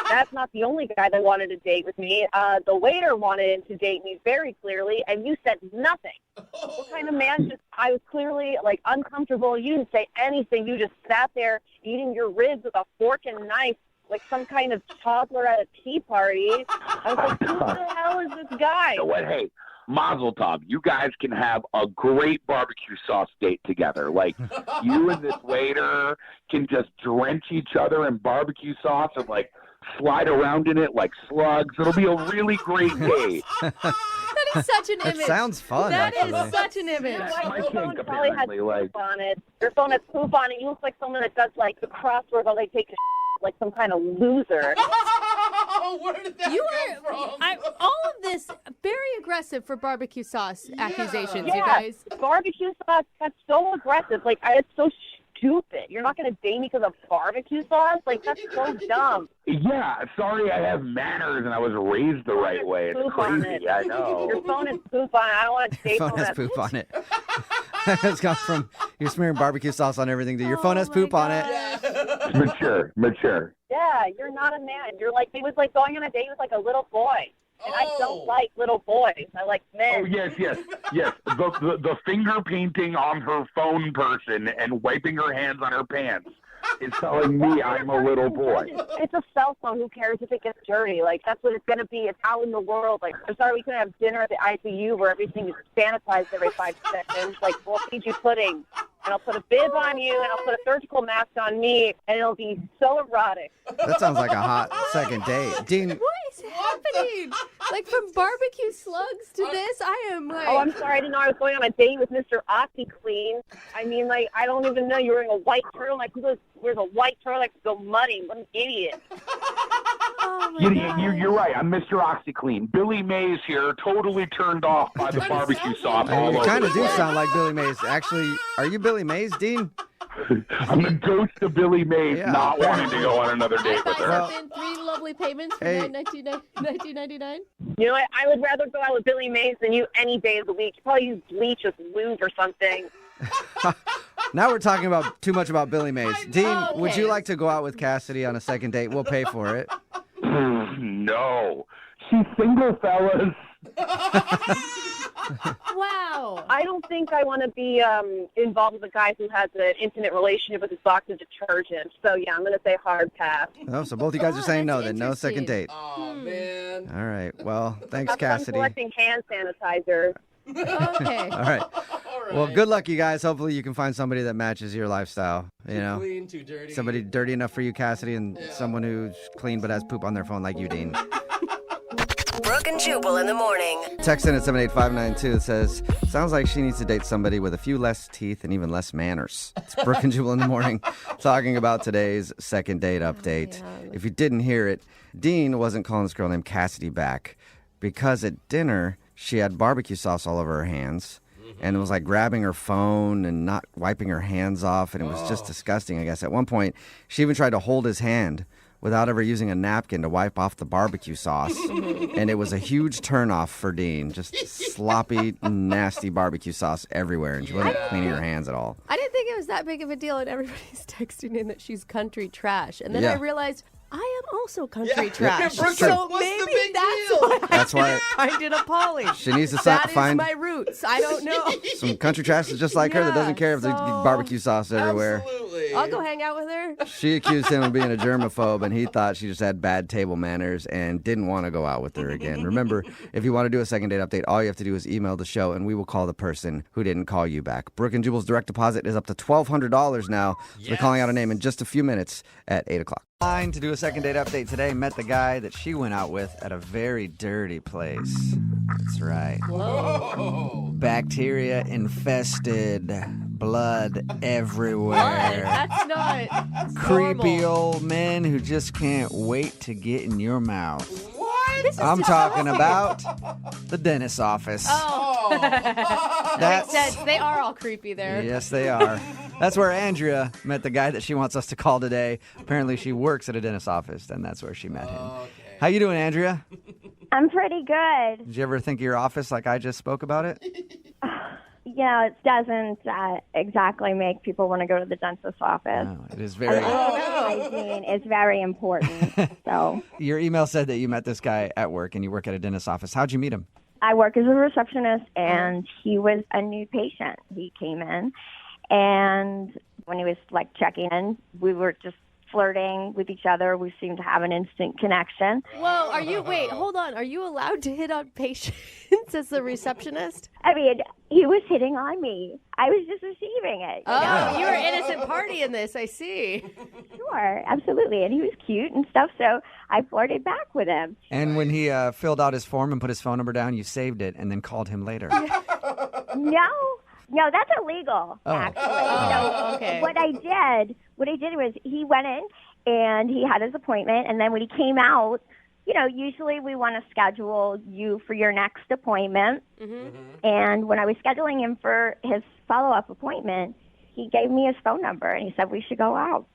That's not the only guy that wanted to date with me. The waiter wanted to date me very clearly, and you said nothing. What kind of man just, I was clearly, like, uncomfortable. You didn't say anything. You just sat there eating your ribs with a fork and knife like some kind of toddler at a tea party. I was like, who the hell is this guy? You know what? Hey, Mazel Tov. You guys can have a great barbecue sauce date together. Like, you and this waiter can just drench each other in barbecue sauce and, like, slide around in it like slugs. It'll be a really great day. That is such an That image. sounds fun, That actually. is such an image. My Your phone kink, probably has apparently, like... poop on it. Your phone has poop on it. You look like someone that does, like, the crossword while they take a like some kind of loser. Where did that come from? All of this very aggressive for barbecue sauce accusations, you Yeah, guys. barbecue sauce, that's so aggressive. Like, it's so stupid. You're not going to date me because of barbecue sauce? Like, that's so dumb. Yeah, sorry I have manners and I was raised the right way. It's Poop on crazy, it. I know. Your phone has poop on it. I don't want to date Your phone has poop on it. It's gone from you're smearing barbecue sauce on everything to your phone has poop on it. Mature. Yeah, you're not a man. You're like, it was like going on a date with like a little boy. And I don't like little boys. I like men. Oh, yes. The finger painting on her phone person and wiping her hands on her pants is telling me I'm a little boy. It's a cell phone. Who cares if it gets dirty? Like, that's what it's going to be. It's out in the world. Like, I'm sorry we couldn't have dinner at the ICU where everything is sanitized every 5 seconds. Like, we'll feed you pudding. And I'll put a bib on you, and I'll put a surgical mask on me, and it'll be so erotic. That sounds like a hot second date. Dean, What is happening? Like, from barbecue slugs to this, I am like... Oh, I'm sorry. I didn't know I was going on a date with Mr. OxyClean. I mean, like, I don't even know. You're wearing a white turtleneck. Who wears a white turtleneck to go muddy? What an idiot. You're right. I'm Mr. OxyClean. Billy Mays here, totally turned off by the barbecue sauce all You over kind the of do place. sound like Billy Mays. Actually, are you Billy Mays, Dean? I'm the ghost of Billy Mays, not wanting to go on another date with her. Within 3 lovely payments for $19.99. You know what? I would rather go out with Billy Mays than you any day of the week. You probably use bleach with lube or something. Now we're talking about too much about Billy Mays. Dean, would you like to go out with Cassidy on a second date? We'll pay for it. No. She's single, fellas. Wow. I don't think I want to be involved with a guy who has an intimate relationship with his box of detergent. So, yeah, I'm going to say hard pass. Oh, so both you guys are saying no, then no second date. Oh, man. All right. Well, thanks, I'm Cassidy. collecting hand sanitizer. Okay. All right. Well, good luck, you guys. Hopefully you can find somebody that matches your lifestyle. You know, Too clean, too dirty. somebody dirty enough for you, Cassidy, and someone who's clean but has poop on their phone like you, Dean. Brooke and Jubal in the morning. Text in at 78592. It says, sounds like she needs to date somebody with a few less teeth and even less manners. It's Brooke and Jubal in the morning talking about today's second date update. If you didn't hear it, Dean wasn't calling this girl named Cassidy back because at dinner she had barbecue sauce all over her hands. And it was like grabbing her phone and not wiping her hands off. And it was just disgusting, I guess. At one point, she even tried to hold his hand without ever using a napkin to wipe off the barbecue sauce. And it was a huge turnoff for Dean. Just sloppy, nasty barbecue sauce everywhere. And she wasn't cleaning her hands at all. I didn't think it was that big of a deal, and everybody's texting in that she's country trash. And then Yeah. I realized I am also country trash. Brooke, So what's maybe the big that's deal? why That's why I find it appalling. she needs to That is find my roots. I don't know. some country trash is just like her that doesn't care if there's barbecue sauce everywhere. Absolutely. I'll go hang out with her. She accused him of being a germaphobe, and he thought she just had bad table manners and didn't want to go out with her again. Remember, if you want to do a second date update, all you have to do is email the show, and we will call the person who didn't call you back. Brooke and Jubal's direct deposit is up to $1,200 now. So we're calling out a name in just a few minutes at 8 o'clock. To do a second date update today, met the guy that she went out with at a very dirty place. That's right. Whoa. Bacteria infested, blood everywhere. That's not Creepy normal. old men who just can't wait to get in your mouth. What? I'm talking about the dentist's office. Oh. That's- Makes sense. They are all creepy there. Yes, they are. That's where Andrea met the guy that she wants us to call today. Apparently, she works at a dentist's office, and that's where she met him. Okay. How you doing, Andrea? I'm pretty good. Did you ever think of your office like I just spoke about it? It doesn't exactly make people want to go to the dentist's office. No, it is very... Hygiene is very important. So Your email said that you met this guy at work, and you work at a dentist's office. How'd you meet him? I work as a receptionist, and he was a new patient. He came in, and when he was like checking in, we were just flirting with each other. We seemed to have an instant connection. Whoa, wait, hold on. Are you allowed to hit on patients as the receptionist? I mean, he was hitting on me. I was just receiving it. You were an innocent party in this, I see. Sure, absolutely. And he was cute and stuff, so I flirted back with him. And when he filled out his form and put his phone number down, you saved it and then called him later. No, that's illegal, actually. So okay. what I did was he went in and he had his appointment, and then when he came out, usually we want to schedule you for your next appointment. Mm-hmm. And when I was scheduling him for his follow-up appointment, he gave me his phone number, and he said we should go out.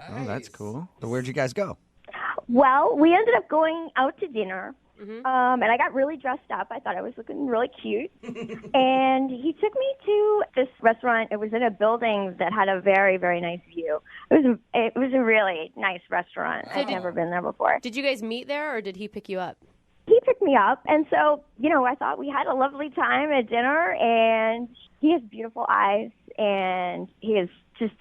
Oh, that's cool. So where'd you guys go? Well, we ended up going out to dinner. Mm-hmm. And I got really dressed up. I thought I was looking really cute. And he took me to this restaurant. It was in a building that had a very, very nice view. It was a really nice restaurant. I'd never been there before. Did you guys meet there, or did he pick you up? He picked me up. And so, I thought we had a lovely time at dinner. And he has beautiful eyes. And he is just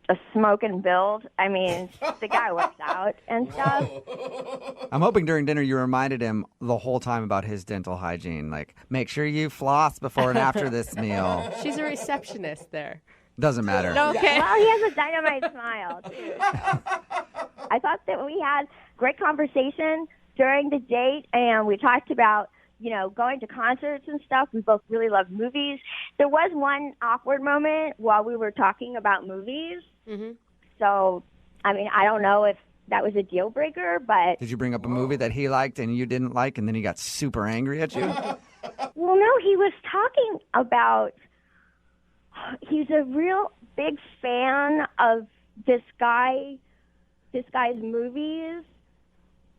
a smoking build. I mean, the guy works out and stuff. I'm hoping during dinner you reminded him the whole time about his dental hygiene. Like, make sure you floss before and after this meal. She's a receptionist there. Doesn't matter. Okay. Well, he has a dynamite smile, too. I thought that we had great conversation during the date, and we talked about going to concerts and stuff. We both really love movies. There was one awkward moment while we were talking about movies. Mm-hmm. So, I mean, I don't know if that was a deal breaker, but Did you bring up a movie that he liked and you didn't like, and then he got super angry at you? well, no, he was talking about he's a real big fan of this guy's movies,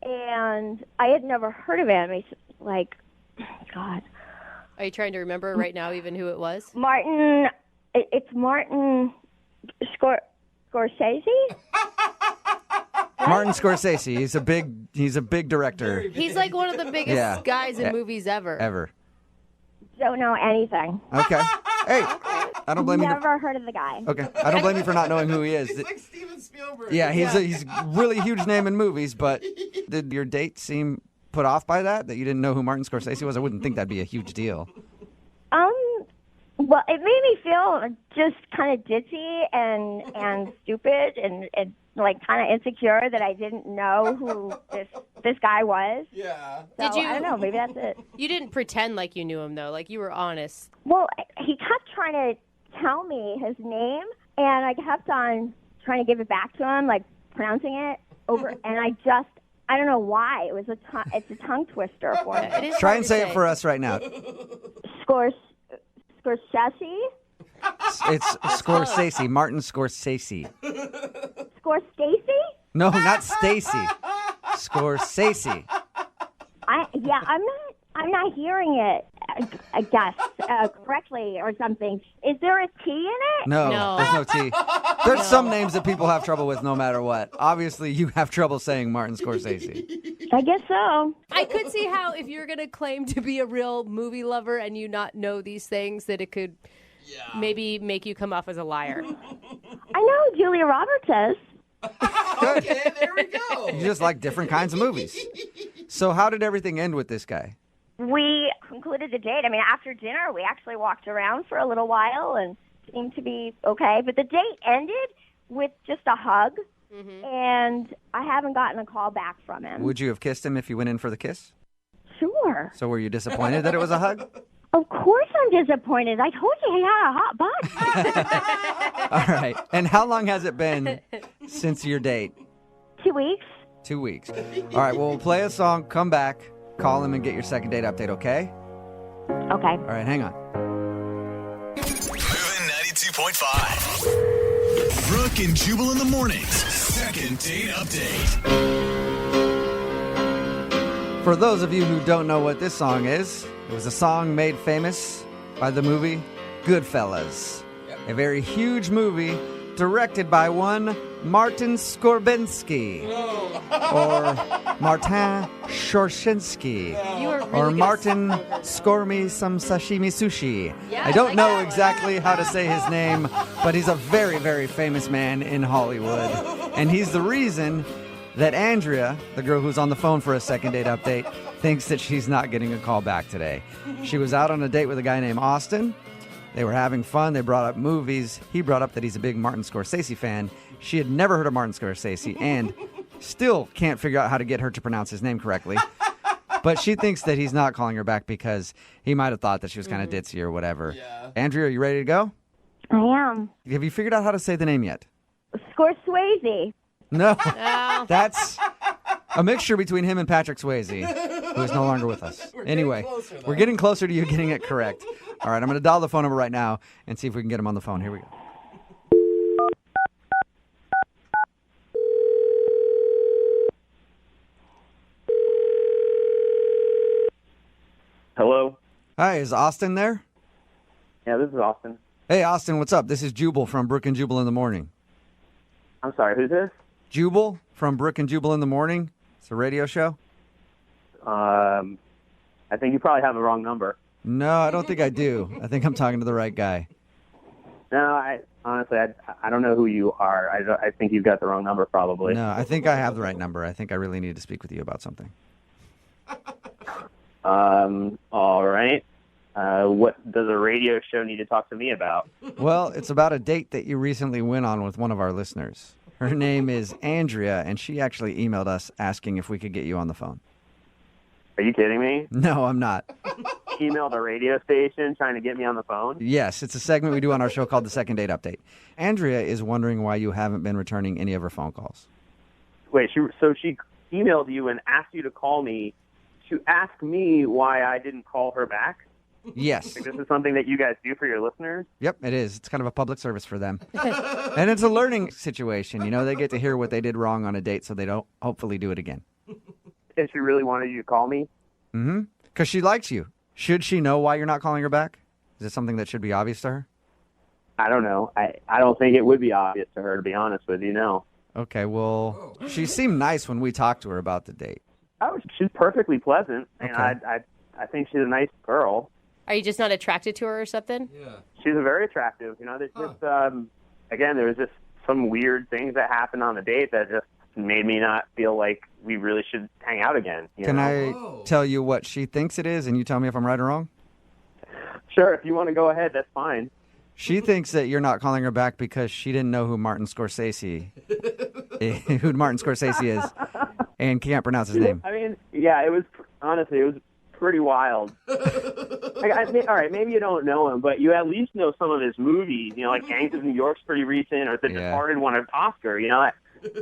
and I had never heard of him. He's like, God. Are you trying to remember right now even who it was? Martin, it's Martin Scorsese? Martin Scorsese. He's a big director. He's like one of the biggest guys in movies ever. Ever. Don't know anything. Okay. Hey, I don't blame you. Never heard of the guy. Okay, I don't blame you for not knowing who he is. He's like Steven Spielberg. Yeah, he's a really huge name in movies, but did your date seem put off by that you didn't know who Martin Scorsese was? I wouldn't think that'd be a huge deal. Well, it made me feel just kind of ditzy and stupid and like kind of insecure that I didn't know who this guy was. Yeah. So, I don't know. Maybe that's it. You didn't pretend like you knew him, though. Like, you were honest. Well, he kept trying to tell me his name, and I kept on trying to give it back to him, like pronouncing it over, and I don't know why. It's a tongue twister for me. Try and say it for us right now. Scorsese? It's Scorsese, Martin Scorsese. Scorsese? No, not Stacy. Scorsese. I'm not hearing it. I guess correctly or something. Is there a T in it? No, there's no T. There's some names that people have trouble with no matter what. Obviously, you have trouble saying Martin Scorsese. I guess so. I could see how if you're going to claim to be a real movie lover and you not know these things, that it could maybe make you come off as a liar. I know Julia Roberts says. Okay, there we go. You just like different kinds of movies. So how did everything end with this guy? We concluded the date. I mean, after dinner, we actually walked around for a little while and seemed to be okay. But the date ended with just a hug, and I haven't gotten a call back from him. Would you have kissed him if you went in for the kiss? Sure. So were you disappointed that it was a hug? Of course I'm disappointed. I told you he had a hot butt. All right. And how long has it been since your date? 2 weeks. 2 weeks. All right. Well, we'll play a song, come back, call him, and get your second date update, okay? Okay. All right. Hang on. Moving 92.5. Brooke and Jubal in the mornings. Second date update. For those of you who don't know what this song is, it was a song made famous by the movie Goodfellas. A very huge movie directed by one Martin Skorbensky. Or Martin Shorshinsky. Or Martin Skormy some sashimi sushi. I don't know exactly how to say his name, but he's a very, very famous man in Hollywood. And he's the reason that Andrea, the girl who's on the phone for a second date update, thinks that she's not getting a call back today. She was out on a date with a guy named Austin. They were having fun. They brought up movies. He brought up that he's a big Martin Scorsese fan. She had never heard of Martin Scorsese and still can't figure out how to get her to pronounce his name correctly. But she thinks that he's not calling her back because he might have thought that she was kind of ditzy or whatever. Yeah. Andrea, are you ready to go? I am. Have you figured out how to say the name yet? Scorsese. No. That's a mixture between him and Patrick Swayze, who is no longer with us. Anyway, we're getting closer to you getting it correct. All right, I'm going to dial the phone number right now and see if we can get him on the phone. Here we go. Hello? Hi, is Austin there? Yeah, this is Austin. Hey, Austin, what's up? This is Jubal from Brooke and Jubal in the Morning. I'm sorry, who's this? Jubal from Brooke and Jubal in the Morning. It's a radio show. I think you probably have the wrong number. No, I don't think I do. I think I'm talking to the right guy. No, I honestly don't know who you are. I think you've got the wrong number probably. No, I think I have the right number. I think I really need to speak with you about something. All right. What does a radio show need to talk to me about? Well, it's about a date that you recently went on with one of our listeners. Her name is Andrea, and she actually emailed us asking if we could get you on the phone. Are you kidding me? No, I'm not. Emailed a radio station trying to get me on the phone? Yes, it's a segment we do on our show called the Second Date Update. Andrea is wondering why you haven't been returning any of her phone calls. Wait, she emailed you and asked you to call me to ask me why I didn't call her back? Yes. Like, this is something that you guys do for your listeners? Yep, it is. It's kind of a public service for them. And it's a learning situation. You know, they get to hear what they did wrong on a date so they don't hopefully do it again. And she really wanted you to call me? Mm-hmm. Because she likes you. Should she know why you're not calling her back? Is it something that should be obvious to her? I don't know. I don't think it would be obvious to her, to be honest with you, no. Okay, well, she seemed nice when we talked to her about the date. Oh, she's perfectly pleasant, and Okay. I think she's a nice girl. Are you just not attracted to her or something? Yeah. She's very attractive. You know, there's just, again, there was just some weird things that happened on the date that just made me not feel like we really should hang out again. Can I tell you what she thinks it is, and you tell me if I'm right or wrong? Sure, if you want to go ahead, that's fine. She thinks that you're not calling her back because she didn't know who Martin Scorsese is and can't pronounce his name. I mean, yeah, it was pretty wild. All right, maybe you don't know him, but you at least know some of his movies. You know, like Gangs of New York's pretty recent, or The Departed won an Oscar. You know,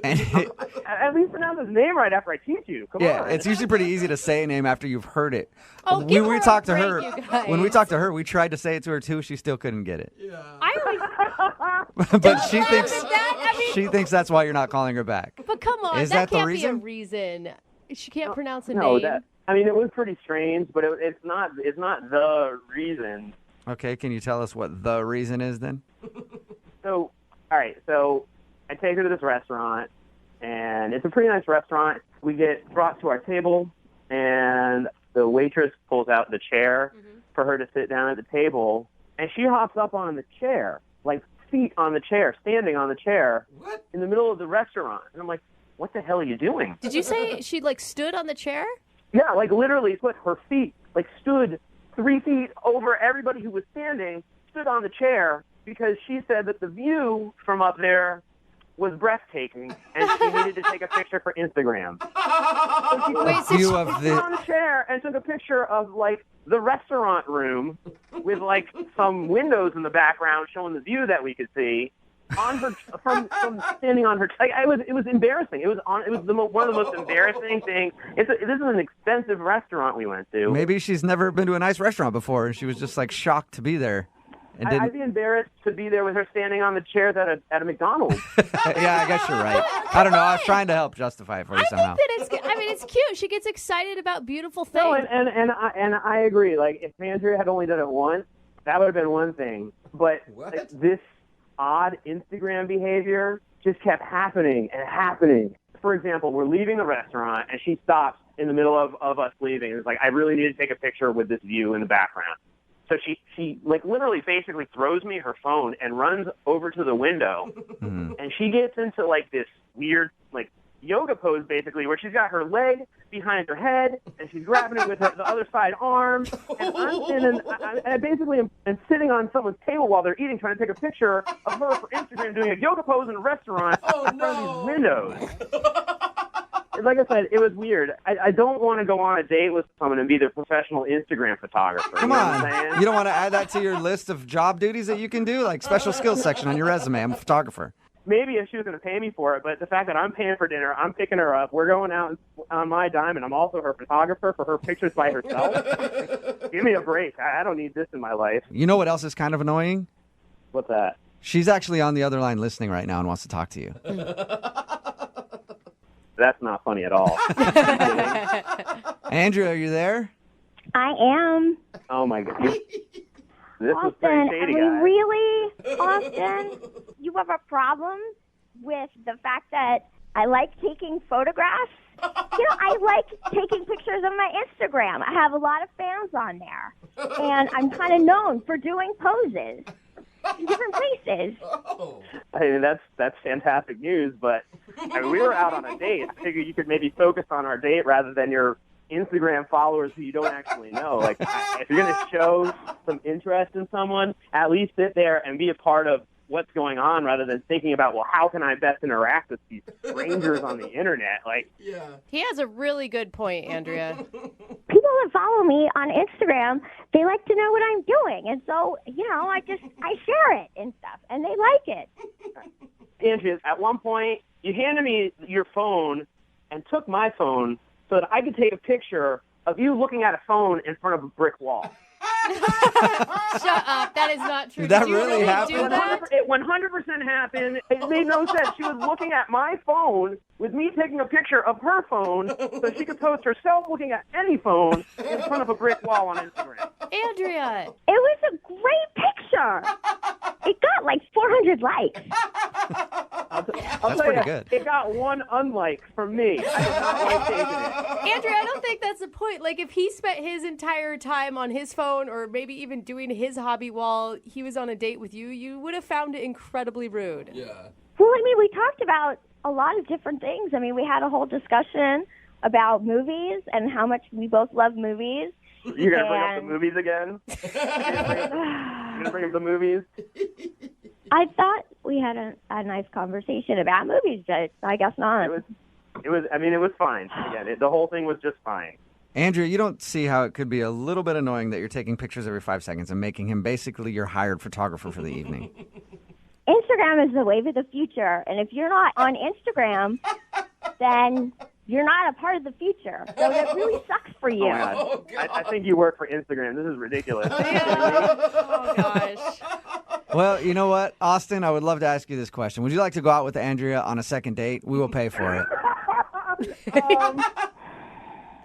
at least pronounce his name right after I teach you. Come on. It's usually pretty easy to say a name after you've heard it. Oh, when give we her a talked to break, her, you guys. when we talked to her, we tried to say it to her too. She still couldn't get it. I always, But she thinks that. I mean, she thinks that's why you're not calling her back. but come on, Is that that the can't reason? be a reason. She can't pronounce a No, name. I mean, it was pretty strange, but it's not the reason. Okay, can you tell us what the reason is then? So, all right, so I take her to this restaurant, and it's a pretty nice restaurant. We get brought to our table, and the waitress pulls out the chair for her to sit down at the table, and she hops up on the chair, like feet on the chair, standing on the chair in the middle of the restaurant. And I'm like, what the hell are you doing? Did you say she stood on the chair? Yeah, like literally put her feet, stood 3 feet over everybody who was standing, stood on the chair, because she said that the view from up there was breathtaking, and she needed to take a picture for Instagram. So she View stood of the- on the chair and took a picture of the restaurant room with some windows in the background showing the view that we could see. On her, from standing on her, it was embarrassing. It was one of the most embarrassing things. This is an expensive restaurant we went to. Maybe she's never been to a nice restaurant before, and she was just shocked to be there. And didn't... I'd be embarrassed to be there with her standing on the chairs at a McDonald's. Yeah, I guess you're right. I don't know. I was trying to help justify it for you somehow. It's cute. She gets excited about beautiful things. No, and I agree. If Andrea had only done it once, that would have been one thing. But this odd Instagram behavior just kept happening and happening. For example, we're leaving the restaurant, and she stops in the middle of us leaving. It's like, I really need to take a picture with this view in the background. So she literally basically throws me her phone and runs over to the window, and she gets into this weird yoga pose basically, where she's got her leg behind her head and she's grabbing it with the other side arm. And I basically am sitting on someone's table while they're eating, trying to take a picture of her for Instagram doing a yoga pose in a restaurant in front of these windows. Like I said, it was weird. I don't want to go on a date with someone and be their professional Instagram photographer. Come on. You don't want to add that to your list of job duties that you can do? Special skills section on your resume. I'm a photographer. Maybe if she was going to pay me for it, but the fact that I'm paying for dinner, I'm picking her up, we're going out on my dime, and I'm also her photographer for her pictures by herself. Give me a break. I don't need this in my life. You know what else is kind of annoying? What's that? She's actually on the other line listening right now and wants to talk to you. That's not funny at all. Andrew, are you there? I am. Oh, my God. This was Austin, pretty shady, I mean, guys. really, Austin, you have a problem with the fact that I like taking photographs? I like taking pictures of my Instagram. I have a lot of fans on there, and I'm kind of known for doing poses in different places. I mean, that's fantastic news, but we were out on a date. I figured you could maybe focus on our date rather than your Instagram followers who you don't actually know. If you're going to show some interest in someone, at least sit there and be a part of what's going on rather than thinking about, well, how can I best interact with these strangers on the internet? He has a really good point, Andrea. People that follow me on Instagram, they like to know what I'm doing. And so, I share it and stuff, and they like it. Andrea, at one point, you handed me your phone and took my phone so that I could take a picture of you looking at a phone in front of a brick wall. Shut up. That is not true. Did that Did you really happen? do that? It 100% happened. It made no sense. She was looking at my phone with me taking a picture of her phone so she could post herself looking at any phone in front of a brick wall on Instagram. Andrea. It was a great picture. It got like 400 likes. I'll That's tell pretty you, good. It got one unlike from me. I did not like taking it. Andrea, I don't think that's the point. Like, if he spent his entire time on his phone or maybe even doing his hobby while he was on a date with you, you would have found it incredibly rude. Yeah. Well, I mean, we talked about a lot of different things. I mean, we had a whole discussion about movies and how much we both love movies. You're going to bring up the movies again? You're going to bring up the movies? I thought we had a nice conversation about movies, but I guess not. It was fine. Again, the whole thing was just fine. Andrea, you don't see how it could be a little bit annoying that you're taking pictures every 5 seconds and making him basically your hired photographer for the evening. Instagram is the wave of the future, and if you're not on Instagram, then you're not a part of the future. So that really sucks for you. Oh, God. I think you work for Instagram. This is ridiculous. Oh, gosh. Well, you know what, Austin, I would love to ask you this question. Would you like to go out with Andrea on a second date? We will pay for it.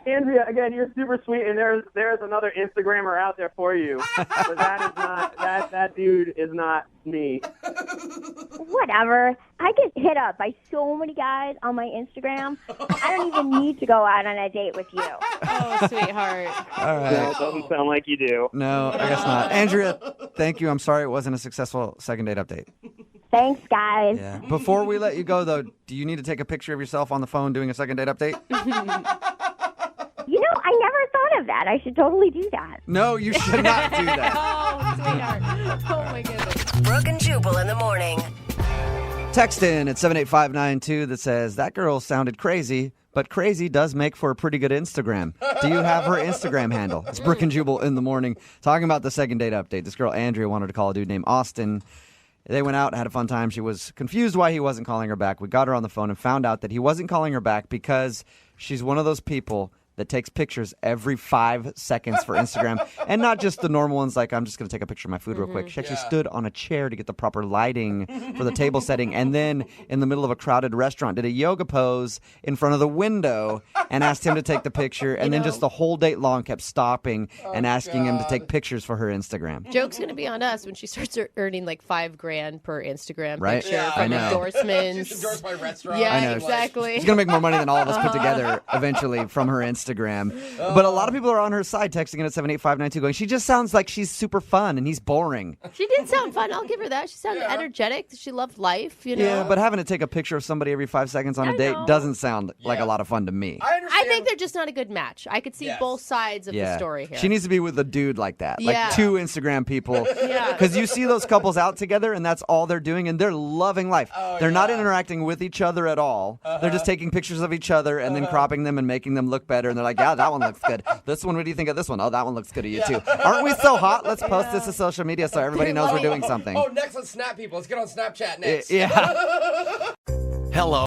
Andrea, again, you're super sweet, and there's another Instagrammer out there for you. But that is not that dude is not me. Whatever. I get hit up by so many guys on my Instagram. I don't even need to go out on a date with you. Oh, sweetheart. All right. No, it doesn't sound like you do. No, I guess not. Andrea, thank you. I'm sorry it wasn't a successful second date update. Thanks, guys. Yeah. Before we let you go, though, do you need to take a picture of yourself on the phone doing a second date update? You know, I never thought of that. I should totally do that. No, you should not do that. Oh, sweetheart. Oh, my goodness. Brooke and Jubal in the morning. Text in at 78592 that says, that girl sounded crazy, but crazy does make for a pretty good Instagram. Do you have her Instagram handle? It's Brooke and Jubal in the morning. Talking about the second date update. This girl, Andrea, wanted to call a dude named Austin. They went out, had a fun time. She was confused why he wasn't calling her back. We got her on the phone and found out that he wasn't calling her back because she's one of those people that takes pictures every 5 seconds for Instagram. And not just the normal ones like, I'm just going to take a picture of my food real quick. She actually stood on a chair to get the proper lighting for the table setting. And then in the middle of a crowded restaurant, did a yoga pose in front of the window and asked him to take the picture. And then just the whole date long kept stopping and asking him to take pictures for her Instagram. Joke's going to be on us when she starts earning like $5,000 per Instagram Right? picture Yeah, from I know. endorsements. She's endorsed by restaurants. Yeah, I know. exactly. She's going to make more money than all of us put together eventually from her Instagram. But a lot of people are on her side texting in at 78592 going, she just sounds like she's super fun and he's boring. She did sound fun. I'll give her that. She sounded energetic. She loved life, you know. Yeah, but having to take a picture of somebody every 5 seconds on a date doesn't sound like a lot of fun to me. I think they're just not a good match. I could see both sides of the story here. She needs to be with a dude like that. Yeah. Like 2 Instagram people. Yeah. Because you see those couples out together and that's all they're doing and they're loving life. They're not interacting with each other at all. They're just taking pictures of each other and then cropping them and making them look better. And they're like, yeah, that one looks good. This one, what do you think of this one? Oh, that one looks good to you too. Aren't we so hot? Let's post this to social media so everybody knows we're doing something. Oh, next, let's snap people. Let's get on Snapchat next. Yeah. Hello.